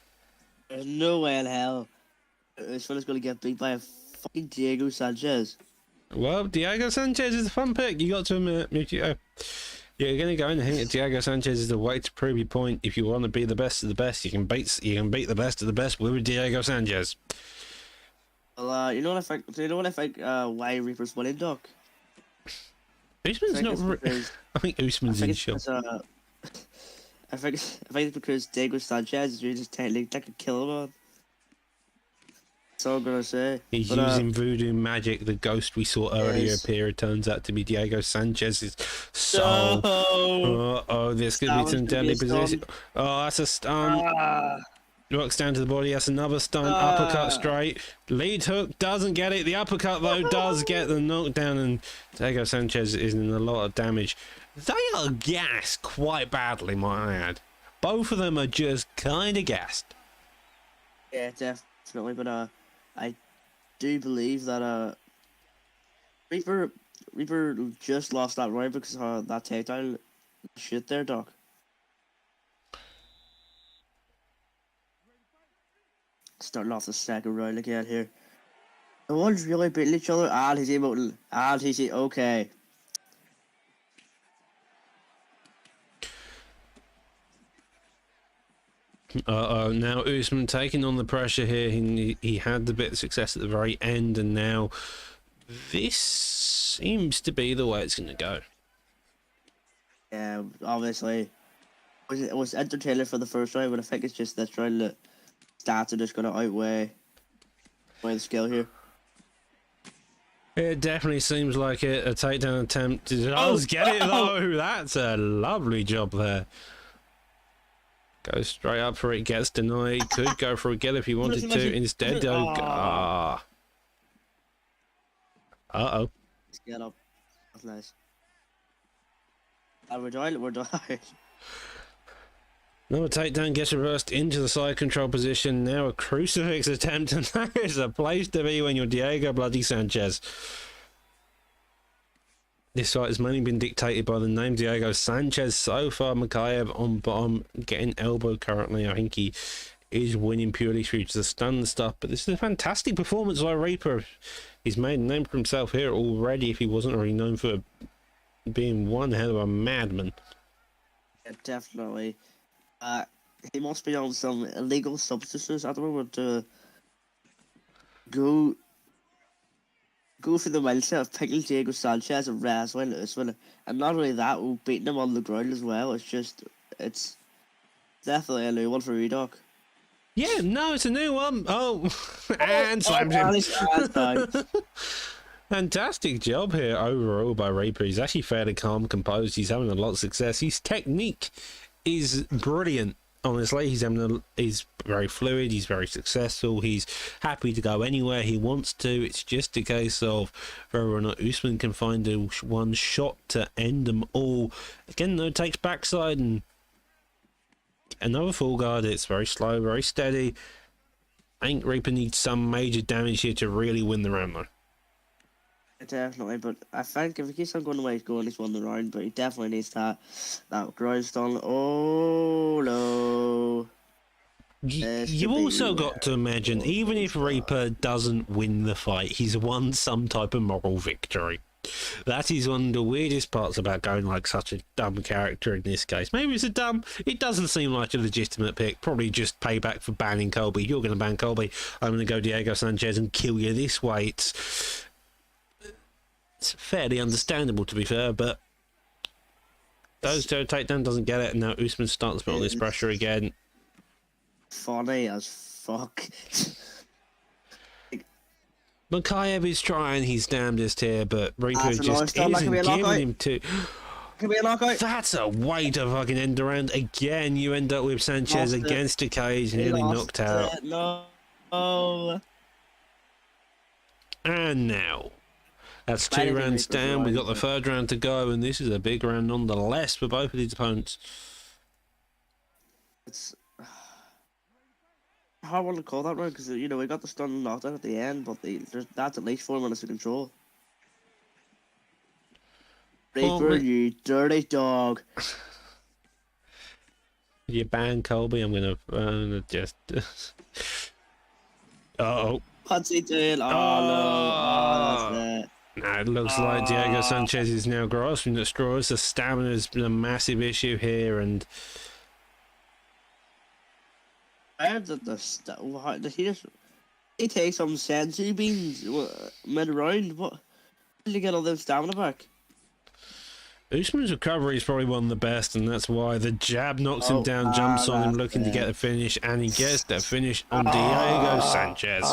There's no way in hell this fella's going to get beat by a fucking Diego Sanchez. Well, Diego Sanchez is a fun pick. You got to admit, you're going to go in and think that Diego Sanchez is the way to prove your point. If you want to be the best of the best, you can beat the best of the best with Diego Sanchez. Well, you know what I think? Do you know what I think? Why Reaper's winning, Doc? Usman's not. I think Usman's in shock. I think it's because Diego Sanchez is really just technically like a killer man. That's all I'm gonna say. He's But, using voodoo magic. The ghost we saw earlier Yes. appear turns out to be Diego Sanchez's soul. No! Oh, this could That be was some gonna be deadly a stun. position. Oh, that's a stun. Rocks down to the body. That's another stun. Uppercut straight. Lead hook doesn't get it. The uppercut, though, does get the knockdown. And Diego Sanchez is in a lot of damage. They are gassed quite badly, might I add. Both of them are just kind of gassed. Yeah, definitely. But I do believe that Reaper just lost that round because of that takedown shit there, Doc. Starting off the second round again here. The one's really beating each other, and he's emoting, and he's okay. Now Usman taking on the pressure here. He had the bit of success at the very end, and now this seems to be the way it's going to go. Yeah, obviously. It was entertaining for the first round, but I think it's just this round that stats are just going to outweigh the skill here. It definitely seems like it. A takedown attempt does get it though. That's a lovely job there. Goes straight up for it, gets denied. Could go for a get if he wanted to. Instead, though. Uh-oh. Let's get up. That's nice. We're doing. Another takedown gets reversed into the side control position. Now a crucifix attempt, and that is a place to be when you're Diego Bloody Sanchez. This fight has mainly been dictated by the name Diego Sanchez. So far, Mikhaev on bottom, getting elbow currently. I think he is winning purely through the stun stuff, but this is a fantastic performance by Reaper. He's made a name for himself here already, if he wasn't already known for being one hell of a madman. Yeah, definitely. He must be on some illegal substances at the moment to go for the mindset of picking Diego Sanchez and wrestling Usman, and not only that, we're beating him on the ground as well. It's definitely a new one for Redoc. Yeah, no, it's a new one. Oh, and slams him. Fantastic job here overall by Reaper. He's actually fairly calm, composed. He's having a lot of success. His technique is brilliant. Honestly, he's very fluid. He's very successful. He's happy to go anywhere he wants to. It's just a case of whether or not Usman can find one shot to end them all. Again, though, takes backside and another full guard. It's very slow, very steady. I think Reaper needs some major damage here to really win the round, though. Definitely, but I think if he keeps on going the way he's going, he's won the round. But he definitely needs that ground stone. Oh no! You also got to imagine, even if Reaper doesn't win the fight, he's won some type of moral victory. That is one of the weirdest parts about going like such a dumb character in this case. Maybe it doesn't seem like a legitimate pick. Probably just payback for banning Colby. You're going to ban Colby. I'm going to go Diego Sanchez and kill you this way. It's fairly understandable, to be fair, but those two takedown doesn't get it, and now Usman starts to put all this pressure again. Funny as fuck. Mikhaev is trying his damnedest here, but Reaper just isn't giving him to. Could be a knockout. That's a way to fucking end around. Again, you end up with Sanchez against the cage, nearly knocked out. No. And now. That's 2 rounds down. We got the third round to go, and this is a big round nonetheless for both of these opponents. It's hard one to call that round because we got the stun and knockdown at the end, but that's at least 4 minutes of control. Reaper, you dirty dog. You ban Colby. I'm gonna just. Uh-oh. What's he doing? Oh no! Oh, that's it. Now it looks like Diego Sanchez is now grasping at straws. The stamina has been a massive issue here, and I heard that he takes some sensory beans mid round. What? Did you get all them stamina back? Usman's recovery is probably one of the best, and that's why the jab knocks him down, jumps on him, looking to get the finish, and he gets the finish on Diego Sanchez.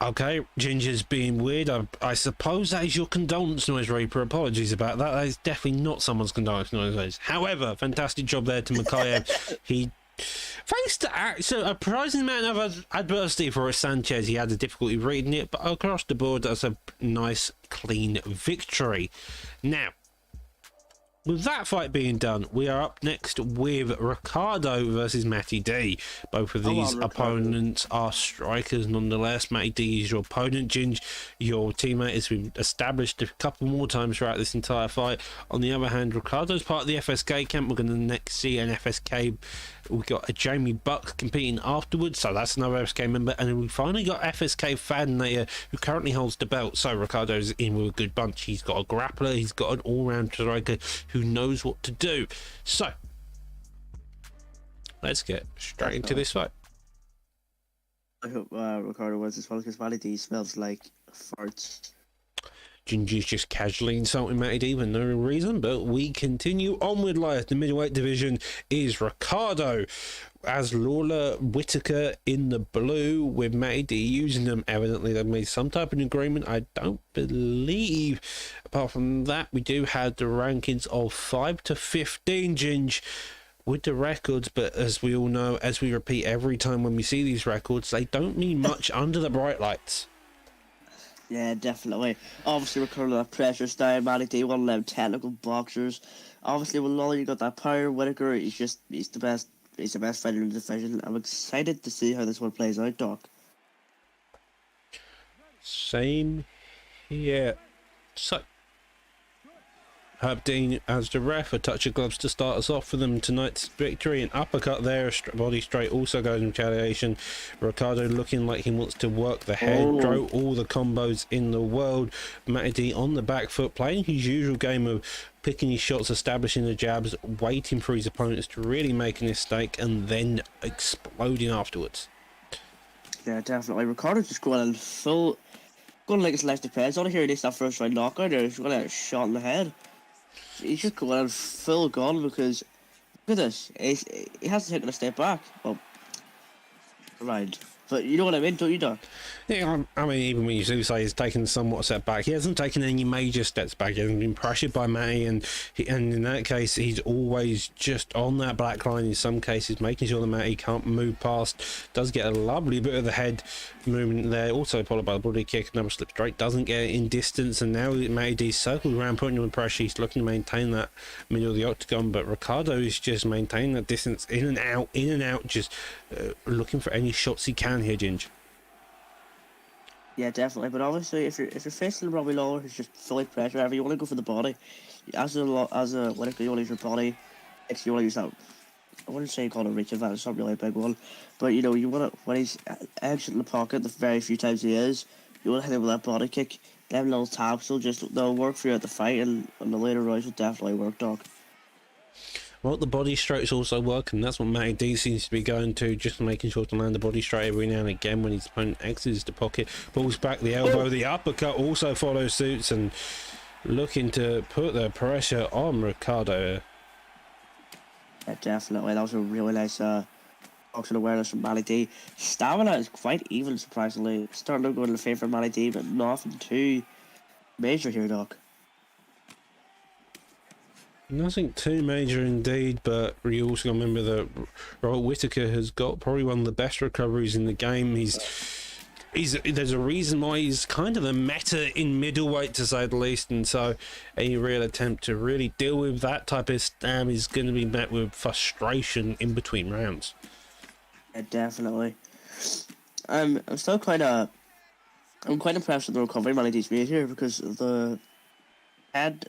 Okay, Ginger's being weird. I suppose that is your condolence noise, Reaper. Apologies about that. That is definitely not someone's condolence noise. However, fantastic job there to Mikhaev. He faced a surprising amount of adversity for a Sanchez. He had a difficulty reading it, but across the board, that's a nice, clean victory. Now, with that fight being done, we are up next with Ricardo versus Matty D. Both of these opponents are strikers nonetheless. Matty D is your opponent. Ginge, your teammate, as we've established a couple more times throughout this entire fight. On the other hand, Ricardo's part of the FSK camp. We're going to next see an FSK. We've got a Jamie Buck competing afterwards, so that's another FSK member. And then we finally got FSK Fadinator, who currently holds the belt. So Ricardo's in with a good bunch. He's got a grappler. He's got an all-round striker who knows what to do. So let's get straight into this fight. I hope Ricardo wins this one because Matty D smells like farts. Ginger's just casually insulting Matty D for no reason, but we continue on with life. The middleweight division is Ricardo as Lawler, Whitaker in the blue, with Matty D using them. Evidently, they've made some type of agreement. I don't believe. Apart from that, we do have the rankings of 5 to 15, Ginge, with the records. But as we all know, as we repeat every time when we see these records, they don't mean much under the bright lights. Yeah, definitely. Obviously, we're currently that pressure style. Matty D, one of them technical boxers. Obviously, with Lawler, you got that power. Whitaker, he's the best. He's the best fighter in the division. I'm excited to see how this one plays out, Doc. Same here. So, Herb Dean as the ref, a touch of gloves to start us off for them tonight's victory. An uppercut there, body straight also goes in retaliation. Ricardo looking like he wants to work the head, throw all the combos in the world. Matty D on the back foot, playing his usual game of picking his shots, establishing the jabs, waiting for his opponents to really make a mistake, and then exploding afterwards. Yeah, definitely. Ricardo just going like his life depends on it here. That first round knockout there. He's going to get a shot in the head. He's just going out full gun because, look at this. He hasn't taken a step back. Well, right. But you know what I mean, don't you, Doc? Yeah, I mean, even when you do say he's taken somewhat a step back, he hasn't taken any major steps back. He hasn't been pressured by Matty, and in that case, he's always just on that black line in some cases, making sure that Matty can't move past. Does get a lovely bit of the head movement there, also followed by the body kick, another slip straight, doesn't get in distance, and now Matty D circles around, putting him in pressure. He's looking to maintain that middle of the octagon, but Ricardo is just maintaining that distance, in and out, just looking for any shots he can here, Ginge. Yeah, definitely. But obviously, if you're facing Robbie Lawler, who's just fully pressure, wherever you want to go for the body, as a Whitaker, you want to use your body. You want to use that. I wouldn't say call it a reach advantage. It's not really a big one, but you know, you want to, when he's edged in the pocket, the very few times he is, you want to hit him with that body kick. Them little taps they'll work for you at the fight, and the later rounds will definitely work, Doc. Well, the body strokes also work, and that's what Matty D seems to be going to, just making sure to land the body straight every now and again when his opponent exits the pocket, pulls back the elbow. The uppercut also follows suits, and looking to put the pressure on Ricardo. Yeah, definitely. That was a really nice boxing awareness from Matty D. Stamina is quite even, surprisingly. Starting to go in the favour of Matty D, but nothing too major here, Doc. Nothing too major indeed, but you also got to remember that Robert Whitaker has got probably one of the best recoveries in the game. There's a reason why he's kind of the meta in middleweight, to say the least, and so any real attempt to really deal with that type of stam is going to be met with frustration in between rounds. Yeah, definitely. I'm quite impressed with the recovery Matty D's made here, because the head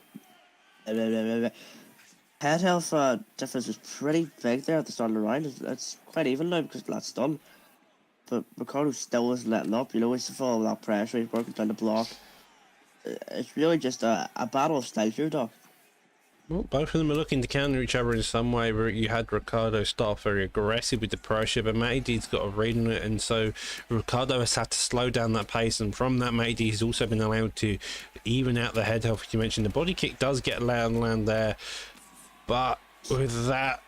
health difference is pretty big there at the start of the round. It's quite even now because that's done. But Ricardo still isn't letting up. You know, he's full of that pressure. He's working down the block. It's really just a battle of styles here, Doc. Well, both of them are looking to counter each other in some way. Where you had Ricardo start off very aggressive with the pressure, but Matty D's got a read on it, and so Ricardo has had to slow down that pace, and from that, Matty D has also been allowed to even out the head health. You mentioned the body kick does get land there, but with that,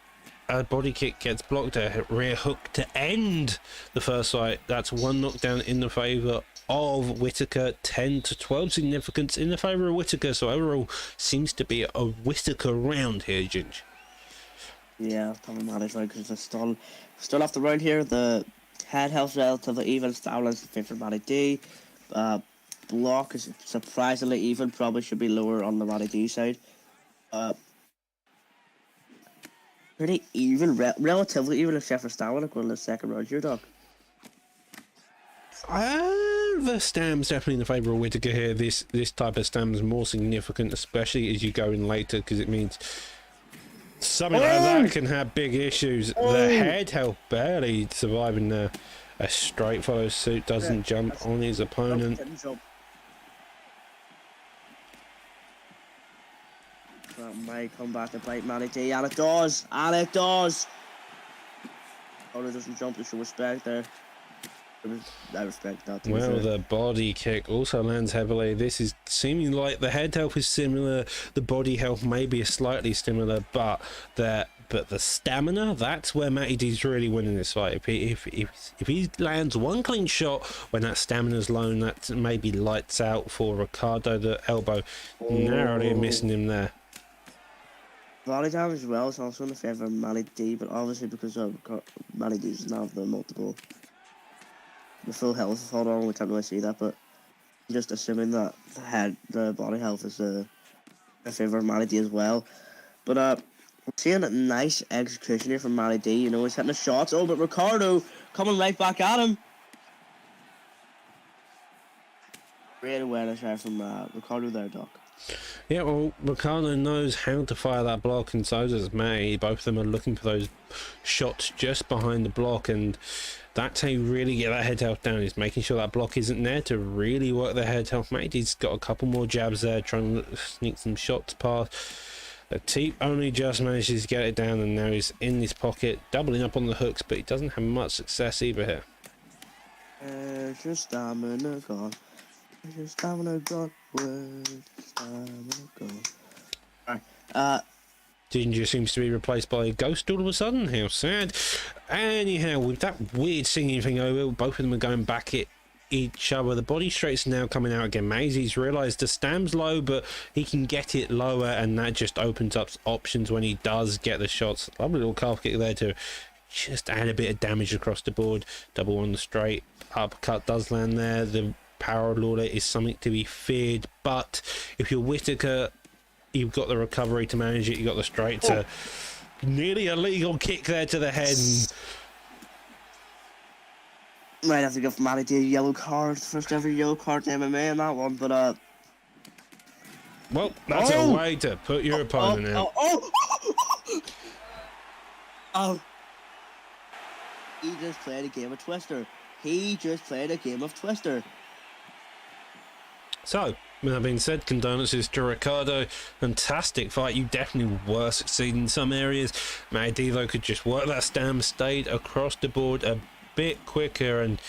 a body kick gets blocked, a rear hook to end the first fight. That's one knockdown in the favour of Whitaker, 10 to 12 significance in the favour of Whitaker, so overall seems to be a Whitaker round here, Ginge. Yeah, probably managed right, because it's still off the round here. The head health relatively even, Stamina's in favour of Matty D. Block is surprisingly even, probably should be lower on the Matty D side. Pretty even, relatively even, except for Stamina going in the second round here, Doc. The stam's definitely in the favour of Whitaker here. This type of stam is more significant, especially as you go in later, because it means something like that can have big issues. The head health barely surviving there. A straight follow suit, doesn't jump on his opponent. That might come back to bite Matty D, and it does, Oh, it doesn't jump to show respect there. I respect that. To be Well, fair. the body kick also lands heavily. This is seeming like the head health is similar. The body health maybe is slightly similar, but the stamina, that's where Matty D's really winning this fight. If he lands one clean shot when that stamina's low, and that maybe lights out for Ricardo. The elbow narrowly missing him there. Body damage as well is also in the favour of Matty D, but obviously because of Matty D doesn't have the full health. Hold on, we can't really see that, but I'm just assuming that the body health is in favour of Matty D as well. But we're seeing a nice execution here from Matty D. You know, he's hitting the shots. Oh, but Ricardo coming right back at him. Great awareness there from Ricardo there, Doc. Yeah, well, Ricardo knows how to fire that block, and so does May. Both of them are looking for those shots just behind the block, and that's how you really get that head health down, is making sure that block isn't there to really work the head health. Matey's got a couple more jabs there, trying to sneak some shots past. Ateep only just manages to get it down, and now he's in his pocket, doubling up on the hooks, but he doesn't have much success either here. Just stamina gone. Just stamina gone. Where's stamina gone? Alright, Ginger seems to be replaced by a ghost all of a sudden. How sad. Anyhow, with that weird singing thing over, both of them are going back at each other. The body straight's now coming out again. Maisie's realised the stam's low, but he can get it lower, and that just opens up options when he does get the shots. Lovely little calf kick there to just add a bit of damage across the board. Double on the straight. Uppercut does land there. The power lawler is something to be feared, but if you're Whittaker, you've got the recovery to manage it. You've got the straight to nearly a legal kick there to the head. might have to go for Matty D a yellow card. First ever yellow card in MMA in that one, but Well, that's a way to put your opponent out. Oh! He just played a game of Twister. He just played a game of Twister. So, with that being said, condolences to Ricardo. Fantastic fight. You definitely were succeeding in some areas. Matty though could just work that stam, stayed across the board a bit quicker, and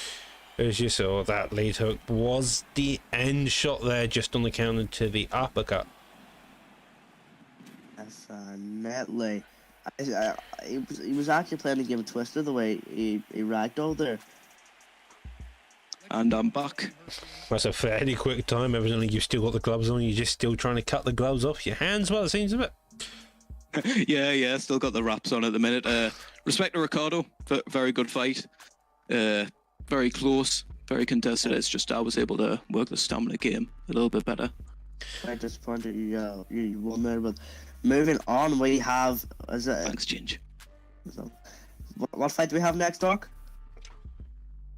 as you saw, that lead hook was the end shot there, just on the counter to the uppercut. Definitely. He was actually playing a game of Twister the way he ragdolled there. And I'm back. That's a fairly quick time. Evidently, you've still got the gloves on. You're just still trying to cut the gloves off your hands, well, it seems of it. yeah, still got the wraps on at the minute. Respect to Ricardo, very good fight. Very close, very contested. It's just I was able to work the stamina game a little bit better. Quite disappointed you won there, but moving on, we have... Thanks, Ginge. What fight do we have next, Doc?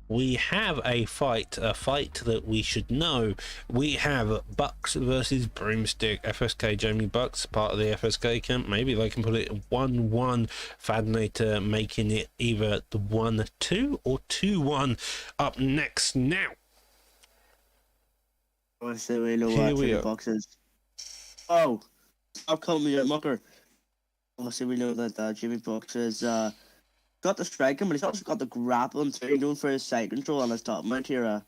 We have a fight that we should know. We have Bucks versus Broomstick. FSK Jamie Bucks, part of the FSK camp. Maybe they can put it 1-1. Fadnator making it either the 1-2 or 2-1 up next now. Obviously, we know Here what we Jamie are. Bucks is. Oh, stop calling me a mucker. Obviously, we know that Jimmy Bucks is got the striking, but he's also got the grappling too. Going for his side control on his top mount here.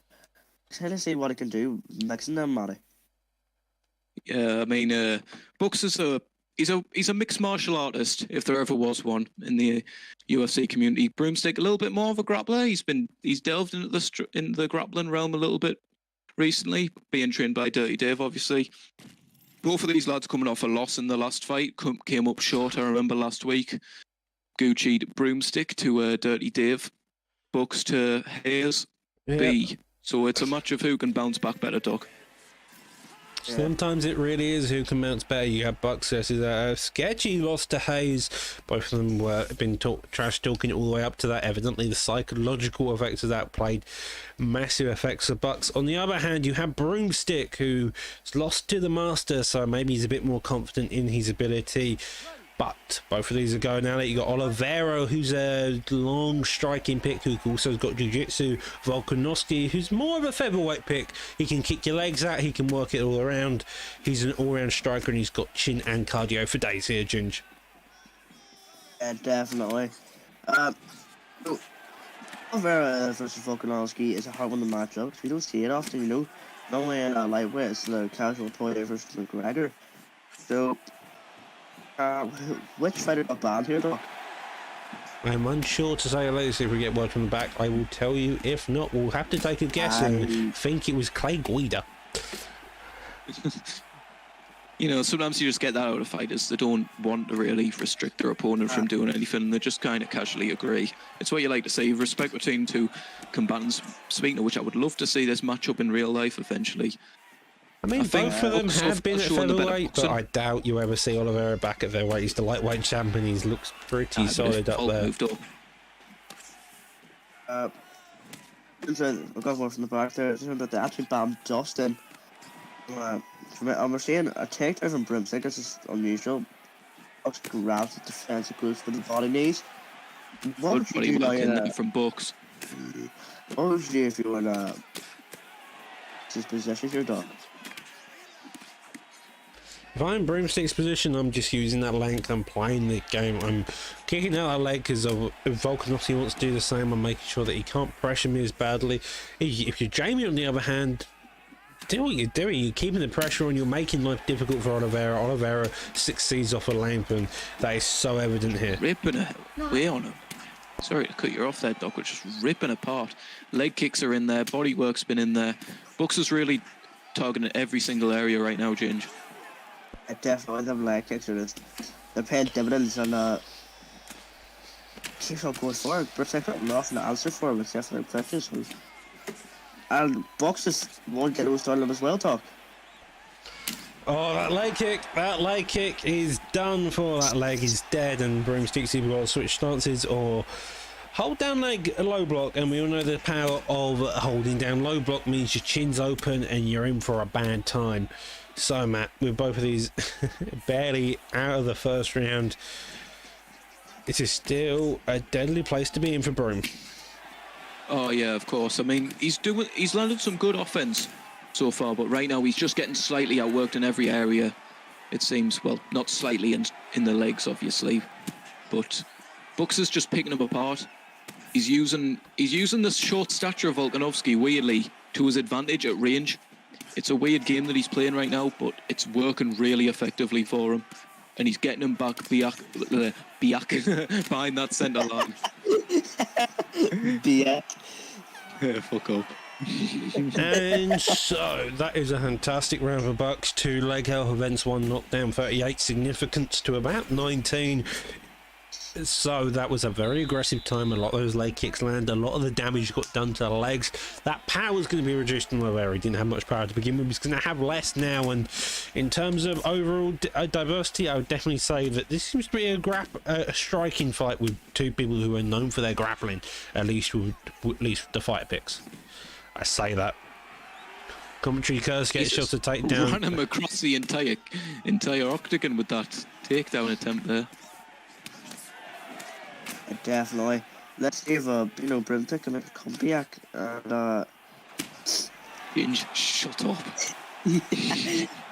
Excited to see what he can do mixing them, Matty. Yeah, I mean, Bucks is he's a mixed martial artist, if there ever was one in the UFC community. Broomstick, a little bit more of a grappler. He's delved into the grappling realm a little bit recently, being trained by Dirty Dave, obviously. Both of these lads coming off a loss in the last fight, came up short. I remember last week, Gucci Broomstick to Dirty Dave, Bucks to Hayes B. So it's a match of who can bounce back better, Doc. Yeah. Sometimes it really is who can bounce better. You have Bucks versus Sketchy lost to Hayes. Both of them were been trash talking it all the way up to that. Evidently, the psychological effects of that played massive effects for Bucks. On the other hand, you have Broomstick, who's lost to the Master, so maybe he's a bit more confident in his ability. But both of these are going at it. You got Olivero, who's a long striking pick, who also has got jiu-jitsu. Volkanovski, who's more of a featherweight pick. He can kick your legs out. He can work it all around. He's an all-round striker, and he's got chin and cardio for days here, Ginge. Yeah, definitely. Oliveira versus Volkanovski is a hard one to match up. We don't see it often, you know. Normally in lightweight, it's the casual Poirier versus McGregor. So, which fighter got banned here, Doc? I'm unsure to say the latest. If we get word from the back, I will tell you. If not, we'll have to take a guess and think it was Clay Guida. You know, sometimes you just get that out of fighters. They don't want to really restrict their opponent from doing anything. They just kind of casually agree. It's what you like to see. Respect between two combatants. Speaking of which, I would love to see this matchup in real life eventually. I mean, both of them have been at shown the better featherweight, but boxing. I doubt you ever see Oliveira back at featherweight. He's the lightweight champion. He looks pretty solid up there. Moved up. I've got one from the back there. It's that they actually banned Dustin. I'm seeing a takedown from Broomstick. This is unusual. Bucks grabs the defensive goes for the body knees. What would you do now, from Bucks. what would you do if you were in his position here, Doc? If I'm Broomstick's position, I'm just using that length. I'm playing the game. I'm kicking out that leg because if Volkanovski wants to do the same, I'm making sure that he can't pressure me as badly. If you're Jamie, on the other hand, do what you're doing. You're keeping the pressure on. You're making life difficult for Oliveira. Oliveira succeeds off a length, and that is so evident here. Ripping it way on him. Sorry to cut you off there, Doc, but just ripping apart. Leg kicks are in there. Body work's been in there. Bucks is really targeting every single area right now, Ginge. I definitely them leg kicks are just they're paying dividends and keeps on going forward. Broomstick got nothing to answer for, but definitely pressures. And Bucks just won't get those started as well, Doc. Oh, that leg kick is done for. That leg is dead, and Broomstick's either got to switch stances or hold down leg low block, and we all know the power of holding down low block means your chin's open and you're in for a bad time. So, Matt, with both of these barely out of the first round, it is still a deadly place to be in for Broom. Oh yeah, of course. I mean, he's landed some good offense so far, but right now he's just getting slightly outworked in every area. It seems, well, not slightly in the legs, obviously, but Bucks is just picking him apart. He's using the short stature of Volkanovski weirdly to his advantage at range. It's a weird game that he's playing right now, but it's working really effectively for him. And he's getting him back behind that centre line. Yeah. Fuck up. And so that is a fantastic round for Bucks. 2 leg health events, 1 knockdown, 38 significance to about 19. So that was a very aggressive time. A lot of those leg kicks land. A lot of the damage got done to the legs. That power was going to be reduced in Oliveira. He didn't have much power to begin with. He's going to have less now. And in terms of overall diversity, I would definitely say that this seems to be a striking fight with 2 people who are known for their grappling, at least with the fight picks. I say that. Commentary curse gets shot to take down. Ran him across the entire octagon with that takedown attempt there. Definitely. Let's give Broomstick a comeback and Ginge, shut up.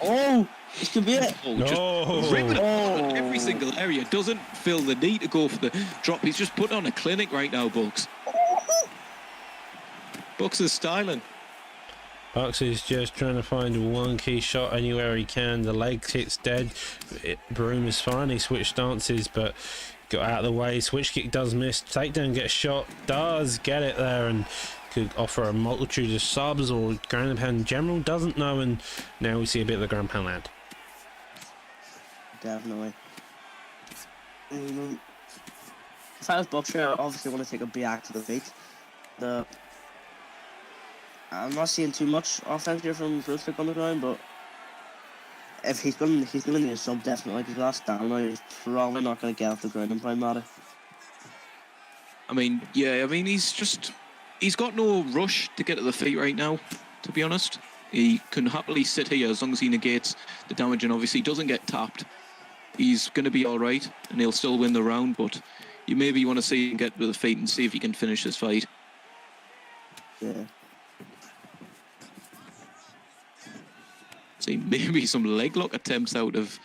oh, this could be it. Just ripping it apart in every single area. Doesn't feel the need to go for the drop. He's just put on a clinic right now, Bucks. Bucks is styling. Bucks is just trying to find one key shot anywhere he can. The leg kick's dead. Broom is fine. He switched stances, but got out of the way. Switch kick does miss. Takedown gets shot. Does get it there and could offer a multitude of subs or ground and pound in general. Doesn't know, and now we see a bit of the ground pound land. Definitely. If I was Bucks here, I obviously want to take a back to the feet. I'm not seeing too much offense here from Broomstick on the ground, but if he's going to need a sub definitely, because that's down now, he's probably not going to get off the ground in prime matter. I mean, yeah, he's got no rush to get to the feet right now, to be honest. He can happily sit here as long as he negates the damage and obviously doesn't get tapped. He's going to be all right, and he'll still win the round, but you maybe want to see him get to the feet and see if he can finish this fight. Yeah. See, maybe some leg lock attempts out of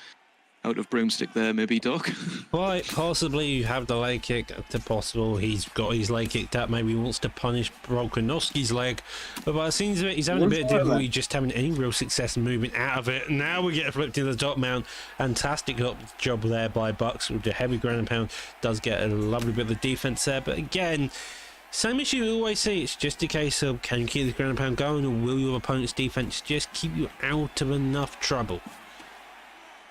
out of Broomstick there, maybe, Doc. Quite possibly you have the leg kick to possible. He's got his leg kicked out. Maybe he wants to punish Volkanovski's leg. But by the scenes of it, he's having a bit of difficulty just having any real success moving out of it. Now we get flipped to the top mount. Fantastic job there by Bucks with the heavy ground and pound. Does get a lovely bit of the defense there. But again, same issue we always see. It's just a case of can you keep the ground and pound going, or will your opponent's defense just keep you out of enough trouble?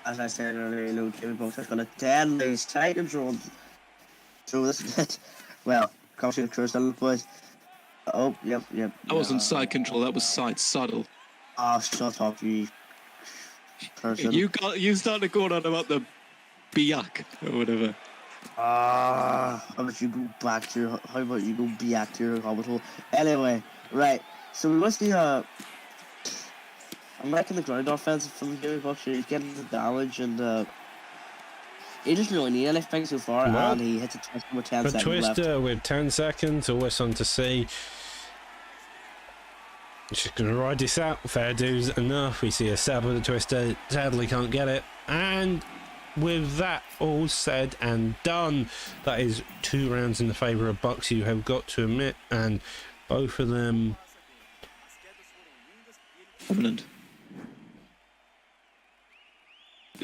As I said earlier, Jimmy Bucks has got a deadly tight control through this bit. Well, comes to the curse on the boys. Oh, yep. That wasn't side control, that was side saddle. Oh, shut up, you person. You started going on about the biak or whatever. How about you go back to your hobbit hole? Anyway, right. So we must the I'm liking the ground offense from Jimmy Bucks. He's getting the damage and he doesn't really need anything so far, Well, and he hits a Twister with 10 The seconds left. Twister with 10 seconds, always something to see. Just going to ride this out. Fair dues enough. We see a stab with the Twister. Sadly can't get it. And with that all said and done, that is 2 rounds in the favour of Bucks, you have got to admit, and both of them Dominant.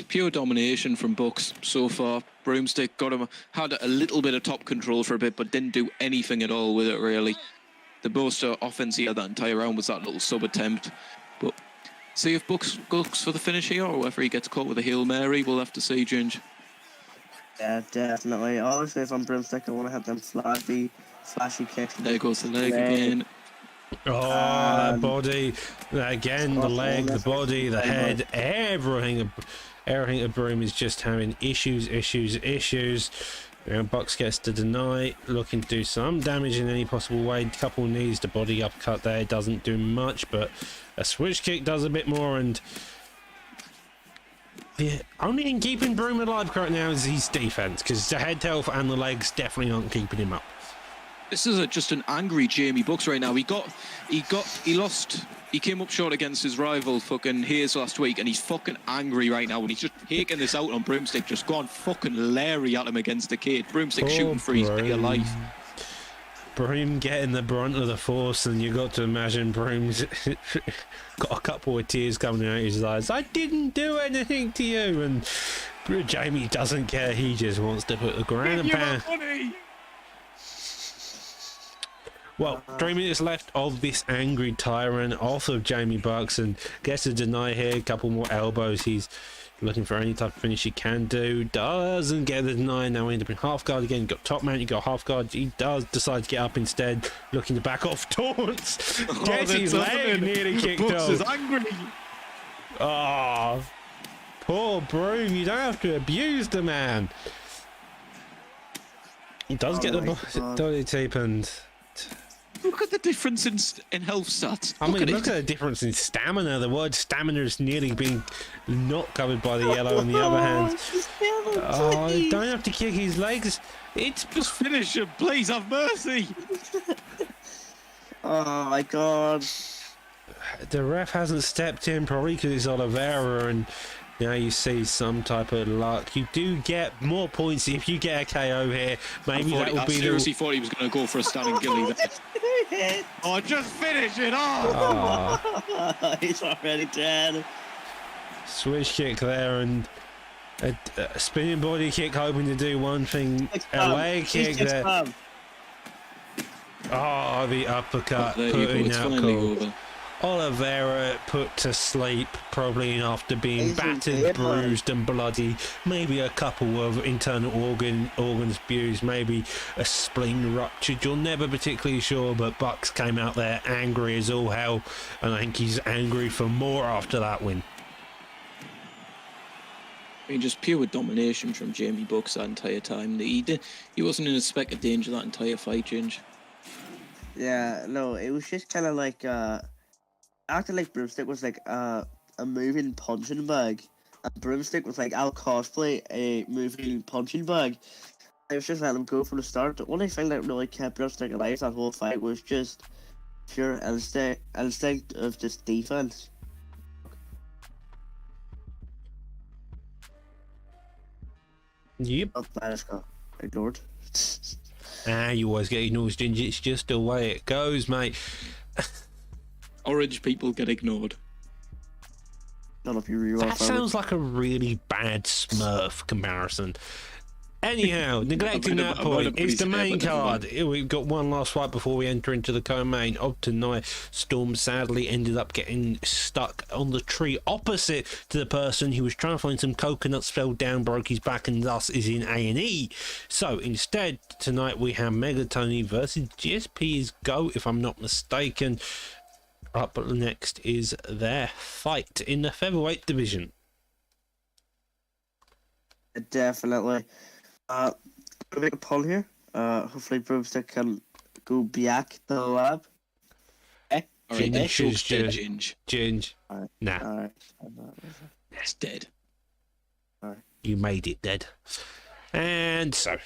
Pure domination from Bucks so far. Broomstick got him, had a little bit of top control for a bit, but didn't do anything at all with it, really. The most offense he had that entire round was that little sub attempt. But see if Bucks goes for the finish here, or whether he gets caught with a Hail Mary, we'll have to see, Ginge. Yeah, definitely. Obviously, if I'm Broomstick, I want to have them flashy kicks. There goes the leg again. that body again, the leg, the body, the head, everything of Broom is just having issues. Bucks gets to deny, looking to do some damage in any possible way. Couple knees, the body uppercut there doesn't do much, but a switch kick does a bit more. And the only thing keeping Broom alive right now is his defense, because the head health and the legs definitely aren't keeping him up. This is just an angry Jamie Bucks right now. He lost. He came up short against his rival fucking Hayes last week, and he's fucking angry right now. And he's just taking this out on Broomstick, just gone fucking Larry at him against the kid. Broomstick shooting for his dear life. Broom getting the brunt of the force, and you got to imagine Broom's got a couple of tears coming out of his eyes. I didn't do anything to you, and Jamie doesn't care. He just wants to put the ground and pound. Well, 3 minutes left of this angry tyrant off of Jamie Bucks, and gets a deny here. A couple more elbows. He's looking for any type of finish he can do. Doesn't get the deny. Now we end up in half guard again. You got top mount, you got half guard. He does decide to get up instead, looking to back off taunts. Gets his leg nearly kicked Bucks off. is angry. Oh, poor Broom. You don't have to abuse the man. He does get the body tape, and Look at the difference in health stats. look at the difference in stamina. The word stamina is nearly being not covered by the yellow on the other hand. Oh, you don't have to kick his legs. It's Just finish him, please have mercy. Oh my god. the ref hasn't stepped in, probably because it's Oliveira, and now you see some type of luck. You do get more points if you get a KO here. Maybe that will I be seriously thought he was going to go for a standing gilly there. Oh, just finish it off. Oh, He's already dead. switch kick there, and a spinning body kick, hoping to do one thing. A leg kick there. Oh, the uppercut, There you go, putting it's out finally cool. over. Oliveira put to sleep, probably after being He's battered, dead, man. bruised and bloody. Maybe a couple of internal organs abused, maybe a spleen ruptured. You're never particularly sure, but Bucks came out there angry as all hell, and I think he's angry for more after that win. I mean, just pure domination from Jamie Bucks that entire time. He wasn't in a speck of danger that entire fight, Ginge. Yeah, no, it was just kind of like, acting like Broomstick was like a moving punching bag. And Broomstick was like, I'll cosplay a moving punching bag. I was just letting him go from the start. The only thing that really kept Broomstick alive that whole fight was just pure instinct of just defense. Yep. But I just got ignored. You always get ignored, Ginger. It's just the way it goes, mate. Orange people get ignored. Not if you reroll. That sounds like a really bad Smurf comparison. Anyhow, neglecting I've that heard point, of it's the Pretty main Scared, but card. never We've got one last fight before we enter into the co-main of tonight. Storm sadly ended up getting stuck on the tree opposite to the person who was trying to find some coconuts, fell down, broke his back, and thus is in A&E. So instead, tonight we have Megatony versus GSP's Go, if I'm not mistaken. Up next is their fight in the featherweight division. Definitely. I'm gonna make a poll here. Hopefully Broomstick can go back to the lab. All right, Ginge Chuck's is dead, just- Ginge. Ginge, Alright. nah, Alright. That's dead. you made it dead. And so,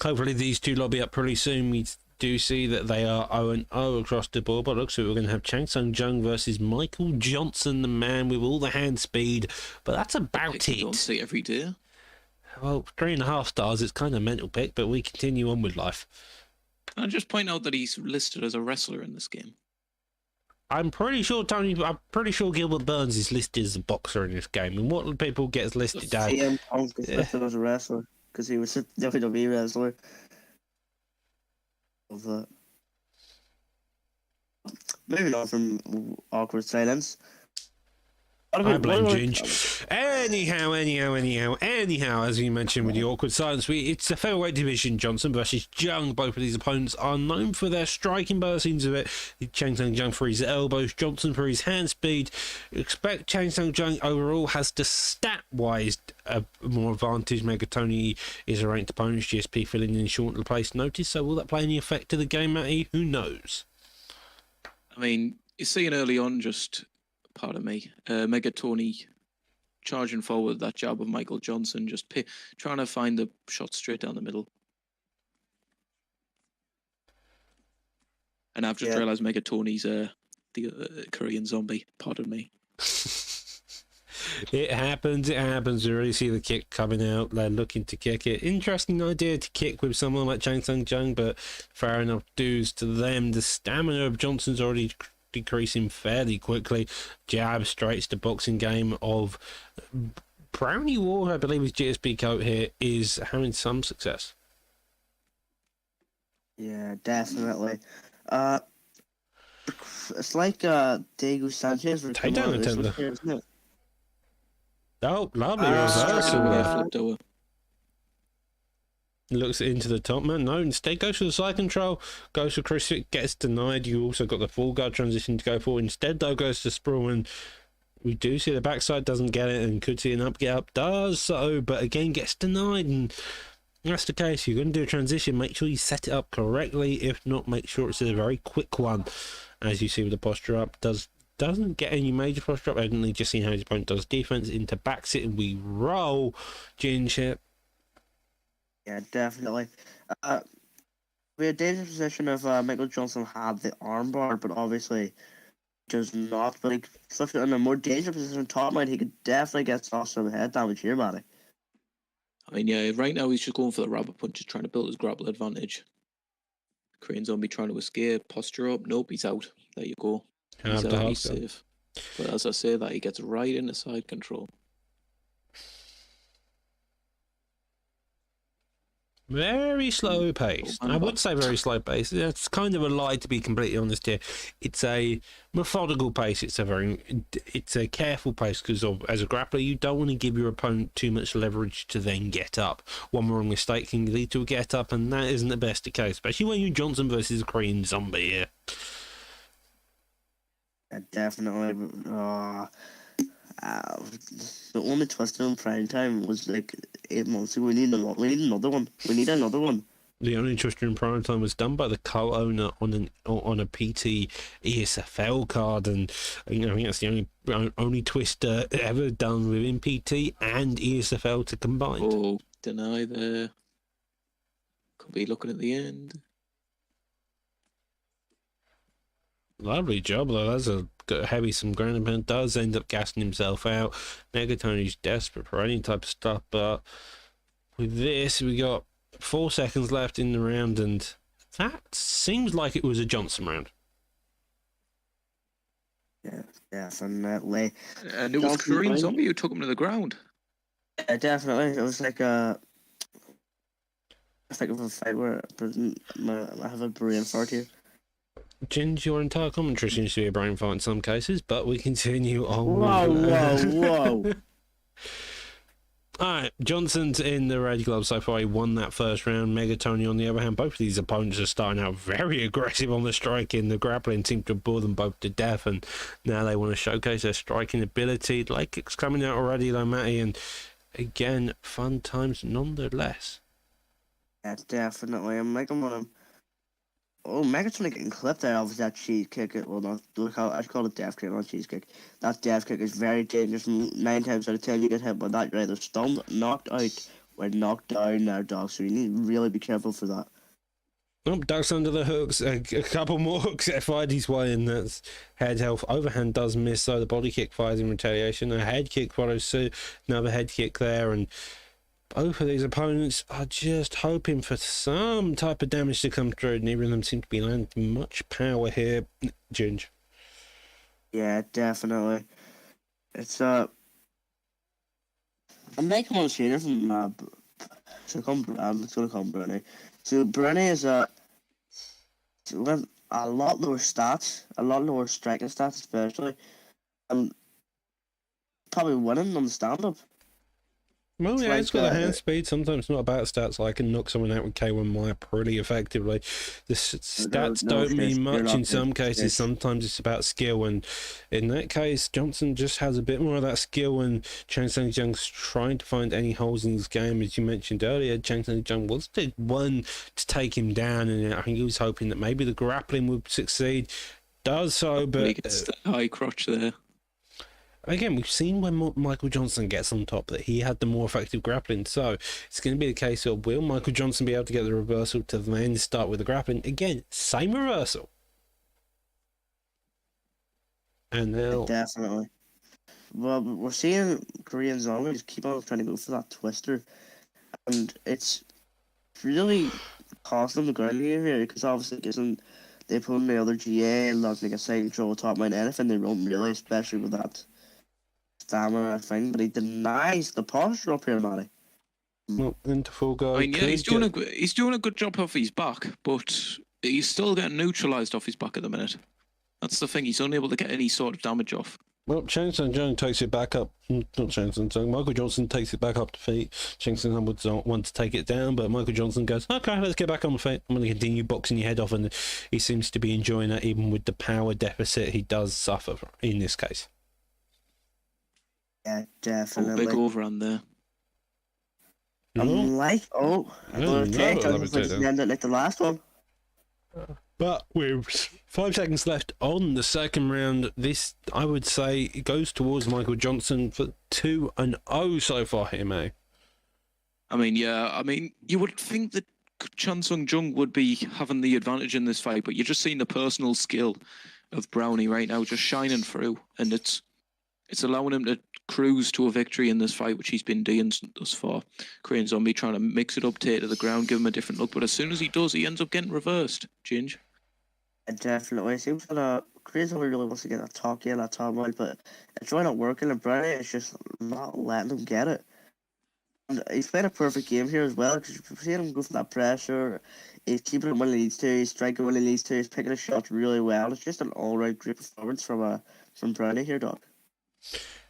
hopefully these two will be up pretty soon. We do see that they are 0-0 across the board, but looks like we're going to have Chang Sung Jung versus Michael Johnson, the man with all the hand speed. But that's about Pick you don't it. see every day. Well, 3.5 stars, it's kind of a mental pick, but we continue on with life. I'll just point out that he's listed as a wrestler in this game. I'm pretty sure Gilbert Burns is listed as a boxer in this game. And what do people get as listed as? CM Punk is listed as a wrestler because he was a WWE wrestler. Of that. Moving on from awkward silence. I blame Ginge. Anyhow, as you mentioned with the awkward silence, it's the featherweight division. Johnson versus Jung. Both of these opponents are known for their striking by the scenes of it. Chang Sung Jung for his elbows, Johnson for his hand speed. Expect Chang Sung Jung overall has the stat-wise more advantage. Megatony is a ranked opponent. GSP filling in short place notice. So will that play any effect to the game, Matty? Who knows? I mean, you're seeing early on just, pardon me, Megatony charging forward that jab of Michael Johnson, just trying to find the shot straight down the middle. And I've just realised Megatony's the Korean zombie, pardon me. It happens. We really see the kick coming out. They're looking to kick it. Interesting idea to kick with someone like Chang Sung Jung, but fair enough dues to them. The stamina of Johnson's already decreasing fairly quickly. Jab straight to boxing game of Brownie War, I believe his GSP coat here, is having some success. Yeah, definitely. It's like Diego Sanchez. Takedown attempt. Isn't it? Oh, lovely Straight reversal away, there. flipped over. Looks into the top man. No, instead goes for the side control. Goes for crucifix, gets denied. You also got the full guard transition to go for. Instead, though, goes to sprawl, and we do see the backside doesn't get it, and could see an up get up. Does so, but again gets denied, and that's the case. You're going to do a transition. Make sure you set it up correctly. If not, make sure it's a very quick one. As you see with the posture up, doesn't get any major posture up. Evidently, just seeing how his opponent does defense into back sit, and we roll. Ginge. Yeah, definitely. We had dangerous position if Michael Johnson had the armbar, but obviously does not. But like, especially in a more dangerous position, top line, he could definitely get some head damage here, Matty. I mean, yeah, right now he's just going for the rabbit punches, trying to build his grapple advantage. Korean zombie trying to escape, posture up. Nope, he's out. There you go. He's out, he's safe. But as I say that, he gets right into side control. Very slow pace. I would say very slow pace. That's kind of a lie, to be completely honest here. It's a methodical pace. It's a careful pace because as a grappler, you don't want to give your opponent too much leverage to then get up. One wrong mistake can lead to a get up, and that isn't the best case, especially when you're Johnson versus a Korean zombie here. Yeah, definitely. The only twist in prime time was like 8 months ago. We need another one. The only twister in prime time was done by the co-owner on a PT ESFL card, and I think that's the only twister ever done within PT and ESFL to combine. Oh, deny there. Could be looking at the end. Lovely job though. That's a heavy some ground and does end up gassing himself out. Megatony's desperate for any type of stuff, but with this, we got 4 seconds left in the round, and that seems like it was a Johnson round. Yeah, definitely. And it was Johnson Korean Bryan. Zombie who took him to the ground. Yeah, definitely. It was like a. I think of a fight where I have a brain fart here. Ginge, your entire commentary seems to be a brain fart in some cases, but we continue on. Whoa. Alright, Johnson's in the red glove so far. He won that first round. Megatoni, on the other hand, both of these opponents are starting out very aggressive on the striking. The grappling seemed to bore them both to death, and now they want to showcase their striking ability. Leg kicks coming out already, though, Matty, and again, fun times nonetheless. Yeah, definitely. I'm making one of them. Oh, Megatron getting clipped there off that cheese kick. Well, not, I call it death kick, not cheese kick. That death kick is very dangerous. 9 times out of 10, you get hit by that. You're either stunned, knocked out, or knocked down there, dog. So you need to really be careful for that. Oh, ducks under the hooks. A couple more hooks that fired his way, and that's head health. Overhand does miss, though. The body kick fires in retaliation. A head kick follows suit. Another head kick there, and both of these opponents are just hoping for some type of damage to come through. Neither of them seem to be landing much power here. Ginge. Yeah, definitely. It's I'm making one here from it's gonna come Bruni. So Bruni is went a lot lower stats, a lot lower striking stats especially. Probably winning on the stand up. Well, yeah, like, it's got a hand speed. Sometimes not about stats. I can knock someone out with K1 Maya pretty effectively. The stats don't mean much in some cases. Sometimes it's about skill, and in that case, Johnson just has a bit more of that skill, and Chang Sang Jung's trying to find any holes in his game. As you mentioned earlier, Chang Sang Jung was the one to take him down, and I think he was hoping that maybe the grappling would succeed. Does so, but He gets the high crotch there. again, we've seen when Michael Johnson gets on top that he had the more effective grappling. So it's going to be the case of, will Michael Johnson be able to get the reversal to then start with the grappling? Again, same reversal. And now... Definitely. Well, we're seeing Korean Zombies keep on trying to go for that twister. And it's really costing them the ground game here, because obviously it isn't, they put in the other GA and like a side control top mount, anything they run really, especially with that stamina thing, but he denies the posture up here, Matty. Well, into full guard. I mean, yeah, he's doing a good job off his back, but he's still getting neutralised off his back at the minute. That's the thing. He's unable to get any sort of damage off. Well, Chang Sang Jung takes it back up. Not Chang Sang Jung. Michael Johnson takes it back up to feet. Chang Sang Jung would want to take it down, but Michael Johnson goes, okay, let's get back on the feet. I'm going to continue boxing your head off, and he seems to be enjoying that, even with the power deficit he does suffer in this case. Yeah, Oh, definitely. big overhand there. I'm like, No, take let me take that. like the last one. But with 5 seconds left on the second round, this, I would say, it goes towards Michael Johnson for 2-0 so far here, May. I mean, yeah, you would think that Chan Sung Jung would be having the advantage in this fight, but you're just seeing the personal skill of Brownie right now just shining through, and it's allowing him to cruise to a victory in this fight, which he's been doing thus far. Korean Zombie trying to mix it up, take it to the ground, give him a different look, but as soon as he does, he ends up getting reversed. Ginge. Definitely. It seems that Korean Zombie really wants to get that top right, but it's really not working, and Brownie is just not letting him get it. And he's playing a perfect game here as well, because you're seeing him go for that pressure. He's keeping it when he needs to, he's striking when he needs to, he's picking his shots really well. It's just an all-round great performance from Brownie here, Doc.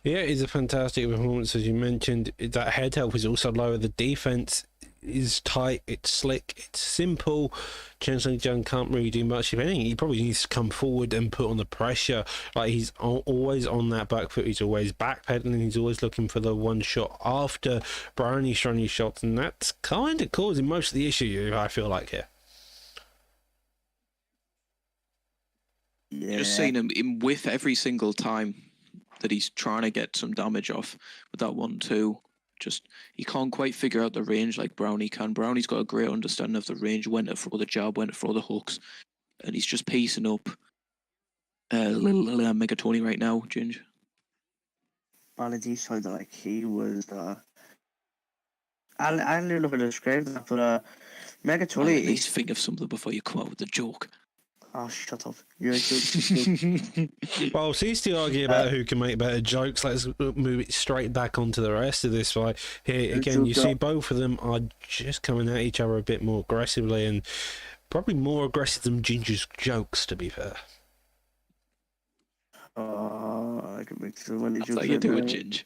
Yeah, it's a fantastic performance, as you mentioned. That head health is also lower. The defense is tight, it's slick, it's simple. Chang Sang Jung can't really do much. If anything, he probably needs to come forward and put on the pressure. Like, he's always on that back foot, he's always backpedaling, he's always looking for the one shot after Brownie's throwing his shots, and that's kind of causing most of the issue, I feel like, here. Yeah. Just seeing him whiff every single time that he's trying to get some damage off with that 1-2. Just, he can't quite figure out the range like Brownie can. Brownie's got a great understanding of the range, when to throw the jab, when to throw the hooks, and he's just piecing up little Megatoni right now, Ginge. Brownie sounded like he was I don't know how to describe that, but I'll Megatoni. at least think of something before you come out with the joke. Oh, shut up! You're a joke. Well, cease to argue about who can make better jokes. Let's move it straight back onto the rest of this fight. Here again, you see both of them are just coming at each other a bit more aggressively, and probably more aggressive than Ginger's jokes, to be fair. I can make sure when That's how you do it, Ginge.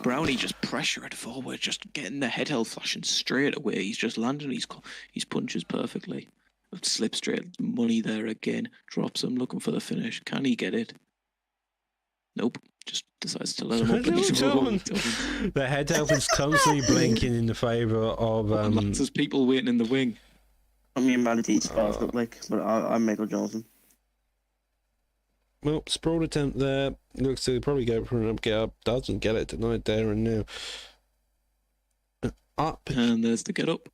Brownie just pressuring forward, just getting the head held flashing straight away. He's just landing his punches perfectly. Slip straight money there again. Drops him, looking for the finish. Can he get it? Nope. Just decides to let him up. The head health is constantly blinking in the favour of. There's people waiting in the wing. I mean, Manatee spells look like, but I'm Michael Johnson. Well, sprawl attempt there. Looks to probably go for an up, get up. Doesn't get it tonight there and now. Up. And there's the get up.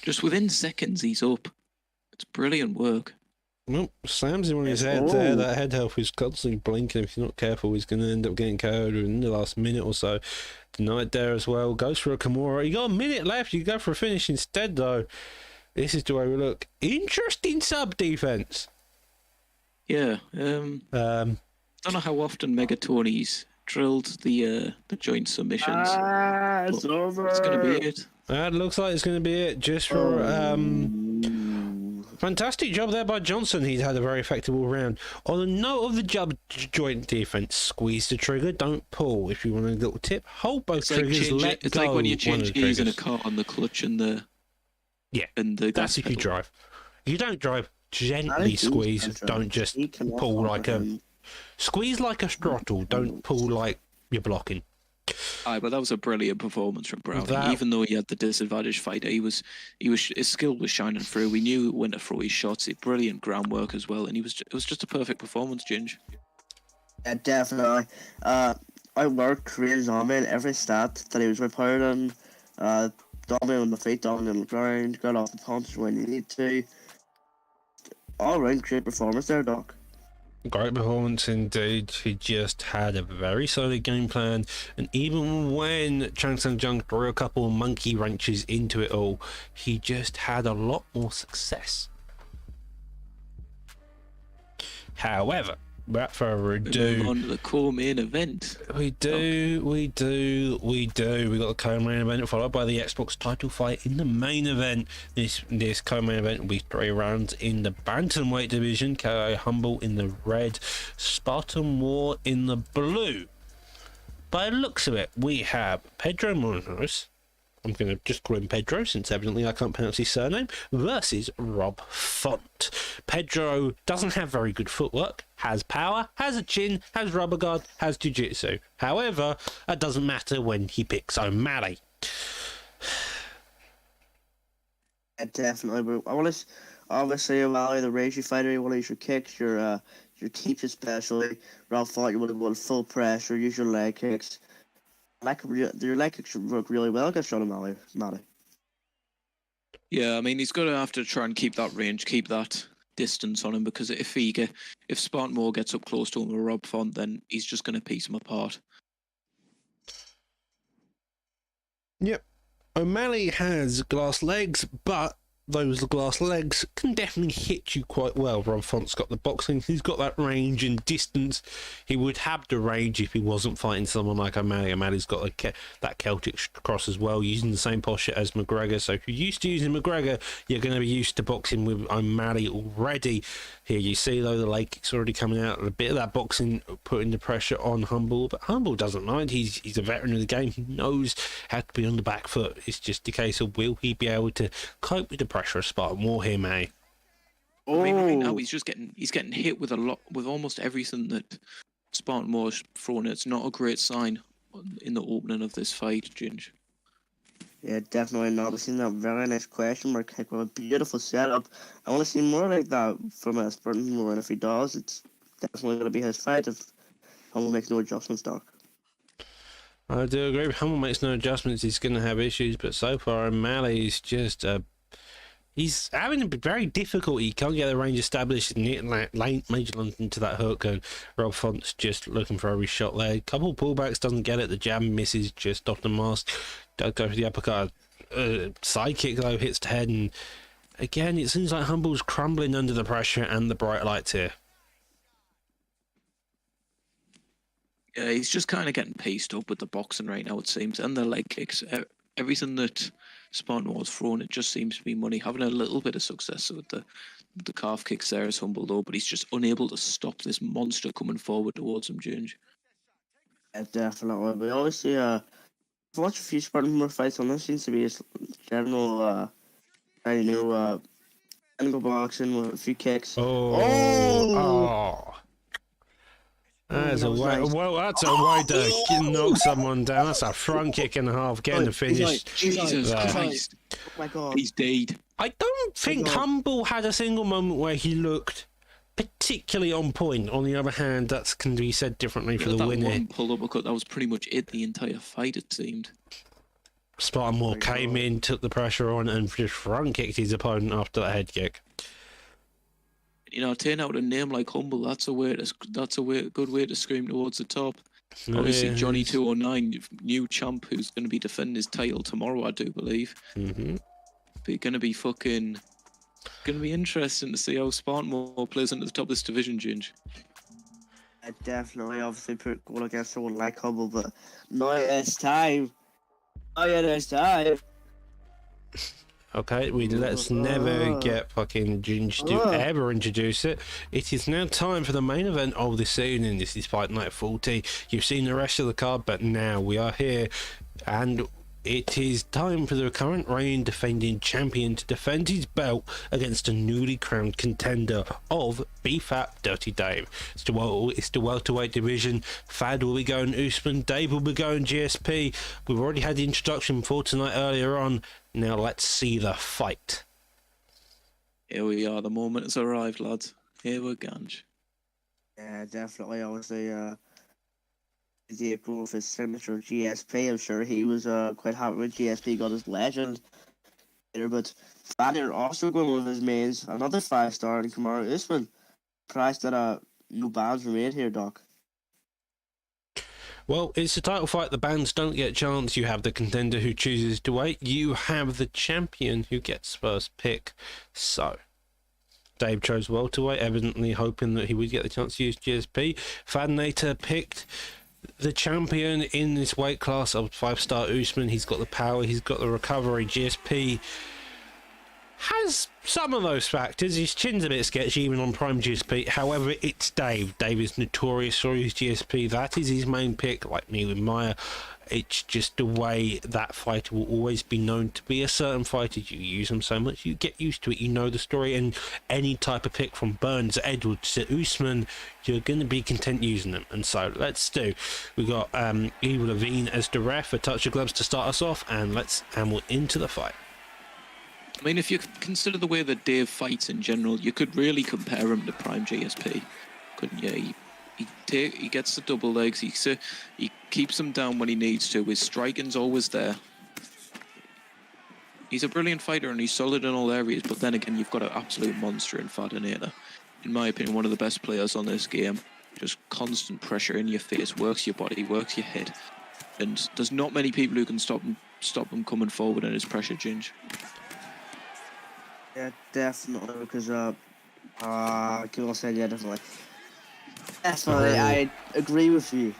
Just within seconds, he's up. It's brilliant work. Well, Sam's on his head there. That head health is constantly blinking. If he's not careful, he's going to end up getting KO'd in the last minute or so. Tonight there as well. Goes for a Kimura. You got a minute left. You go for a finish instead, though. This is the way we look. Interesting sub defense. Yeah. Don't know how often Megatoni's drilled the joint submissions. It's over. It's going to be it. That looks like it's going to be it. Just for fantastic job there by Johnson. He's had a very effective all round. On the note of the joint defense, squeeze the trigger, don't pull. If you want a little tip, hold both triggers. It's like when you change gears in a car on the clutch and the and the gas that's if pedal. you drive. You don't drive. Gently squeeze. Don't just pull like a squeeze like a throttle. Don't pull like you're blocking. Aye, but that was a brilliant performance from Brownie. Even though he had the disadvantaged fighter, his skill was shining through. We knew when to throw his shots. Brilliant groundwork as well, and it was just a perfect performance, Ginge. Yeah, definitely. I worked Korean Zombie in every stat that he was required on. Dominant on the feet, dominant on the ground, got off the punch when you need to. All round great performance there, Doc. Great performance indeed. He just had a very solid game plan, and even when Chang Sang Jung threw a couple of monkey wrenches into it all, he just had a lot more success. However, without further ado, on to the core main event. we got the co-main event followed by the Xbox title fight in the main event. This co-main event will be 3 rounds in the bantamweight division. KO Humble in the red, Spartan War in the blue. By the looks of it, we have Pedro Munoz. I'm going to just call him Pedro since evidently I can't pronounce his surname, versus Rob Font. Pedro doesn't have very good footwork, has power, has a chin, has rubber guard, has jiu-jitsu. However, that doesn't matter when he picks O'Malley. Yeah, definitely. But I want to obviously O'Malley, the rangy fighter, you want to use your kicks, your keeps especially. Rob Font, you want to go full pressure, use your leg kicks. Your leg kicks should work really well against Sean O'Malley. Yeah, I mean, he's going to have to try and keep that range, keep that distance on him, because if Spartan Moore gets up close to him with Rob Font, then he's just going to piece him apart. Yep. O'Malley has glass legs, but those glass legs can definitely hit you quite well. Rob Font's got the boxing, he's got that range and distance. He would have the range if he wasn't fighting someone like O'Malley. O'Malley's got that Celtic cross as well, using the same posture as McGregor. So if you're used to using McGregor, you're going to be used to boxing with O'Malley already. Here you see, though, the leg kick's already coming out. A bit of that boxing putting the pressure on Humble, but Humble doesn't mind. He's a veteran of the game. He knows how to be on the back foot. It's just a case of, will he be able to cope with the pressure of Spartan War here, mate? I mean, right now he's getting hit with almost everything that Spartan War's thrown. It's not a great sign in the opening of this fight, Ginge. Yeah, definitely not. We've seen that very nice question mark kick with a beautiful setup. I want to see more like that from Spartan Moore, and if he does, it's definitely going to be his fight if Humble makes no adjustments, Doc. I do agree. If Humble makes no adjustments, he's going to have issues, but so far O'Malley's just He's having a very difficult. He can't get the range established and hit Major London to that hook, and Rob Font's just looking for every shot there. Couple pullbacks, doesn't get it. The jab misses just off the mask. Does go for the uppercut. Side kick though hits the head, and again it seems like Humble's crumbling under the pressure and the bright lights here. Yeah, he's just kind of getting paced up with the boxing right now, it seems, and the leg kicks. Everything that Spartan was throwing, it just seems to be money. Having a little bit of success with the calf kicks there is Humble though, but he's just unable to stop this monster coming forward towards him, Ginge. Yeah, definitely. But obviously, I've watched a few Spartan more fights, and there seems to be a general, angle boxing with a few kicks. Oh. That's a way. nice. Well, that's a way to knock someone down. That's a front kick and a half, getting the finish. Jesus there. Christ. Oh my god. He's dead. I don't think God. Humble had a single moment where he looked particularly on point. On the other hand, that can be said differently for the that winner. one pull uppercut, that was pretty much it the entire fight, it seemed. Spartan Moore came in, took the pressure on, and just front kicked his opponent after that head kick. You know, turn out a name like Humble, that's a good way to scream towards the top. Obviously, Johnny 209, new champ who's going to be defending his title tomorrow, I do believe. Mm-hmm. But going to be interesting to see how Spartan Moore plays into the top of this division, Ginge. I definitely obviously put goal against someone like Humble, but now it's time. Oh yeah, it's time. Okay, let's never get fucking Ginge to ever introduce it. It is now time for the main event of the season. This is Fight Night 40. You've seen the rest of the card, but now we are here, and it is time for the current reign defending champion to defend his belt against a newly crowned contender of BFAP Dirty Dave. It's the welterweight division. Fad will be going Usman, Dave will be going GSP. We've already had the introduction for tonight earlier on. Now let's see the fight. Here we are, the moment has arrived, lads. Here we're Ganj. Yeah, definitely. Obviously, the approval of his signature GSP. I'm sure he was quite happy when GSP got his legend there. But Fanner also going with his mains, another 5-star in Kamaru Usman. Surprised that no bans were made here, Doc. Well, it's a title fight. The bands don't get a chance. You have the contender who chooses to wait. You have the champion who gets first pick. So, Dave chose welterweight, evidently hoping that he would get the chance to use GSP. Fadnator picked the champion in this weight class of 5-star Usman. He's got the power, he's got the recovery. GSP has some of those factors. His chin's a bit sketchy even on prime GSP. However, it's Dave. Dave is notorious for his GSP. That is his main pick, like me with Maya. It's just the way that fighter will always be known to be. A certain fighter, you use them so much, you get used to it, you know the story, and any type of pick from Burns, Edwards to Usman, you're going to be content using them. And so let's do. We got Evil Levine as the ref, a touch of gloves to start us off, and let's amble into the fight. I mean, if you consider the way that Dave fights in general, you could really compare him to Prime GSP, couldn't you? He gets the double legs, he keeps them down when he needs to, his striking's always there. He's a brilliant fighter and he's solid in all areas, but then again, you've got an absolute monster in Fadinator. In my opinion, one of the best players on this game. Just constant pressure in your face, works your body, works your head. And there's not many people who can stop him coming forward in his pressure, Ginge. Yeah, definitely, because I can also say, yeah, definitely. Definitely, I agree with you.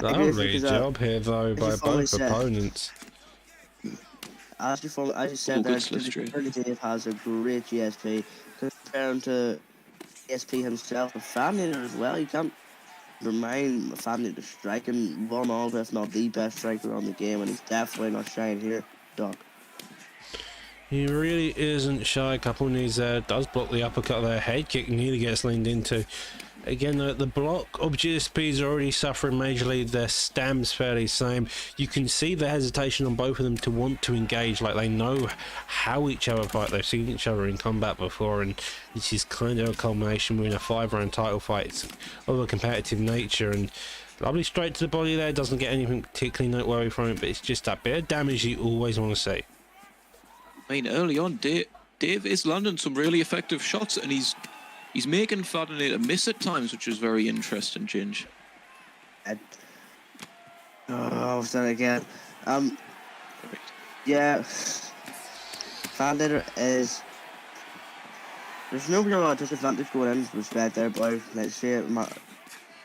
Lovely job here, though, by both opponents. As you said, that Dave has a great GSP. Compared to GSP himself, and Fadinator as well, you can't remind Fadinator striking one of, if not the best striker on the game, and he's definitely not shying here, Doc. He really isn't shy. A couple of knees there. Does block the uppercut there. Head kick nearly gets leaned into. Again, the block of GSP is already suffering majorly. Their stam's fairly same. You can see the hesitation on both of them to want to engage. Like they know how each other fight. They've seen each other in combat before, and this is kind of a culmination. We're in a 5-round title fight. It's of a competitive nature, and lovely straight to the body there. Doesn't get anything particularly noteworthy from it, but it's just that bit of damage you always want to see. I mean, early on, Dave is landing some really effective shots, and he's making Fadinator miss at times, which is very interesting, Ginge. I've done it again. Yeah, Fadinator is. There's no real disadvantage going in respect there, boy. Let's say it.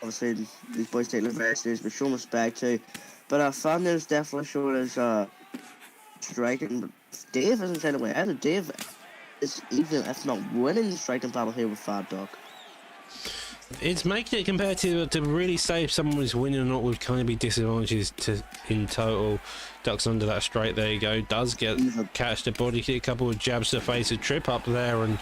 Obviously, these boys take it very serious, but show respect too. But Fadinator's definitely showing his striking. But Dave isn't taking away either. Dave is even, if not winning, the striking battle here with Fad Dog. It's making it competitive to really say if someone is winning or not would kind of be disadvantages to in total. Ducks under that straight, there you go. Does get catch the body kick, a couple of jabs to face, a trip up there, and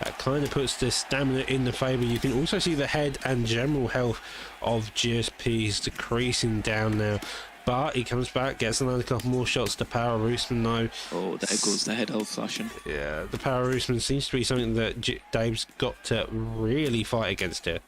that kind of puts the stamina in the favour. You can also see the head and general health of GSP's decreasing down now. But he comes back, gets another couple more shots to Power Roostman though. Oh, there goes the head health flashing. Yeah, the Power Roostman seems to be something that Dave's got to really fight against here.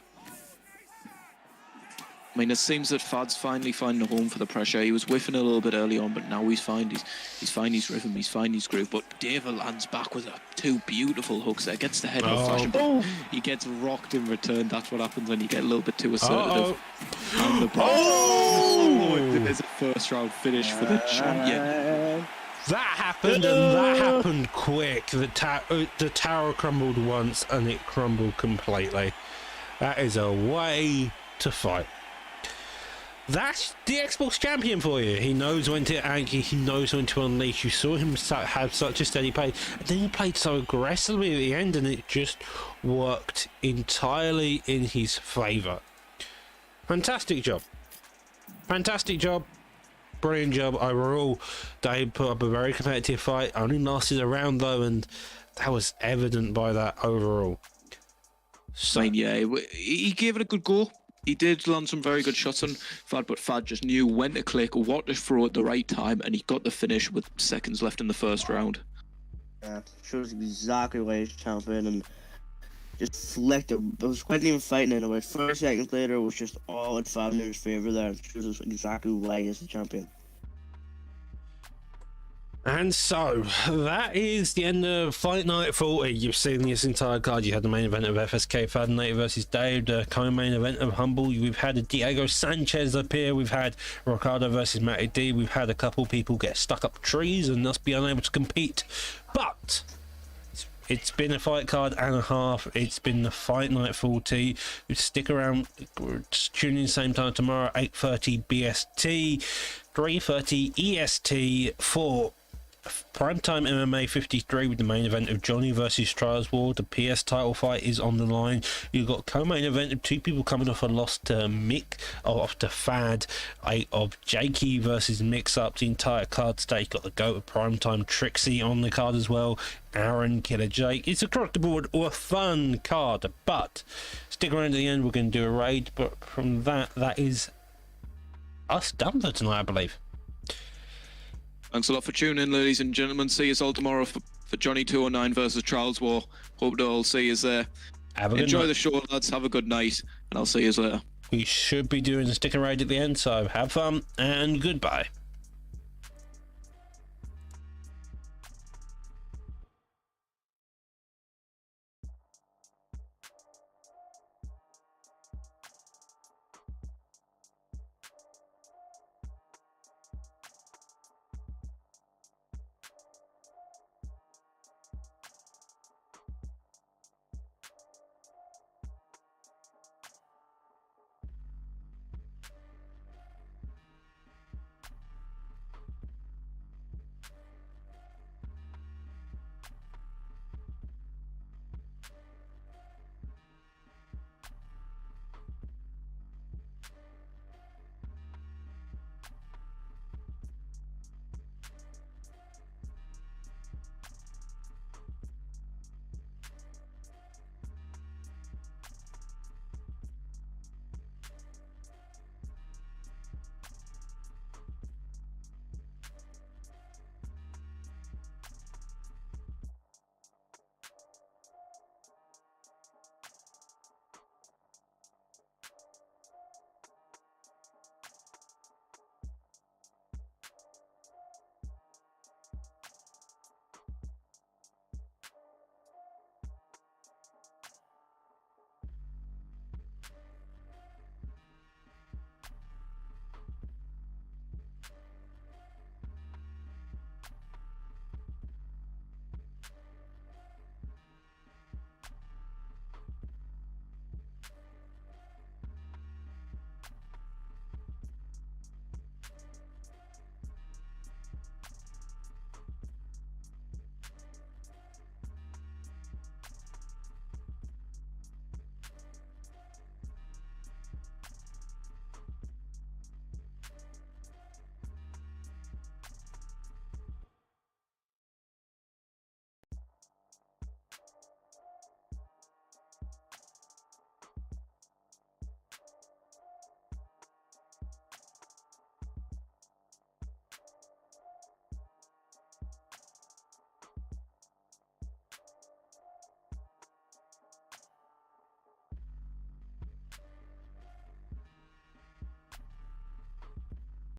I mean, it seems that Fad's finally finding a home for the pressure. He was whiffing a little bit early on, but now he's found his rhythm, he's found his groove. But Dave lands back with two beautiful hooks there. Gets the head health flashing, but he gets rocked in return. That's what happens when you get a little bit too assertive. And the there's a first round finish for the champion. That happened, and that happened quick. The tower crumbled once, and it crumbled completely. That is a way to fight. That's the Xbox champion for you. He knows when to anchor, he knows when to unleash. You saw him have such a steady pace, and then he played so aggressively at the end, and it just worked entirely in his favour. Fantastic job. Fantastic job. Brilliant job overall. Dave put up a very competitive fight. Only lasted a round though, and that was evident by that overall. So, I mean, yeah, he gave it a good go. He did land some very good shots on Fad, but Fad just knew when to click, what to throw at the right time, and he got the finish with seconds left in the first round. Yeah, shows exactly why he's champion, and just flicked it. It was quite even fighting in it. 30 seconds later, it was just all in Fadinator's favour there. It shows us exactly why he's the champion. And so, that is the end of Fight Night 40. You've seen this entire card. You had the main event of FSK Fadinator versus Dave, the co-main event of Humble. We've had a Diego Sanchez appear. We've had Ricardo versus Matty D. We've had a couple people get stuck up trees and thus be unable to compete. But it's been a fight card and a half. It's been the Fight Night 40. Stick around. Tune in same time tomorrow, 8:30 BST, 3:30 EST for Primetime MMA 53 with the main event of Johnny versus Trials War. The PS title fight is on the line. You've got co-main event of two people coming off a loss to Mick, or off to Fad, of Jakey versus Mix Up. The entire card today. You've got the GOAT of Primetime Trixie on the card as well. Aaron, Killer Jake. It's across the board a fun card, but stick around to the end. We're going to do a raid, but from that is us done for tonight, I believe. Thanks a lot for tuning in, ladies and gentlemen. See us all tomorrow for Johnny 209 versus Trials War. Hope to all see us there. Enjoy the show, lads. Have a good night, and I'll see you later. We should be doing a sticker raid at the end, so have fun and goodbye.